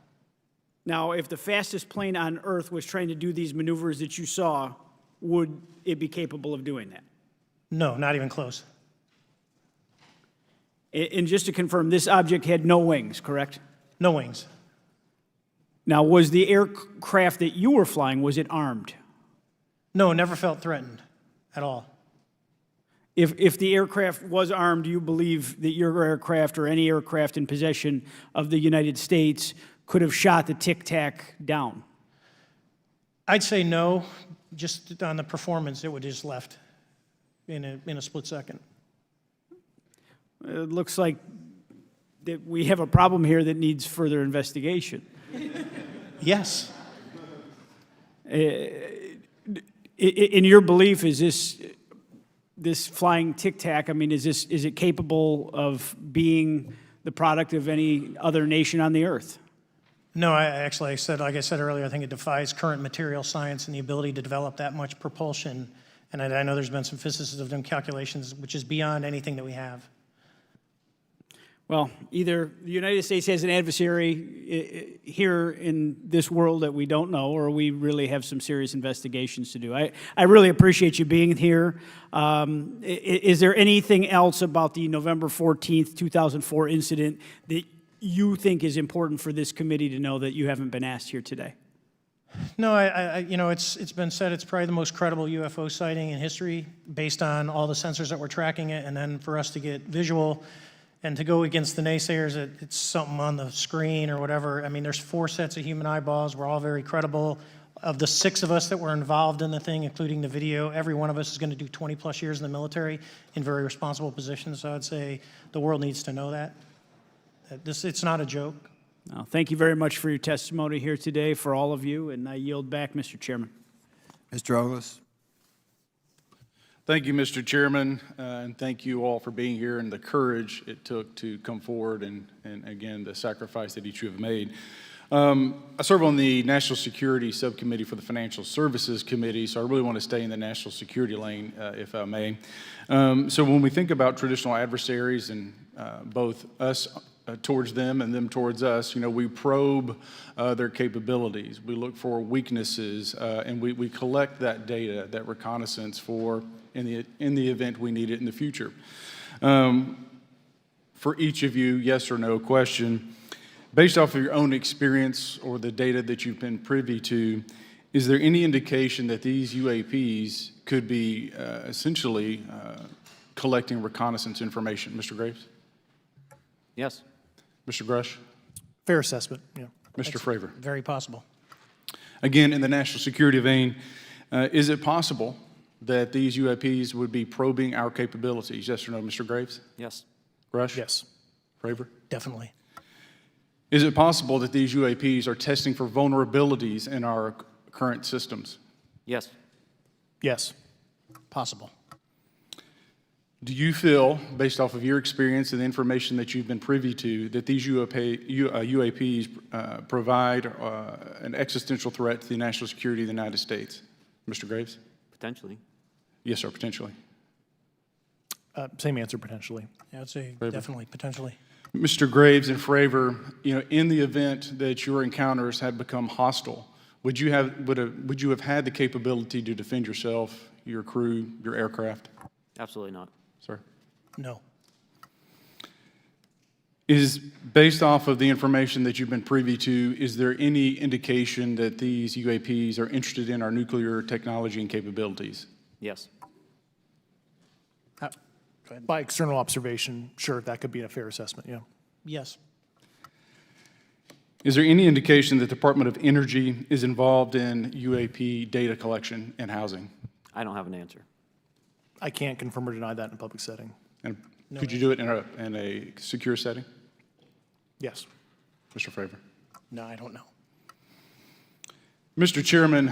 Now, if the fastest plane on Earth was trying to do these maneuvers that you saw, would it be capable of doing that? No, not even close. And just to confirm, this object had no wings, correct? No wings. Now, was the aircraft that you were flying, was it armed? No, never felt threatened at all. If the aircraft was armed, do you believe that your aircraft or any aircraft in possession of the United States could have shot the Tic Tac down? I'd say no, just on the performance, it would just left in a split second. It looks like that we have a problem here that needs further investigation. Yes. In your belief, is this flying Tic Tac, I mean, is it capable of being the product of any other nation on the earth? No, like I said earlier, I think it defies current material science and the ability to develop that much propulsion. And I know there's been some physicists have done calculations, which is beyond anything that we have. Well, either the United States has an adversary here in this world that we don't know, or we really have some serious investigations to do. I really appreciate you being here. Is there anything else about the November 14th, 2004 incident that you think is important for this committee to know that you haven't been asked here today? No, it's been said it's probably the most credible UFO sighting in history based on all the sensors that were tracking it, and then for us to get visual and to go against the naysayers that it's something on the screen or whatever. I mean, there's 4 sets of human eyeballs. We're all very credible. Of the 6 of us that were involved in the thing, including the video, every one of us is going to do 20-plus years in the military in very responsible positions. So I'd say the world needs to know that. It's not a joke. Well, thank you very much for your testimony here today for all of you, and I yield back, Mr. Chairman. Mr. Ogles. Thank you, Mr. Chairman, and thank you all for being here and the courage it took to come forward and again, the sacrifice that each of you have made. I serve on the National Security Subcommittee for the Financial Services Committee, so I really want to stay in the national security lane, if I may. So when we think about traditional adversaries and both us towards them and them towards us, we probe their capabilities. We look for weaknesses, and we collect that data, that reconnaissance for in the event we need it in the future. For each of you, yes or no question, based off of your own experience or the data that you've been privy to, is there any indication that these UAPs could be essentially collecting reconnaissance information? Mr. Graves? Yes. Mr. Grusch? Fair assessment, yeah. Mr. Fravor? Very possible. Again, in the national security vein, is it possible that these UAPs would be probing our capabilities? Yes or no, Mr. Graves? Yes. Grusch? Yes. Fravor? Definitely. Is it possible that these UAPs are testing for vulnerabilities in our current systems? Yes. Yes. Possible. Do you feel, based off of your experience and the information that you've been privy to, that these UAPs provide an existential threat to the national security of the United States? Mr. Graves? Potentially. Yes, sir, potentially. Same answer, potentially. Yeah, I'd say Fravor? definitely, potentially. Mr. Graves and Fravor, in the event that your encounters had become hostile, would you have had the capability to defend yourself, your crew, your aircraft? Absolutely not. Sir? No. Is, based off of the information that you've been privy to, is there any indication that these UAPs are interested in our nuclear technology and capabilities? Yes. By external observation, sure, that could be a fair assessment, yeah. Yes. Is there any indication that the Department of Energy is involved in UAP data collection and housing? I don't have an answer. I can't confirm or deny that in a public setting. And could you do it in a secure setting? Yes. Mr. Fravor? No, I don't know. Mr. Chairman,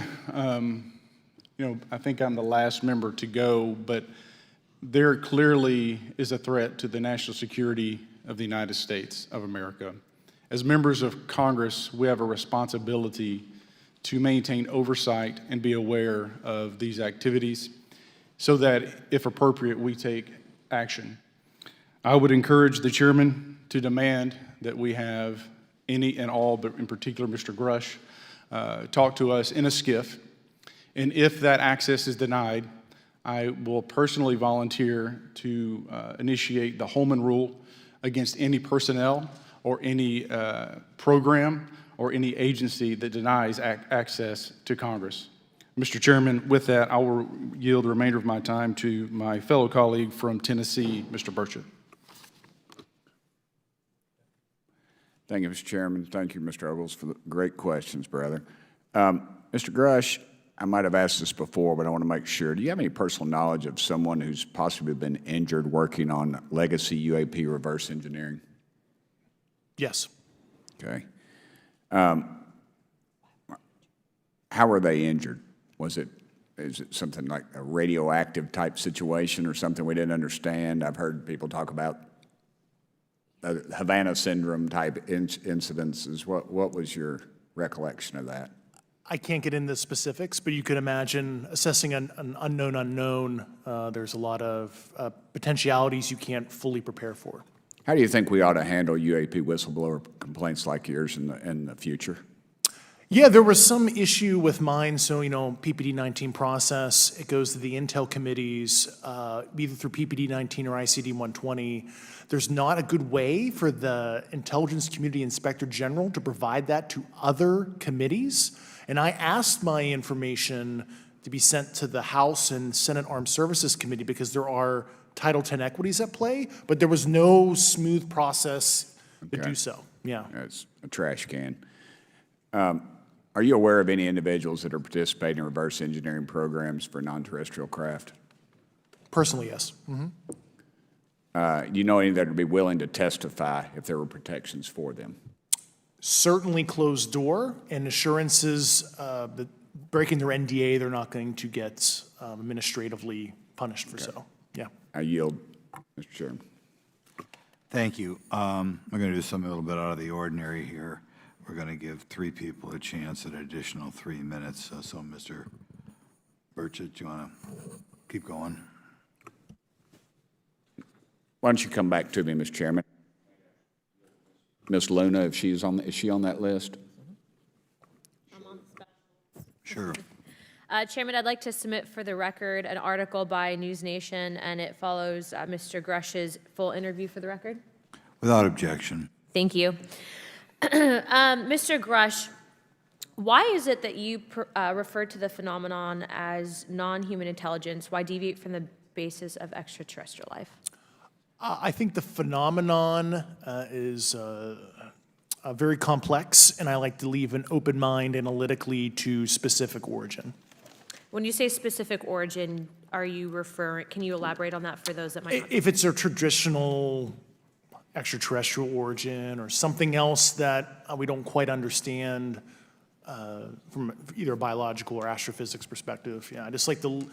I think I'm the last member to go, but there clearly is a threat to the national security of the United States of America. As members of Congress, we have a responsibility to maintain oversight and be aware of these activities so that, if appropriate, we take action. I would encourage the chairman to demand that we have any and all, but in particular Mr. Grusch, talk to us in a skiff. And if that access is denied, I will personally volunteer to initiate the Holman Rule against any personnel or any program or any agency that denies access to Congress. Mr. Chairman, with that, I will yield the remainder of my time to my fellow colleague from Tennessee, Mr. Burchett. Thank you, Mr. Chairman. Thank you, Mr. Ogles, for the great questions, brother. Mr. Grusch, I might have asked this before, but I want to make sure. Do you have any personal knowledge of someone who's possibly been injured working on legacy UAP reverse engineering? Yes. Okay. How were they injured? Is it something like a radioactive type situation or something we didn't understand? I've heard people talk about Havana syndrome type incidences. What was your recollection of that? I can't get into specifics, but you could imagine assessing an unknown unknown. There's a lot of potentialities you can't fully prepare for. How do you think we ought to handle UAP whistleblower complaints like yours in the future? Yeah, there was some issue with mine. So, PPD 19 process, it goes to the Intel committees, either through PPD 19 or ICD 120. There's not a good way for the Intelligence Community Inspector General to provide that to other committees. And I asked my information to be sent to the House and Senate Armed Services Committee because there are Title X equities at play, but there was no smooth process to do so. Yeah. It's a trash can. Are you aware of any individuals that are participating in reverse engineering programs for non-terrestrial craft? Personally, yes. Do you know any that would be willing to testify if there were protections for them? Certainly closed door and assurances that breaking their NDA, they're not going to get administratively punished for so. Yeah. I yield, Mr. Chairman. Thank you. We're going to do something a little bit out of the ordinary here. We're going to give 3 people a chance at an additional 3 minutes. So Mr. Burchett, do you want to keep going? Why don't you come back to me, Mr. Chairman? Ms. Luna, is she on that list? Sure. Chairman, I'd like to submit for the record an article by News Nation, and it follows Mr. Grush's full interview for the record. Without objection. Thank you. Mr. Grush, why is it that you refer to the phenomenon as non-human intelligence? Why deviate from the basis of extraterrestrial life? I think the phenomenon is very complex, and I like to leave an open mind analytically to specific origin. When you say specific origin, are you referring, can you elaborate on that for those that might not? If it's a traditional extraterrestrial origin or something else that we don't quite understand from either a biological or astrophysics perspective, yeah, I just like to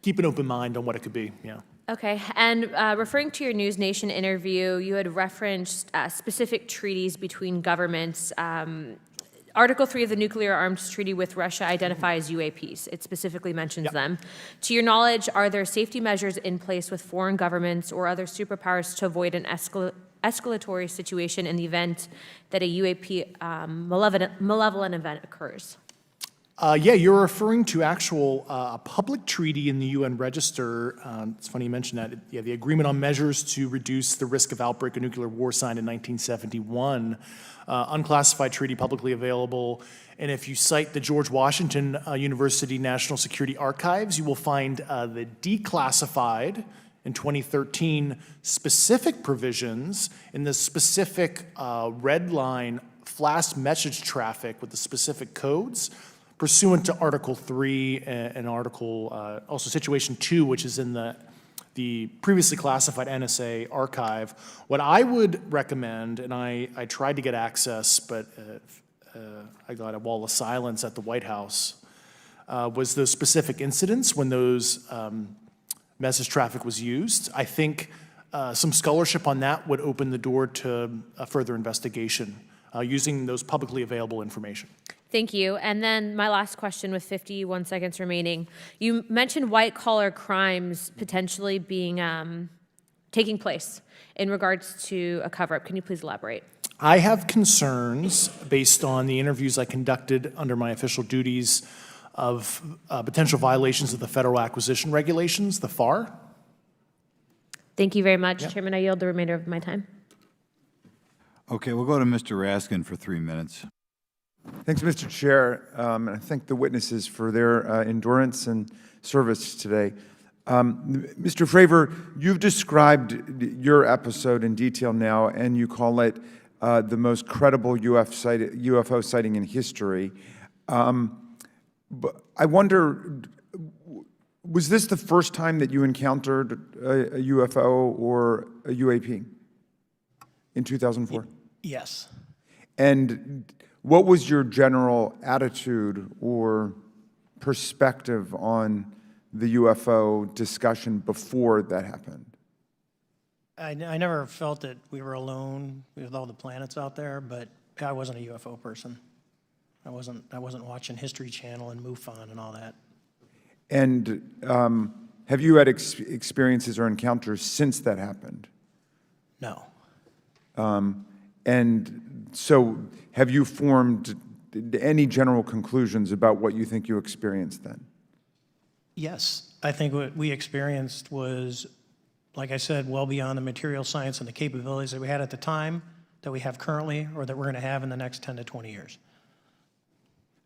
keep an open mind on what it could be, yeah. Okay, and referring to your News Nation interview, you had referenced specific treaties between governments. Article 3 of the Nuclear Arms Treaty with Russia identifies UAPs. It specifically mentions them. To your knowledge, are there safety measures in place with foreign governments or other superpowers to avoid an escalatory situation in the event that a UAP malevolent event occurs? Yeah, you're referring to actual public treaty in the UN Register. It's funny you mentioned that. Yeah, the Agreement on Measures to Reduce the Risk of Outbreak of Nuclear War signed in 1971. Unclassified treaty publicly available. And if you cite the George Washington University National Security Archives, you will find the declassified in 2013 specific provisions in the specific red line flash message traffic with the specific codes pursuant to Article 3 and Article, also Situation 2, which is in the previously classified NSA archive. What I would recommend, and I tried to get access, but I got a wall of silence at the White House, was those specific incidents when those message traffic was used. I think some scholarship on that would open the door to a further investigation using those publicly available information. Thank you. And then my last question with 51 seconds remaining. You mentioned white-collar crimes potentially being taking place in regards to a cover-up. Can you please elaborate? I have concerns based on the interviews I conducted under my official duties of potential violations of the Federal Acquisition Regulations, the FAR. Thank you very much, Chairman. I yield the remainder of my time. Okay, we'll go to Mr. Raskin for 3 minutes. Thanks, Mr. Chair, and I thank the witnesses for their endurance and service today. Mr. Fravor, you've described your episode in detail now, and you call it the most credible UFO sighting in history. But I wonder, was this the first time that you encountered a UFO or a UAP in 2004? Yes. And what was your general attitude or perspective on the UFO discussion before that happened? I never felt that we were alone with all the planets out there, but I wasn't a UFO person. I wasn't watching History Channel and MUFON and all that. And have you had experiences or encounters since that happened? No. And so have you formed any general conclusions about what you think you experienced then? Yes. I think what we experienced was, like I said, well beyond the material science and the capabilities that we had at the time, that we have currently, or that we're going to have in the next 10 to 20 years.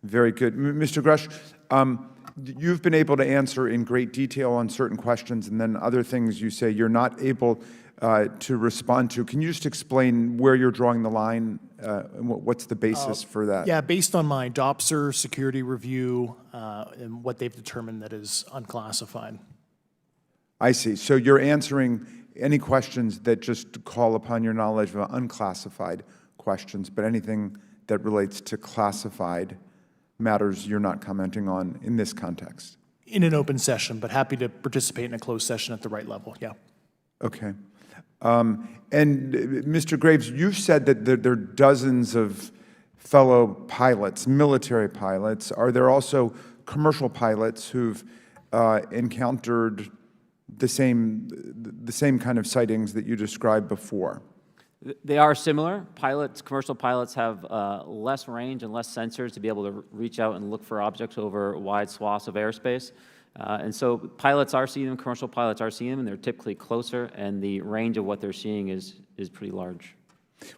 Very good. Mr. Grusch, you've been able to answer in great detail on certain questions, and then other things you say you're not able to respond to. Can you just explain where you're drawing the line and what's the basis for that? Yeah, based on my DOPSR security review and what they've determined that is unclassified. I see. So you're answering any questions that just call upon your knowledge of unclassified questions, but anything that relates to classified matters you're not commenting on in this context? In an open session, but happy to participate in a closed session at the right level, yeah. Okay. And Mr. Graves, you've said that there are dozens of fellow pilots, military pilots. Are there also commercial pilots who've encountered the same kind of sightings that you described before? They are similar. Commercial pilots have less range and less sensors to be able to reach out and look for objects over wide swaths of airspace. And so pilots are seeing them, commercial pilots are seeing them, and they're typically closer, and the range of what they're seeing is pretty large.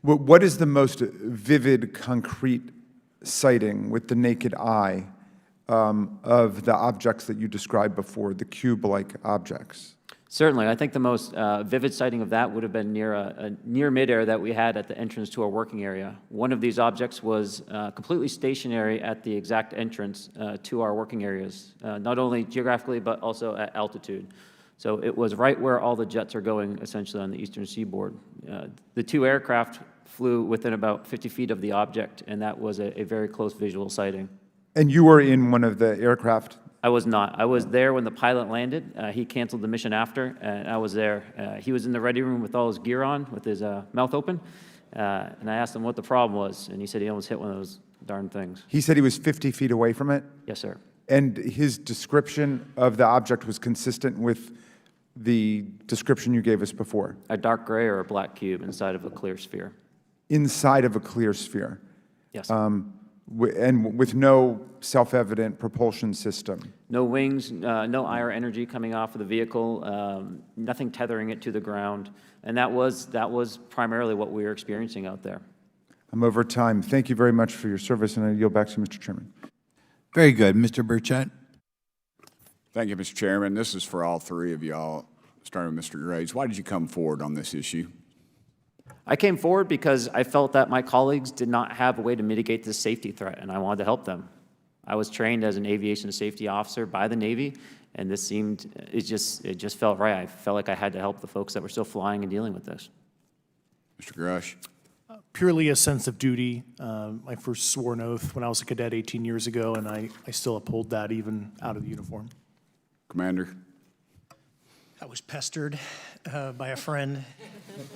What is the most vivid, concrete sighting with the naked eye of the objects that you described before, the cube-like objects? Certainly. I think the most vivid sighting of that would have been near midair that we had at the entrance to our working area. One of these objects was completely stationary at the exact entrance to our working areas, not only geographically but also at altitude. So it was right where all the jets are going, essentially, on the eastern seaboard. The two aircraft flew within about 50 feet of the object, and that was a very close visual sighting. And you were in one of the aircraft? I was not. I was there when the pilot landed. He canceled the mission after, and I was there. He was in the ready room with all his gear on, with his mouth open, and I asked him what the problem was, and he said he almost hit one of those darn things. He said he was 50 feet away from it? Yes, sir. And his description of the object was consistent with the description you gave us before? A dark gray or a black cube inside of a clear sphere. Inside of a clear sphere? Yes. And with no self-evident propulsion system? No wings, no IR energy coming off of the vehicle, nothing tethering it to the ground. And that was primarily what we were experiencing out there. I'm over time. Thank you very much for your service, and I yield back to Mr. Chairman. Very good. Mr. Burchett? Thank you, Mr. Chairman. This is for all three of y'all, starting with Mr. Graves. Why did you come forward on this issue? I came forward because I felt that my colleagues did not have a way to mitigate this safety threat, and I wanted to help them. I was trained as an aviation safety officer by the Navy, and this it just felt right. I felt like I had to help the folks that were still flying and dealing with this. Mr. Grusch? Purely a sense of duty. My first sworn oath when I was a cadet 18 years ago, and I still uphold that even out of the uniform. Commander? I was pestered by a friend,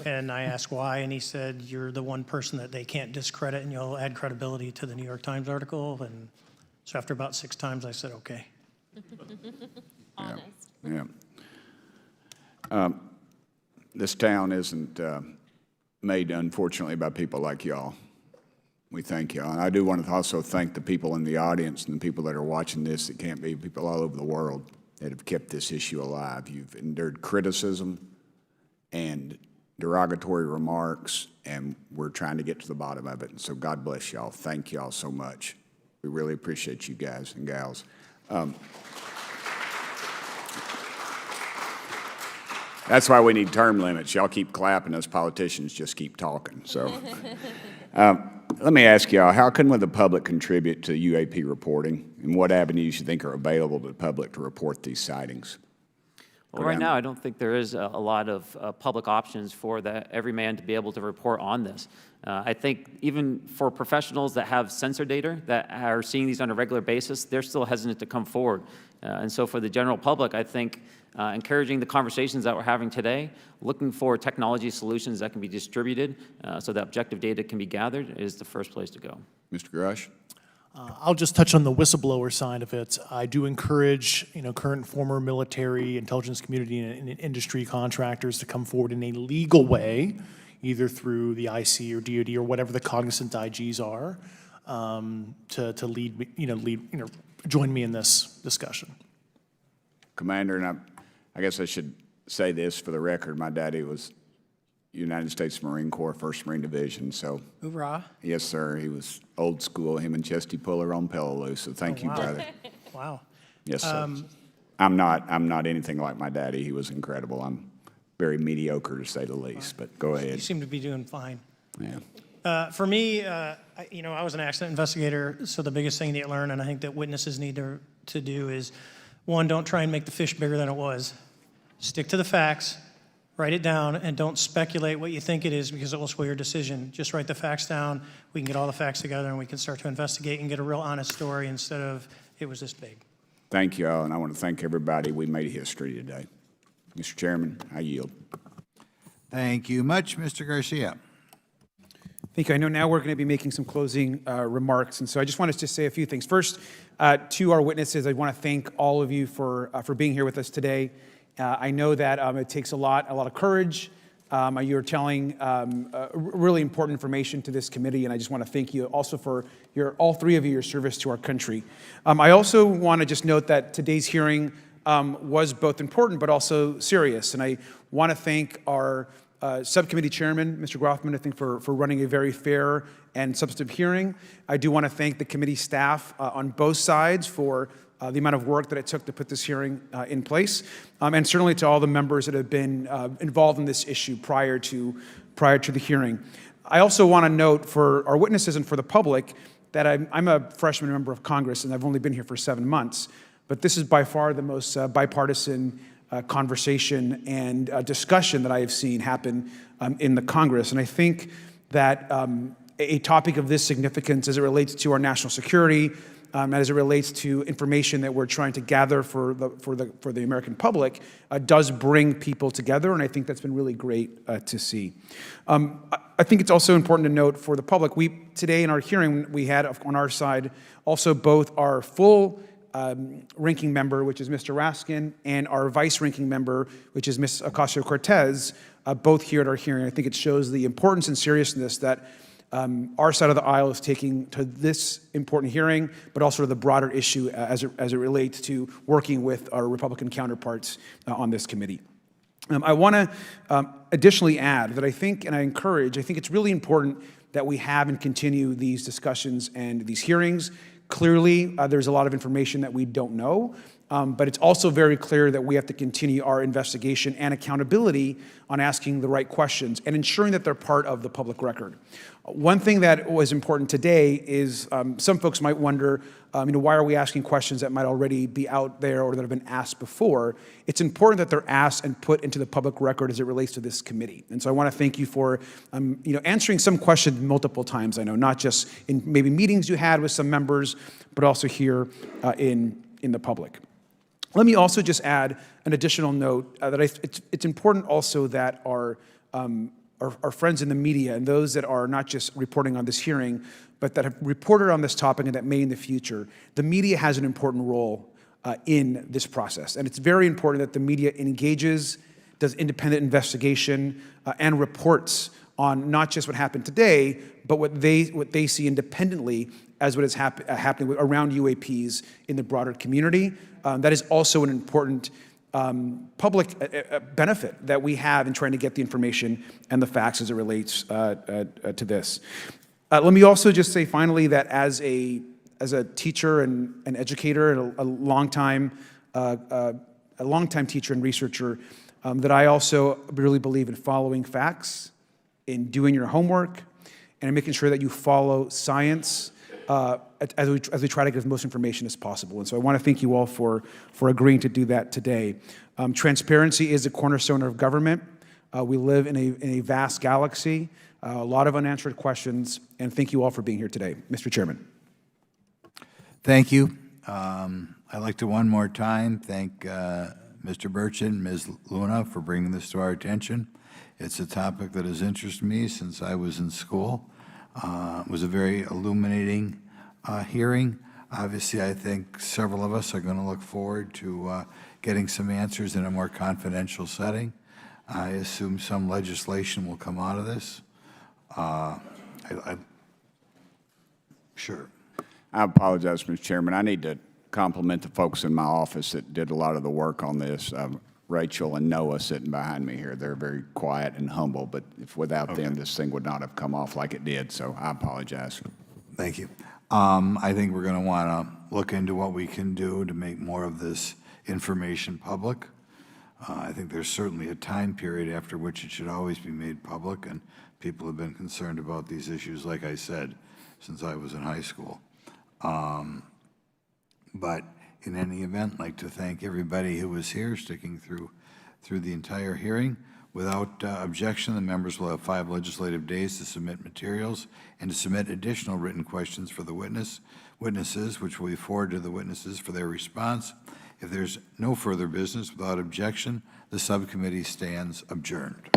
and I asked why, and he said, "You're the one person that they can't discredit, and you'll add credibility to the New York Times article." And so after about 6 times, I said, "Okay." Honest. Yeah. This town isn't made, unfortunately, by people like y'all. We thank y'all. And I do want to also thank the people in the audience and the people that are watching this that can't be, people all over the world that have kept this issue alive. You've endured criticism and derogatory remarks, and we're trying to get to the bottom of it. And so God bless y'all. Thank y'all so much. We really appreciate you guys and gals. That's why we need term limits. Y'all keep clapping, us politicians just keep talking. So let me ask y'all, how can the public contribute to UAP reporting, and what avenues you think are available to the public to report these sightings? Well, right now, I don't think there is a lot of public options for every man to be able to report on this. I think even for professionals that have sensor data that are seeing these on a regular basis, they're still hesitant to come forward. And so for the general public, I think encouraging the conversations that we're having today, looking for technology solutions that can be distributed so that objective data can be gathered is the first place to go. Mr. Grusch? I'll just touch on the whistleblower side of it. I do encourage, current and former military, intelligence community, and industry contractors to come forward in a legal way, either through the IC or DoD or whatever the cognizant IGs are, to lead, join me in this discussion. Commander, and I guess I should say this for the record. My daddy was United States Marine Corps, 1st Marine Division, so. Hoorah. Yes, sir. He was old school, him and Chesty Puller on Peleliu, so thank you, wow. brother. Wow. Yes, sir. I'm not anything like my daddy. He was incredible. I'm very mediocre, to say the least, but go ahead. You seem to be doing fine. Yeah. For me, I was an accident investigator, so the biggest thing that you learn, and I think that witnesses need to do is, one, don't try and make the fish bigger than it was. Stick to the facts, write it down, and don't speculate what you think it is because it will sway your decision. Just write the facts down. We can get all the facts together and we can start to investigate and get a real honest story instead of it was this big. Thank you all, and I want to thank everybody. We made history today. Mr. Chairman, I yield. Thank you much, Mr. Garcia. Thank you. I know now we're going to be making some closing remarks, and so I just wanted to say a few things. First, to our witnesses, I want to thank all of you for being here with us today. I know that it takes a lot of courage. You're telling really important information to this committee, and I just want to thank you also for all three of you, your service to our country. I also want to just note that today's hearing was both important but also serious, and I want to thank our subcommittee chairman, Mr. Grothman, I think for running a very fair and substantive hearing. I do want to thank the committee staff on both sides for the amount of work that it took to put this hearing in place, and certainly to all the members that have been involved in this issue prior to the hearing. I also want to note for our witnesses and for the public that I'm a freshman member of Congress, and I've only been here for 7 months, but this is by far the most bipartisan conversation and discussion that I have seen happen in the Congress. And I think that a topic of this significance as it relates to our national security, as it relates to information that we're trying to gather for the American public, does bring people together, and I think that's been really great to see. I think it's also important to note for the public, today in our hearing, we had on our side also both our full ranking member, which is Mr. Raskin, and our vice ranking member, which is Ms. Ocasio-Cortez, both here at our hearing. I think it shows the importance and seriousness that our side of the aisle is taking to this important hearing, but also to the broader issue as it relates to working with our Republican counterparts on this committee. I want to additionally add that I think it's really important that we have and continue these discussions and these hearings. Clearly, there's a lot of information that we don't know, but it's also very clear that we have to continue our investigation and accountability on asking the right questions and ensuring that they're part of the public record. One thing that was important today is some folks might wonder, why are we asking questions that might already be out there or that have been asked before? It's important that they're asked and put into the public record as it relates to this committee. And so I want to thank you for, answering some questions multiple times. I know, not just in maybe meetings you had with some members, but also here in the public. Let me also just add an additional note that it's important also that our friends in the media and those that are not just reporting on this hearing, but that have reported on this topic and that may in the future, the media has an important role in this process. And it's very important that the media engages, does independent investigation, and reports on not just what happened today, but what they see independently as what is happening around UAPs in the broader community. That is also an important public benefit that we have in trying to get the information and the facts as it relates to this. Let me also just say finally that as a teacher and an educator and a longtime teacher and researcher, that I also really believe in following facts, in doing your homework, and in making sure that you follow science as we try to get as most information as possible. And so I want to thank you all for agreeing to do that today. Transparency is a cornerstone of government. We live in a vast galaxy, a lot of unanswered questions, and thank you all for being here today. Mr. Chairman. Thank you. I'd like to one more time thank Mr. Burchett and Ms. Luna for bringing this to our attention. It's a topic that has interested me since I was in school. It was a very illuminating hearing. Obviously, I think several of us are going to look forward to getting some answers in a more confidential setting. I assume some legislation will come out of this. Sure. I apologize, Mr. Chairman. I need to compliment the folks in my office that did a lot of the work on this. Rachel and Noah sitting behind me here. They're very quiet and humble, but if without them, this thing would not have come off like it did, so I apologize. Thank you. I think we're going to want to look into what we can do to make more of this information public. I think there's certainly a time period after which it should always be made public, and people have been concerned about these issues, like I said, since I was in high school. But in any event, I'd like to thank everybody who was here, sticking through the entire hearing. Without objection, the members will have 5 legislative days to submit materials and to submit additional written questions for the witnesses, which will be forwarded to the witnesses for their response. If there's no further business, without objection, the subcommittee stands adjourned.